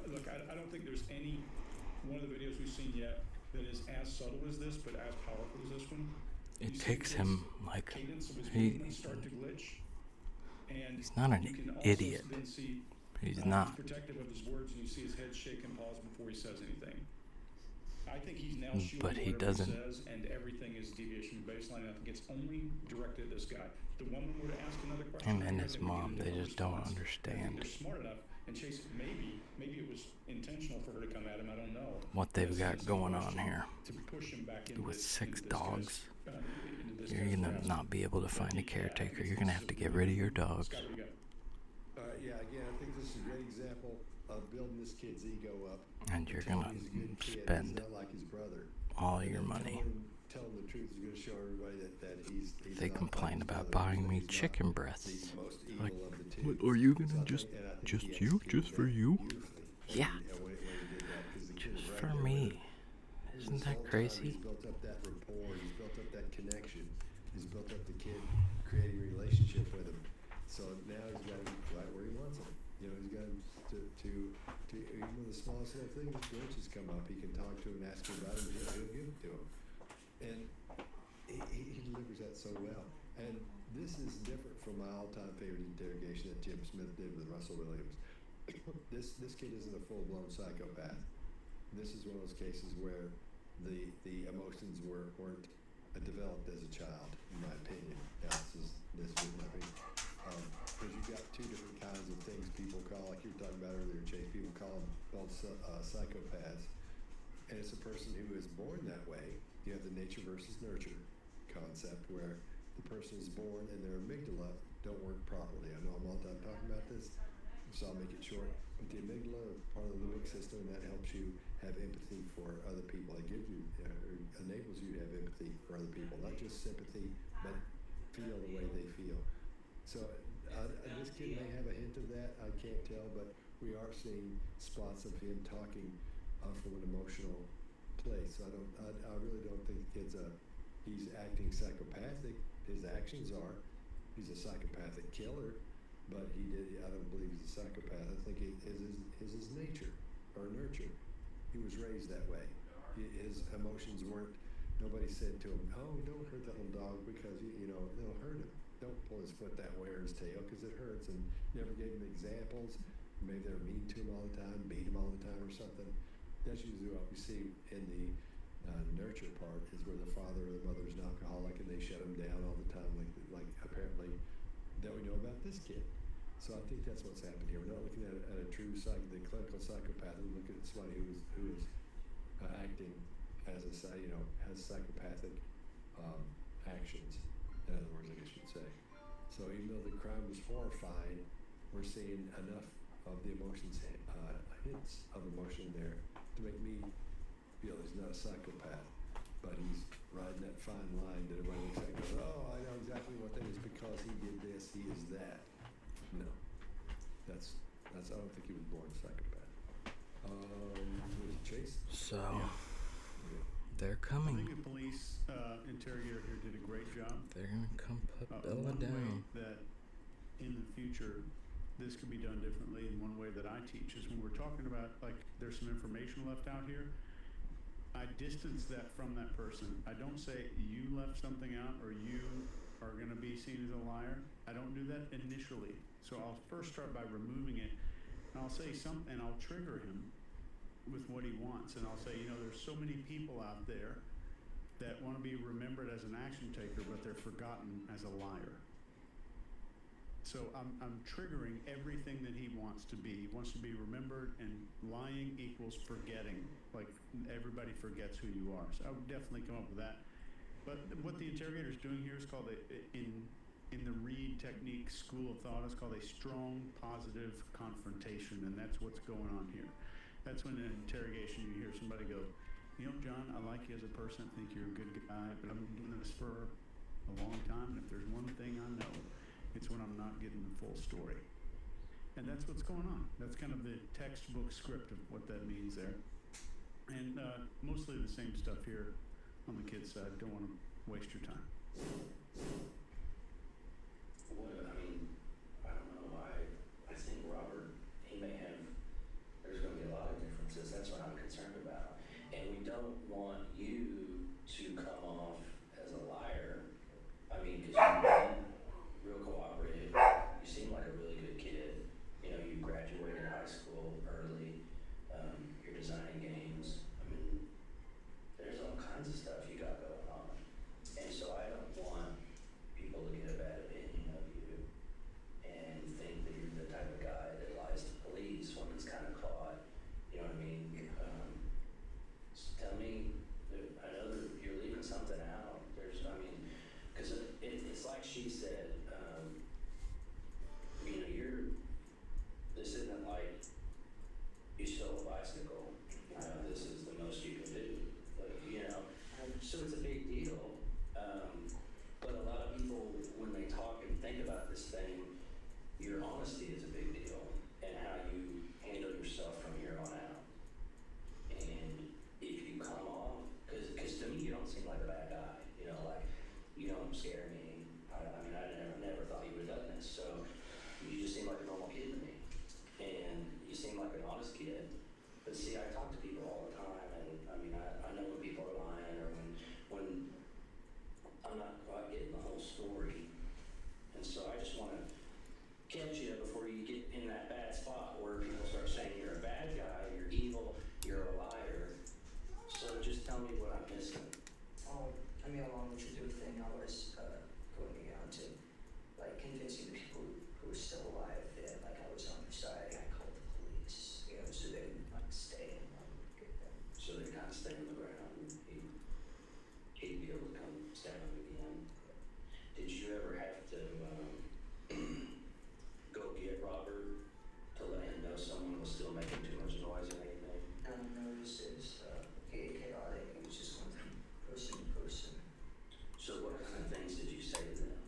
Look, I don't think there's any one of the videos we've seen yet that is as subtle as this, but as powerful as this one. You It see takes his him like cadence of his he movements start to glitch, and he's not you an can also idiot. then see He's not. he's protective of his words, and you see his head shake and pause before he says anything. I think he's now shielding But he whatever doesn't. he says, and everything is deviation from baseline. And I think it's only directed at this guy. The woman were to ask another question. Him and I his think we get a mom, they different just don't response. I think understand they're smart enough, and Chase, maybe it was intentional for her to come at him. I don't know. what they've That's got the going on question, here. to push him back into With this- 6 into this guy's, dogs, into this you're guy's gonna grasp. not be able to But find a I caretaker. guess You're gonna this have is to a get really rid of your good one. dogs. Scott, what do you got? Yeah, again, I think this is a great example of building this kid's ego up. And you're telling gonna him he's a good kid, spend he's not like his brother. all And your then money. Tell him the truth is going to show everybody that he's They not complain like his about brother, buying that me he's not chicken the breasts. most Like, evil of the two. what, are you So I gonna think- just and I think just he you, executed just for that you? beautifully Yeah. when he did that, 'cause the kid was Just right for there with me. him. Isn't This that whole time crazy? He's built up that rapport. He's built up that connection. He's built up the kid creating a relationship with him. So now he's got him right where he wants him. You know, he's got him to even the smallest little things, glitches come up. He can talk to him and ask him about him. He'll give it to him. And he delivers that so well. And this is different from my all-time favorite interrogation that Jim Smith did with Russell Williams. This kid isn't a full-blown psychopath. This is one of those cases where the emotions weren't developed as a child, in my opinion. Now, this is my opinion. Because you've got 2 different kinds of things people call, like you were talking about earlier, Chase. People call them both psychopaths, and it's a person who is born that way. You have the nature versus nurture concept, where the person is born and their amygdala don't work properly. I know I'm all done talking about this, so I'll make it short. But the amygdala is part of the limbic system, and that helps you have empathy for other people. It gives you, enables you to have empathy for other people, not just sympathy, but feel the way they feel. So this kid may have a hint of that. I can't tell, but we are seeing spots of him talking from an emotional place. I really don't think the kid's he's acting psychopathic. His actions are. He's a psychopathic killer, but I don't believe he's a psychopath. I think it is his nature or nurture. He was raised that way. His emotions weren't. Nobody said to him, "Oh, don't hurt that little dog because it'll hurt him. Don't pull his foot that way or his tail because it hurts." And never gave him examples. Maybe they're mean to him all the time, beat him all the time or something. That's usually what we see in the nurture part, is where the father or the mother is an alcoholic and they shut him down all the time, like apparently that we know about this kid. So I think that's what's happened here. We're not looking at a true the clinical psychopath. We're looking at somebody who is acting as has psychopathic actions. In other words, I guess you'd say. So even though the crime was horrifying, we're seeing enough of the emotions, hints of emotion there to make me feel he's not a psychopath, but he's riding that fine line that everybody looks at and goes, "Oh, I know exactly what that is because he did this, he is that." No, that's I don't think he was born a psychopath. Was it Chase? So Yeah. they're I coming. think the police interrogator here did a great job. They're gonna come put Bella One down. way that in the future this could be done differently, and one way that I teach is when we're talking about, like, there's some information left out here, I distance that from that person. I don't say you left something out or you are going to be seen as a liar. I don't do that initially. So I'll first start by removing it, and I'll say something, and I'll trigger him with what he wants, and I'll say, there's so many people out there that want to be remembered as an action taker, but they're forgotten as a liar. So I'm triggering everything that he wants to be. He wants to be remembered, and lying equals forgetting. Like, everybody forgets who you are. So I would definitely come up with that. But what the interrogator is doing here is called in the Reed technique school of thought, it's called a strong positive confrontation, and that's what's going on here. That's when in an interrogation you hear somebody go, you know, John, I like you as a person, I think you're a good guy, but I've been doing this for a long time, and if there's one thing I know, it's when I'm not getting the full story. And that's what's going on. That's kind of the textbook script of what that means there. And mostly the same stuff here on the kids' side. Don't want to waste your time. Well, I mean, I don't know. I think Robert, he may have, there's going to be a lot of differences. That's what I'm concerned about. And we don't want you to come off as a liar. I mean, because you've been real cooperative. You seem like a really good kid. You know, you graduated high school early. You're designing games. I mean, there's all kinds of stuff you got going on. And so I don't want people to get a bad opinion of you and think that you're the type of guy that lies to police when it's kind of caught. You know what I mean? So tell me, I know that you're leaving something out. I mean, because it's like she said, you know, this isn't like you stole a bicycle. You know, this is the most you can do. But, you know, so it's a big deal. But a lot of people, when they talk and think about this thing, your honesty is a big deal, and how you handle yourself from here on out. And if you come off, because to me you don't seem like a bad guy. You know, like you don't scare me. I mean, I never thought you would have done this. So you just seem like a normal kid to me, and you seem like an honest kid. But see, I talk to people all the time, and I mean, I know when people are lying, or when I'm not quite getting the whole story. And so I just want to catch you before you get in that bad spot where people start saying you're a bad guy, you're evil, you're a liar. So just tell me what I'm missing. I mean, along with the dude thing, I was going around to like convincing the people who were still alive that like I was on their side. I called the police, you know, so they would like stay and get them. So they kind of stay on the ground, and he'd be able to come stab him again. Did you ever have to go get Robert to let him know someone was still making too much noise or anything? No, it was chaotic. It was just going from person to person. So what kind of things did you say to them?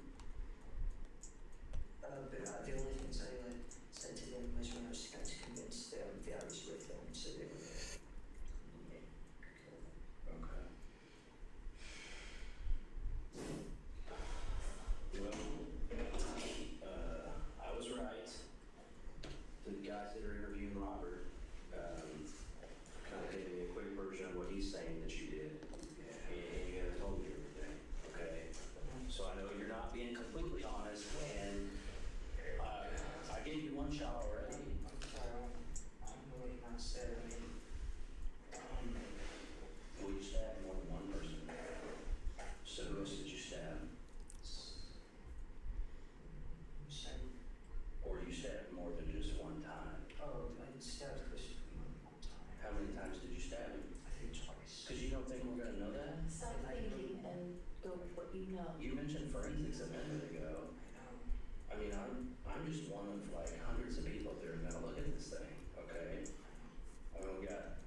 But the only things I said to them was when I was trying to convince them that I was with them, so they would kill them. Okay. Well, I was right. The guys that are interviewing Robert, kind of gave me a quick version of what he's saying that you did. And you haven't told me everything, okay? So I know you're not being completely honest, and I gave you one shot already. I'm sorry, I'm really not sad. I mean, Well, you stabbed more than one person. So who else did you stab? sorry. Or you stabbed more than just one time? Oh, I stabbed Christopher one time. How many times did you stab him? I think twice. Because you don't think we're gonna know that? Stop thinking and go with what you know. You mentioned forensics a minute ago. I mean, I'm just one of like hundreds of people that are gonna look at this thing, okay? I mean, we got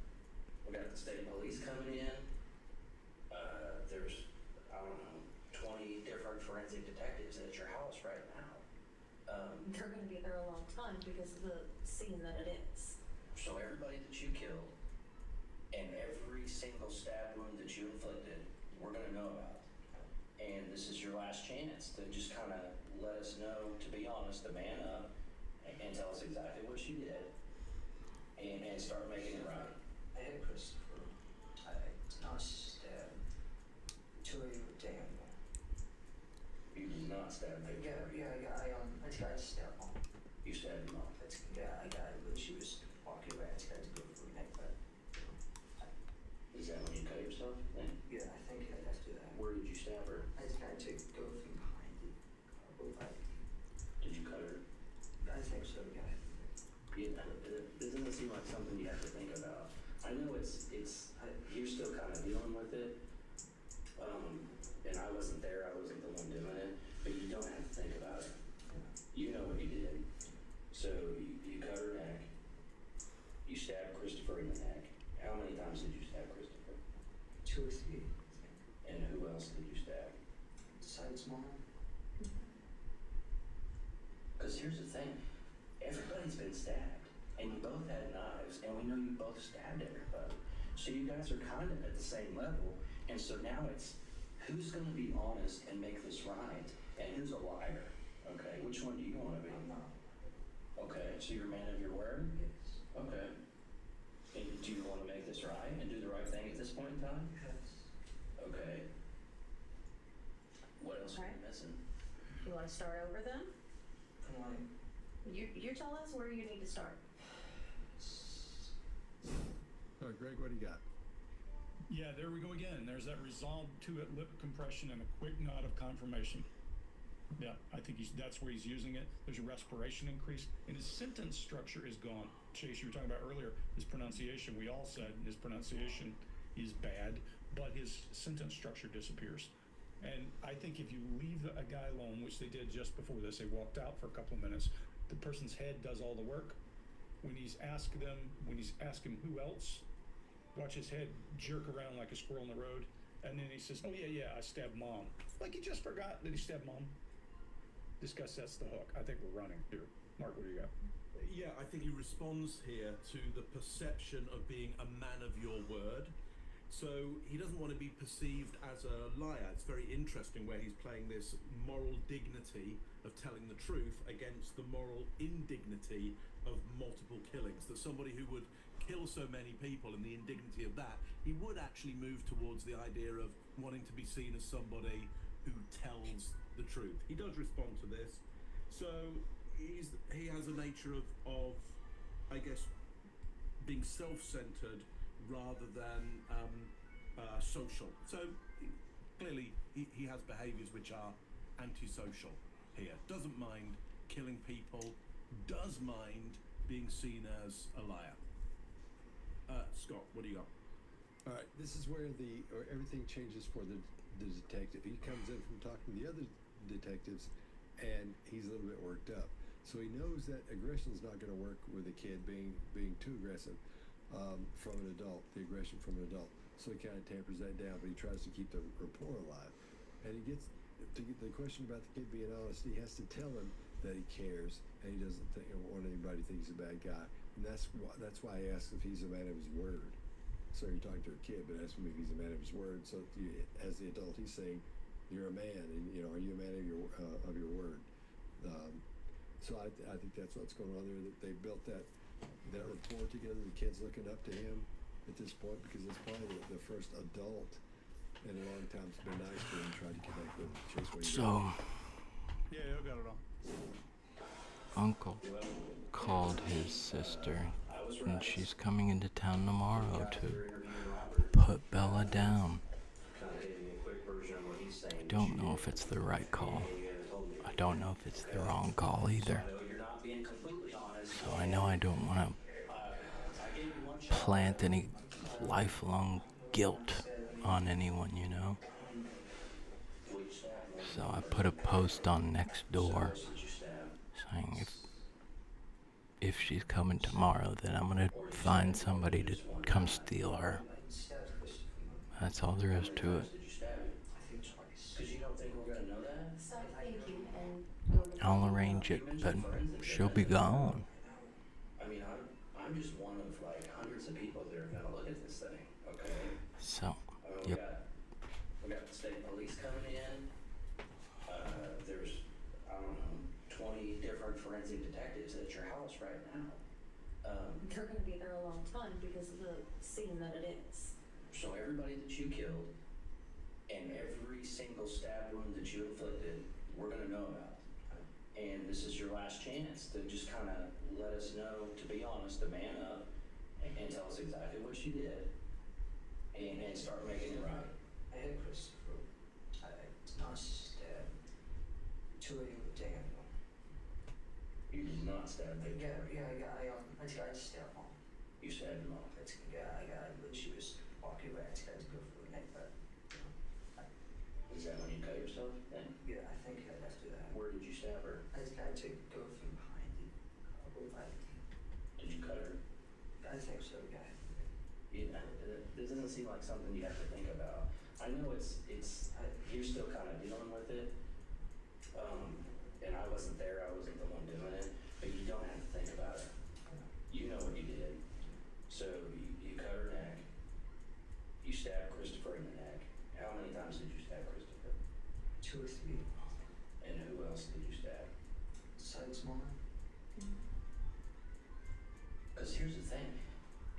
the state police coming in. There's, I don't know, 20 different forensic detectives at your house right now. They're gonna be there a long time because of the scene that it is. So everybody that you killed and every single stab wound that you inflicted, we're gonna know about. And this is your last chance to just kind of let us know, to be honest, to man up and tell us exactly what you did and start making it right. I hit Christopher. I stabbed Victoria with damn. You did not stab Victoria. I tried to stab him. You stabbed him off. When she was walking away, I tried to go for a neck, but Is that when you cut yourself? Then? yeah, I think I'd have to do that. Where did you stab her? I tried to go from behind the both. Did you cut her? I think so, yeah. Yeah, it doesn't seem like something you have to think about. I know you're still kind of dealing with it. and I wasn't there, I wasn't the one doing it, but you don't have to think about it. You know what you did. So you cut her neck, you stabbed Christopher in the neck. How many times did you stab Christopher? 2 or 3. And who else did you stab? Besides mom. Because here's the thing, everybody's been stabbed, and you both had knives, and we know you both stabbed everybody. So you guys are kind of at the same level, and so now it's who's going to be honest and make this right, and who's a liar. Okay, which one do you want to be? I'm not. Okay, so you're a man of your word? Yes. Okay. And do you want to make this right and do the right thing at this point in time? Yes. Okay. What else are Right. you missing? You want to start over then? Come on. You tell us where you need to start. All right, Greg, what do you got? Yeah, there we go again. There's that resolved to it, lip compression, and a quick nod of confirmation. Yeah, I think that's where he's using it. There's a respiration increase, and his sentence structure is gone. Chase, you were talking about earlier, his pronunciation. We all said his pronunciation is bad, but his sentence structure disappears. And I think if you leave a guy alone, which they did just before this, they walked out for a couple of minutes, the person's head does all the work. When he's asking who else, watch his head jerk around like a squirrel in the road, and then he says, "Oh yeah, I stabbed mom." Like he just forgot that he stabbed mom. This guy sets the hook. I think we're running here. Mark, what do you got? Yeah, I think he responds here to the perception of being a man of your word. So he doesn't want to be perceived as a liar. It's very interesting where he's playing this moral dignity of telling the truth against the moral indignity of multiple killings. That somebody who would kill so many people and the indignity of that, he would actually move towards the idea of wanting to be seen as somebody who tells the truth. He does respond to this. So he has a nature of I guess, being self-centered rather than social. So clearly he has behaviours which are antisocial here. Doesn't mind killing people, does mind being seen as a liar. Scott, what do you got? All right, this is where everything changes for the detective. He comes in from talking to the other detectives, and he's a little bit worked up. So he knows that aggression is not going to work with a kid being too aggressive from an adult, the aggression from an adult. So he kind of tampers that down, but he tries to keep the rapport alive. And he gets to get the question about the kid being honest. He has to tell him that he cares, and he doesn't want anybody to think he's a bad guy. And that's why I asked if he's a man of his word. So you're talking to a kid, but ask him if he's a man of his word. So as the adult, he's saying, "You're a man, and are you a man of your word?" So I think that's what's going on there. That they built that rapport together. The kid's looking up to him at this point because it's probably the first adult in a long time that's been nice to him, tried to connect with him. Chase, what do you So, Yeah, I got it all. Uncle called his sister, and she's coming into town tomorrow to put Bella down. I don't know if it's the right call. I don't know if it's the wrong call either. So I know I don't want to plant any lifelong guilt on anyone, So I put a post on Nextdoor saying if she's coming tomorrow, then I'm gonna find somebody to come steal her. That's all there is to it. Stop thinking and go to I'll arrange it, but she'll be gone. I mean, I'm just one of like hundreds of people that are gonna look at this thing, okay? So, We yep. got the state police coming in. There's, I don't know, 20 different forensic detectives at your house right now. They're going to be there a long time because of the scene that it is. So everybody that you killed and every single stab wound that you inflicted, we're gonna know about. And this is your last chance to just kind of let us know, to be honest, to man up and tell us exactly what you did and start making it right. I hit Christopher. I not stabbed 2 of you with Daniel. You did not stab Victor. I stabbed mom. You stabbed him off. When she was walking back, I had to go for the neck, but Is Is that when you cut yourself then? Yeah, I think I'd have to do that. Where did you stab her? I just got to go from behind the Did you cut her? I think so, yeah. Yeah, this doesn't seem like something you have to think about. I know you're still kind of dealing with it. And I wasn't there, I wasn't the one doing it, but you don't have to think about it. You know what you did. So you cut her neck, you stabbed Christopher in the neck. How many times did you stab Christopher? 2 or 3. And who else did you stab? Besides mine. Because here's the thing,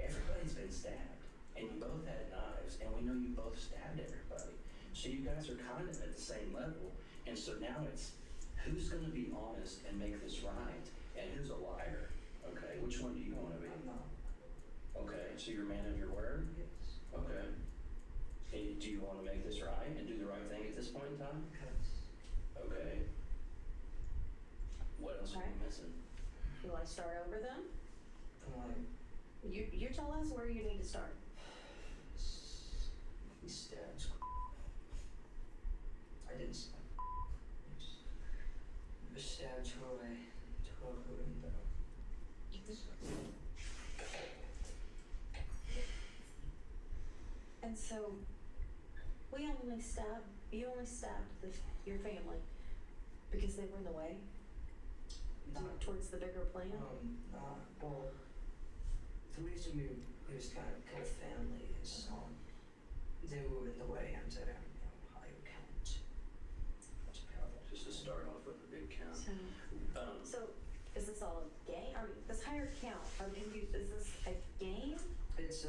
everybody's been stabbed, and you both had knives, and we know you both stabbed everybody. So you guys are kind of at the same level, and so now it's who's going to be honest and make this right, and who's a liar. Okay, which one do you want to be? I'm not. Okay, so you're a man of your word? Yes. Okay. And do you want to make this right and do the right thing at this point in time? Yes. Okay. What else are you Alright. missing? You want to start over then? I'm like, You tell us where you need to start. he stabs. I didn't stab. I stabbed Troy. Troy and And so, you only stabbed your family because they were in the way towards the bigger plan? well, the reason we was trying to kill family is, they were in the way and, higher count. Just to start off with a big count. So, is this all a game? I mean, this higher count, I'm confused. Is this a game? It's,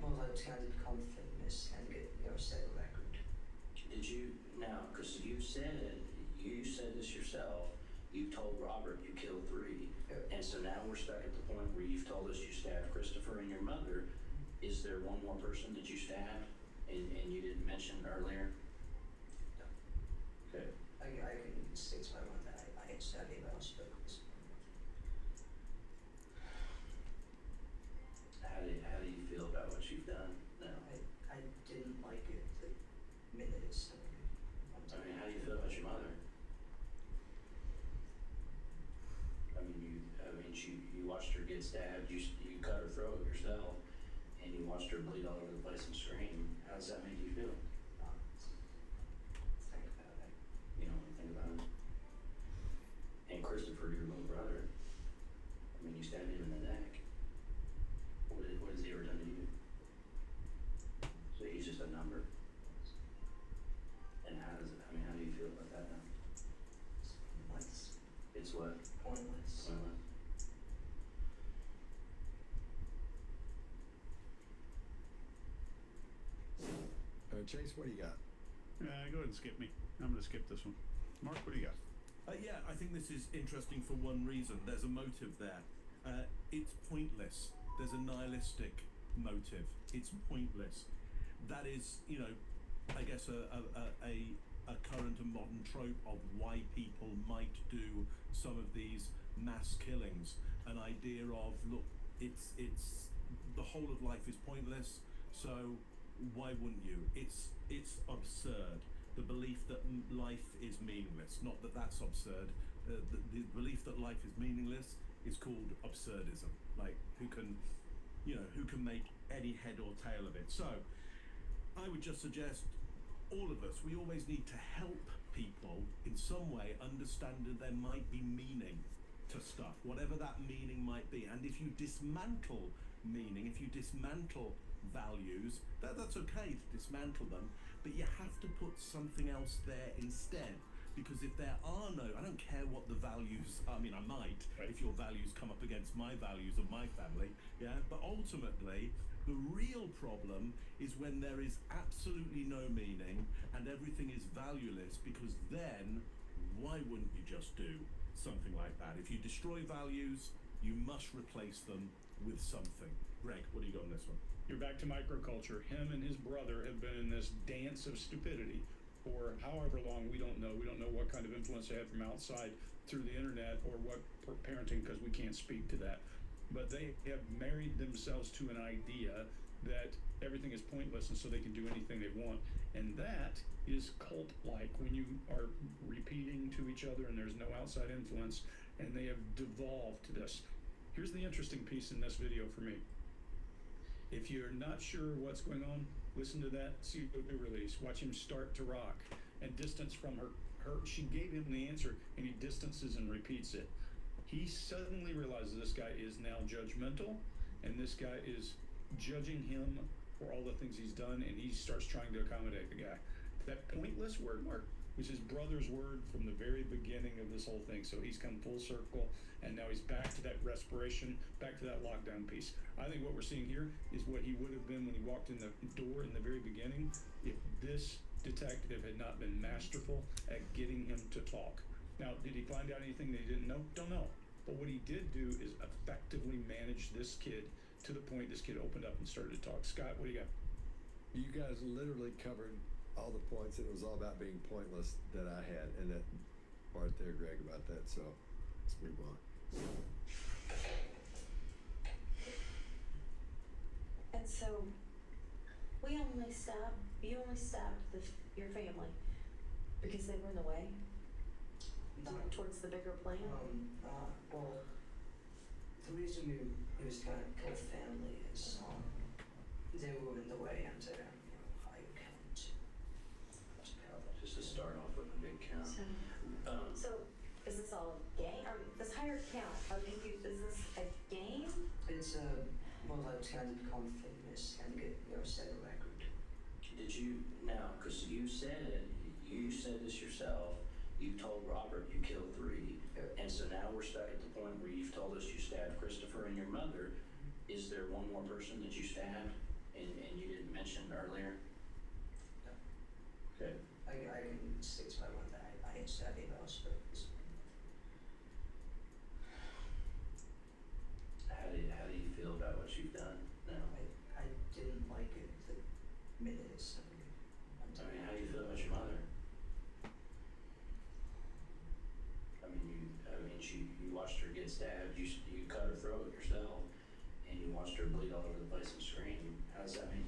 well, I was trying to become famous and get, set a record. Did you, now, because you said this yourself, you told Robert you killed 3, and so now we're stuck at the point where you've told us you stabbed Christopher and your mother. Is there one more person that you stabbed, and you didn't mention earlier? Okay. I can stick to my one that I ain't stabbed anybody else, but How do you feel about what you've done now? I didn't like it the minute it started. I mean, how do you feel about your mother? You watched her get stabbed, you cut her throat yourself, and you watched her bleed all over the place and scream. How does that make you feel? Think about it. You don't think about it. And Christopher, your little brother, you stabbed him in the neck. What has he ever done to you? So he's just a number. And how do you feel about that now? Pointless. It's what? Pointless. Pointless. Chase, what do you got? Go ahead and skip me. I'm going to skip this one. Mark, what do you got? Yeah, I think this is interesting for one reason. There's a motive there. It's pointless. There's a nihilistic motive. It's pointless. That is, I guess a current and modern trope of why people might do some of these mass killings. An idea of, look, it's the whole of life is pointless, so why wouldn't you? It's absurd. The belief that life is meaningless, not that that's absurd. The belief that life is meaningless is called absurdism. Like, who can make any head or tail of it? So, I would just suggest all of us, we always need to help people in some way understand that there might be meaning to stuff, whatever that meaning might be. And if you dismantle meaning, if you dismantle values, that's okay to dismantle them, but you have to put something else there instead. Because if there are no, I don't care what the values, I might, if your values come up against my values of my family, but ultimately, the real problem is when there is absolutely no meaning and everything is valueless, because then, why wouldn't you just do something like that? If you destroy values, you must replace them with something. Greg, what do you got on this one? You're back to microculture. Him and his brother have been in this dance of stupidity for however long, we don't know. We don't know what kind of influence they had from outside through the internet or what parenting, because we can't speak to that. But they have married themselves to an idea that everything is pointless and so they can do anything they want. And that is cult-like, when you are repeating to each other and there's no outside influence, and they have devolved to this. Here's the interesting piece in this video for me. If you're not sure what's going on, listen to that CO2 release. Watch him start to rock and distance from her. She gave him the answer, and he distances and repeats it. He suddenly realizes this guy is now judgmental, and this guy is judging him for all the things he's done, and he starts trying to accommodate the guy. That pointless word mark was his brother's word from the very beginning of this whole thing. So he's come full circle, and now he's back to that respiration, back to that lockdown piece. I think what we're seeing here is what he would have been when he walked in the door in the very beginning if this detective had not been masterful at getting him to talk. Now, did he find out anything that he didn't know? Don't know. But what he did do is effectively manage this kid to the point this kid opened up and started to talk. Scott, what do you got? You guys literally covered all the points, and it was all about being pointless that I had, and that part there, Greg, about that. So let's move on. And so, you only stabbed your family because they were in the way towards the bigger plan? Well, the reason we was trying to kill family is, they were in the way, and, I can't. Just to start off with a big count. So, is this all a game? This higher count, I'm confused. Is this a game? It's, well, I was trying to become famous and get, set a record. Did you, now, because you said this yourself, you told Robert you killed 3, and so now we're stuck at the point where you've told us you stabbed Christopher and your mother. Is there one more person that you stabbed and you didn't mention earlier? No. Okay. I can stick to my one that I ain't stabbed anybody else, but How do you feel about what you've done now? I didn't like it the minute it started. I mean, how do you feel about your mother? You watched her get stabbed, you cut her throat yourself, and you watched her bleed all over the place and scream. How does that make